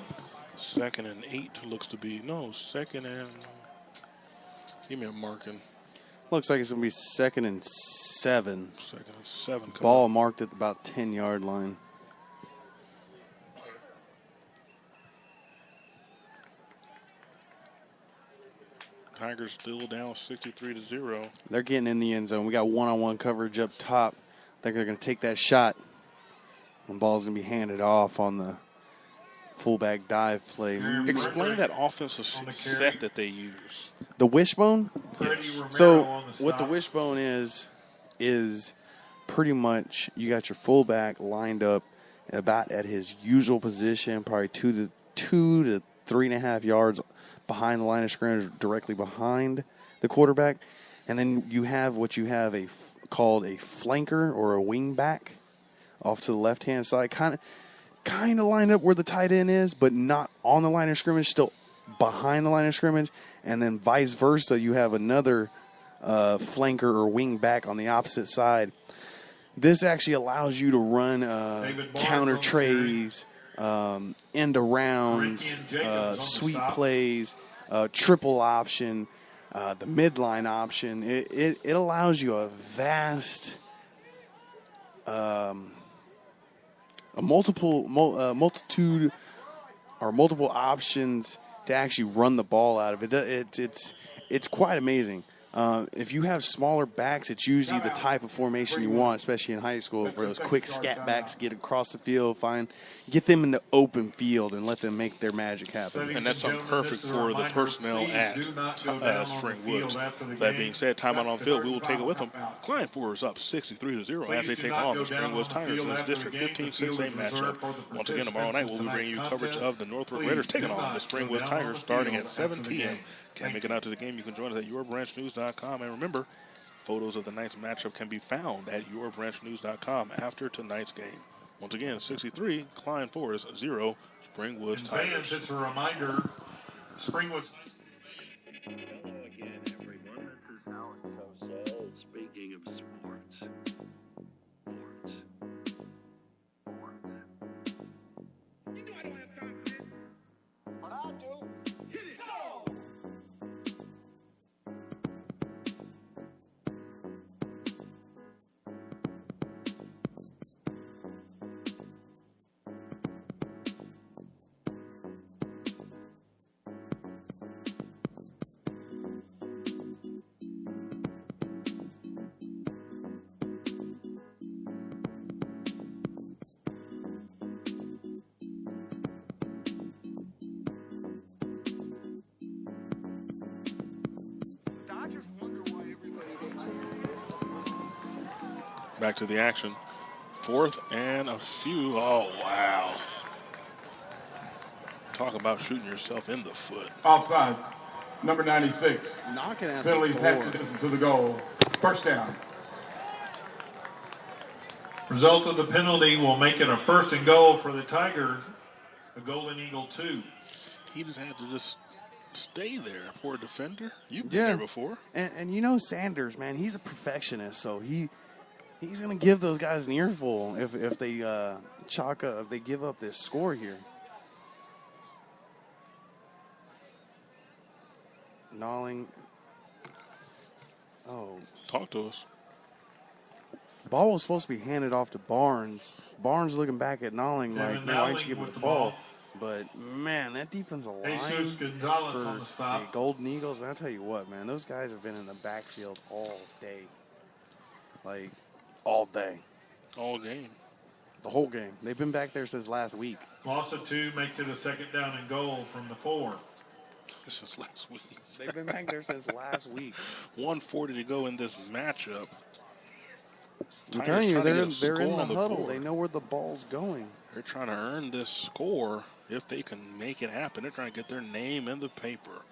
2nd and 8 looks to be, no, 2nd and, give me a marking. Looks like it's going to be 2nd and 7. 2nd and 7. coming Ball up. marked at about 10-yard line. Tigers still down 63-0. They're getting in the end zone. We got one-on-one coverage up top. I think they're going to take that shot. The ball's going to be handed off on the fullback dive play. Explain that offensive On the carry. set that they use. The wishbone? Freddie Romero So on the what the stop. wishbone is pretty much you got your fullback lined up about at his usual position, probably 2 to 3.5 yards behind the line of scrimmage, directly behind the quarterback, and then you have what you have called a flanker or a wing back off to the left hand side, kind of lined up where the tight end is, but not on the line of scrimmage, still behind the line of scrimmage, and then vice versa, you have another flanker or wing back on the opposite side. This actually allows you to run counter trays, end arounds, sweep plays, triple option, the midline option. It allows you a vast, multitude or multiple options to actually run the ball out of it. It's quite amazing. If you have smaller backs, it's usually the type of formation you want, especially in high school, for those quick scat backs, get across the field, get them in the open field, and let them make their magic happen. And that's perfect for the personnel at Spring Woods. That being said, timeout on field, we will take it with them. Klein 4 is up 63-0 as they take on the Spring Woods Tigers in this District 15 6A matchup. Once again, tomorrow night, we'll be bringing you coverage of the Northwood Raiders taking on the Spring Woods Tigers starting at 7 p.m. Can't make it out to the game, you can join us at yourbranchnews.com. And remember, photos of the night's matchup can be found at yourbranchnews.com after tonight's game. Once again, 63, Klein 4 is 0, Springwoods And Tigers. fans, it's a reminder, Springwood's. Hello again, everyone. This is Alan Cosell speaking of sports. You know I don't have time for this. But I do. Hit it. Go! Back to the action. 4th and a few. Oh, wow. Talk about shooting yourself in the foot. Offsides. Number 96. Knocking at Penalties the half board. the distance to the goal. First down. Result of the penalty will make it a 1st and goal for the Tigers. The Golden Eagle 2. He just had to just stay there. Poor defender. You've been Yeah. there before. And you know Sanders, man, he's a perfectionist, so he's going to give those guys an earful if they if they give up this score here. Nolling. Oh. Talk to us. Ball was supposed to be handed off to Barnes. Barnes looking back at Nolling like, man, why didn't you give him the ball? But, man, that defensive line Jesus Gonzalez for on the stop. the Golden Eagles, man, I'll tell you what, man, those guys have been in the backfield all day. Like, all day. All game. The whole game. They've been back there since last week. Loss of 2 makes it a 2nd down and goal from the 4. This is last week. They've been back there since last week. 1:40 to go in this matchup. I'm Tigers telling you, trying to they're get a in score the on huddle. board. They know where the ball's going. They're trying to earn this score if they can make it happen. They're trying to get their name in the paper.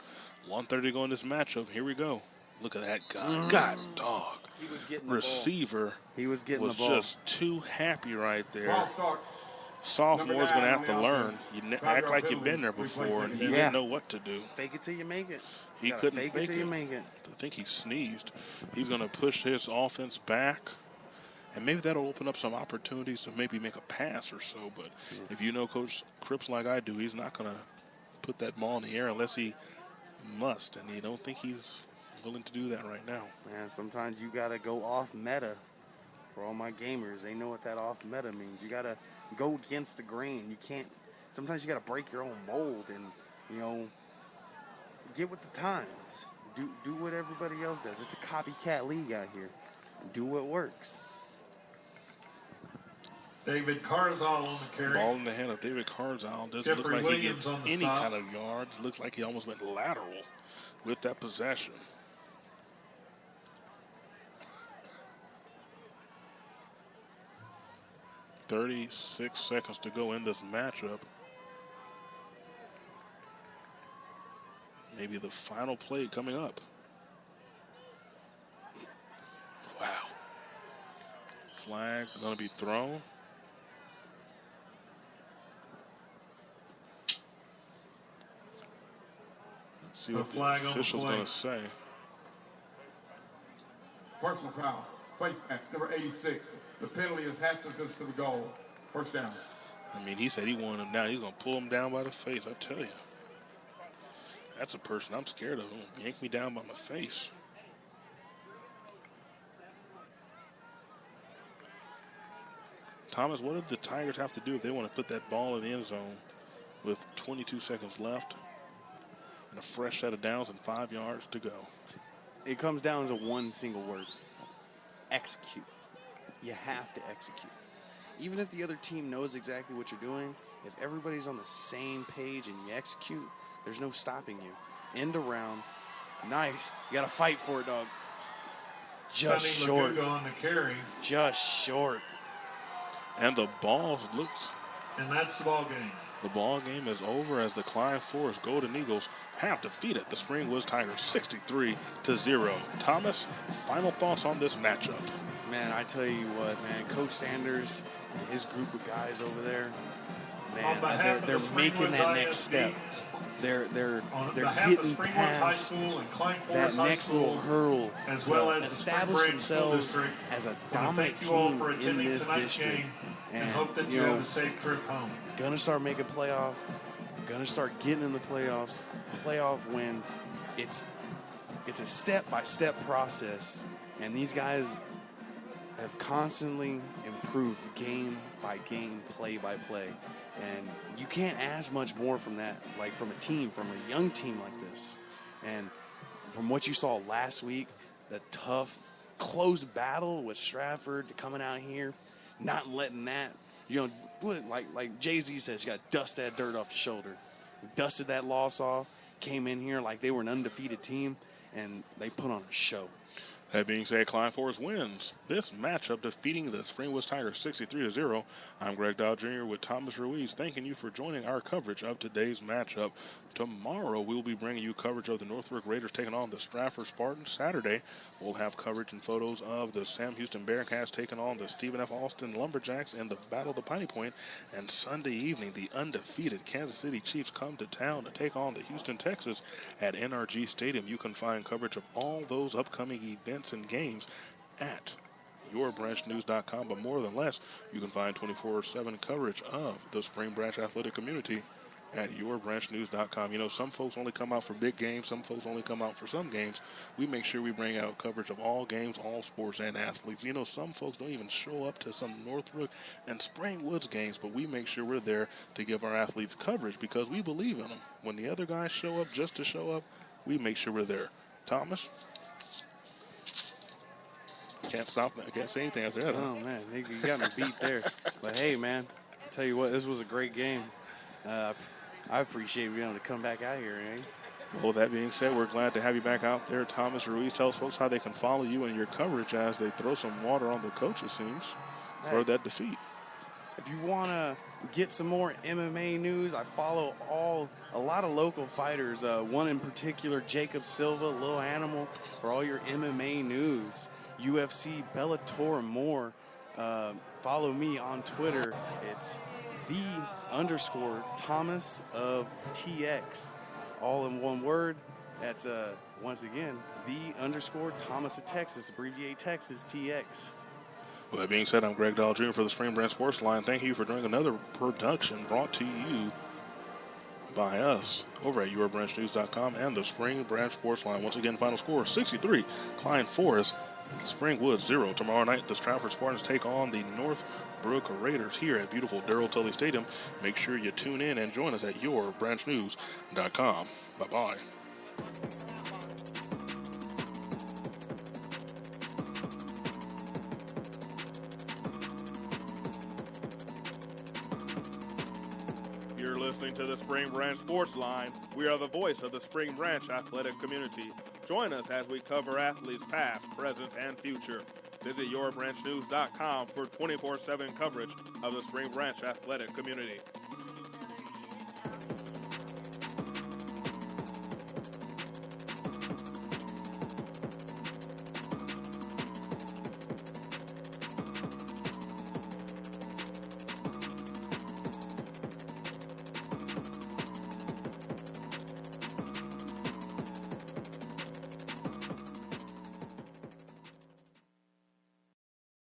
1:30 to go in this matchup. Here we go. Look at that guy. God, dog. He was getting Receiver. He was getting the the ball. Just too happy right there. Ball start. Sophomore's going to have to Number 9 on the learn. You offense. act like Five-yard you've been there penalty. before, and he Yeah. didn't know what to do. Fake it till you make it. He Gotta couldn't fake it till you make it. I think he sneezed. He's going to push his offense back, and maybe that'll open up some opportunities to maybe make a pass or so. But if you know Coach Cripps like I do, he's not going to put that ball in the air unless he must, and you don't think he's willing to do that right now. Man, sometimes you got to go off meta. For all my gamers, they know what that off meta means. You got to go against the grain. You can't. Sometimes you got to break your own mold and, you know, get with the times. Do what everybody else does. It's a copycat league out here. Do what works. David Carzal on the carry. Ball in the hand of David Carzal. Doesn't Jeffrey look like Williams he gets on the any stop. kind of yards. Looks like he almost went lateral with that possession. "36 seconds to go in this matchup. Maybe the final play coming up. Wow. Flag going to be thrown. Let's see The what flag the on the official's play. going to say. Personal foul. Face mask, number 86. The penalty is half distance to the goal. First down. I mean, he said he wanted him down. He's going to pull him down by the face, I tell you. That's a person I'm scared of. He'll yank me down by my face. Thomas, what did the Tigers have to do if they want to put that ball in the end zone with 22 seconds left and a fresh set of downs and 5 yards to go? It comes down to one single word. Execute. You have to execute. Even if the other team knows exactly what you're doing, if everybody's on the same page and you execute, there's no stopping you. End around. Nice. You got to fight for it, dog. Just Sonny short. Laguga on the carry, Just short. And the ball looks, and that's the ball game. the ball game is over as the Klein Forest Golden Eagles have defeated the Springwoods Tigers 63-0. Thomas, final thoughts on this matchup? Man, I tell you what, man, Coach Sanders and his group of guys over there, On man, behalf of they're the making that Springwoods next ISD, step. They're on they're behalf of getting Springwoods High past School and Klein that Forest High next School, little hurdle as well to as the establish Spring Branch School themselves District. as a I wanna dominant thank you all team for in attending this tonight's district. game, and And, hope that you you know, have a safe trip home. Gonna start making playoffs. Gonna start getting in the playoffs. Playoff wins. It's a step-by-step process, and these guys have constantly improved game by game, play by play, and you can't ask much more from that, like from a team, from a young team like this. And from what you saw last week, the tough, close battle with Stratford coming out here, not letting that, you know, like Jay-Z says, you got to dust that dirt off your shoulder. Dusted that loss off, came in here like they were an undefeated team, and they put on a show. That being said, Klein Forest wins this matchup, defeating the Springwoods Tigers 63-0. I'm Greg Dow Jr. with Thomas Ruiz, thanking you for joining our coverage of today's matchup. Tomorrow, we'll be bringing you coverage of the Northbrook Raiders taking on the Stratford Spartans. Saturday, we'll have coverage and photos of the Sam Houston Bearcats taking on the Stephen F. Austin Lumberjacks in the Battle of the Piney Point. And Sunday evening, the undefeated Kansas City Chiefs come to town to take on the Houston Texans at NRG Stadium. You can find coverage of all those upcoming events and games at yourbranchnews.com, but more than less, you can find 24/7 coverage of the Spring Branch athletic community at yourbranchnews.com. You know, some folks only come out for big games, some folks only come out for some games. We make sure we bring out coverage of all games, all sports, and athletes. You know, some folks don't even show up to some Northbrook and Springwoods games, but we make sure we're there to give our athletes coverage because we believe in them. When the other guys show up just to show up, we make sure we're there. Thomas? Can't stop. I can't say anything after that. Oh, man, you got me beat there. But, hey, man, I tell you what, this was a great game. I appreciate being able to come back out here, eh? Well, that being said, we're glad to have you back out there. Thomas Ruiz, tell us, folks, how they can follow you and your coverage as they throw some water on the coach, it seems, for that defeat. If you want to get some more MMA news, I follow a lot of local fighters. One in particular, Jacob Silva, Lil Animal, for all your MMA news. UFC, Bellator, and more. Follow me on Twitter. It's _Thomas of TX. All in one word. That's, once again, _Thomas of Texas. Abbreviate Texas, TX. With that being said, I'm Greg Dahl Jr. for the Spring Branch Sports Line. Thank you for doing another production brought to you by us over at yourbranchnews.com and the Spring Branch Sports Line. Once again, final score 63, Klein 4, Springwood 0. Tomorrow night, the Stratford Spartans take on the Northbrook Raiders here at beautiful Darrell Tully Stadium. Make sure you tune in and join us at yourbranchnews.com. Bye-bye. You're listening to the Spring Branch Sports Line. We are the voice of the Spring Branch athletic community. Join us as we cover athletes past, present, and future. Visit yourbranchnews.com for 24/7 coverage of the Spring Branch athletic community.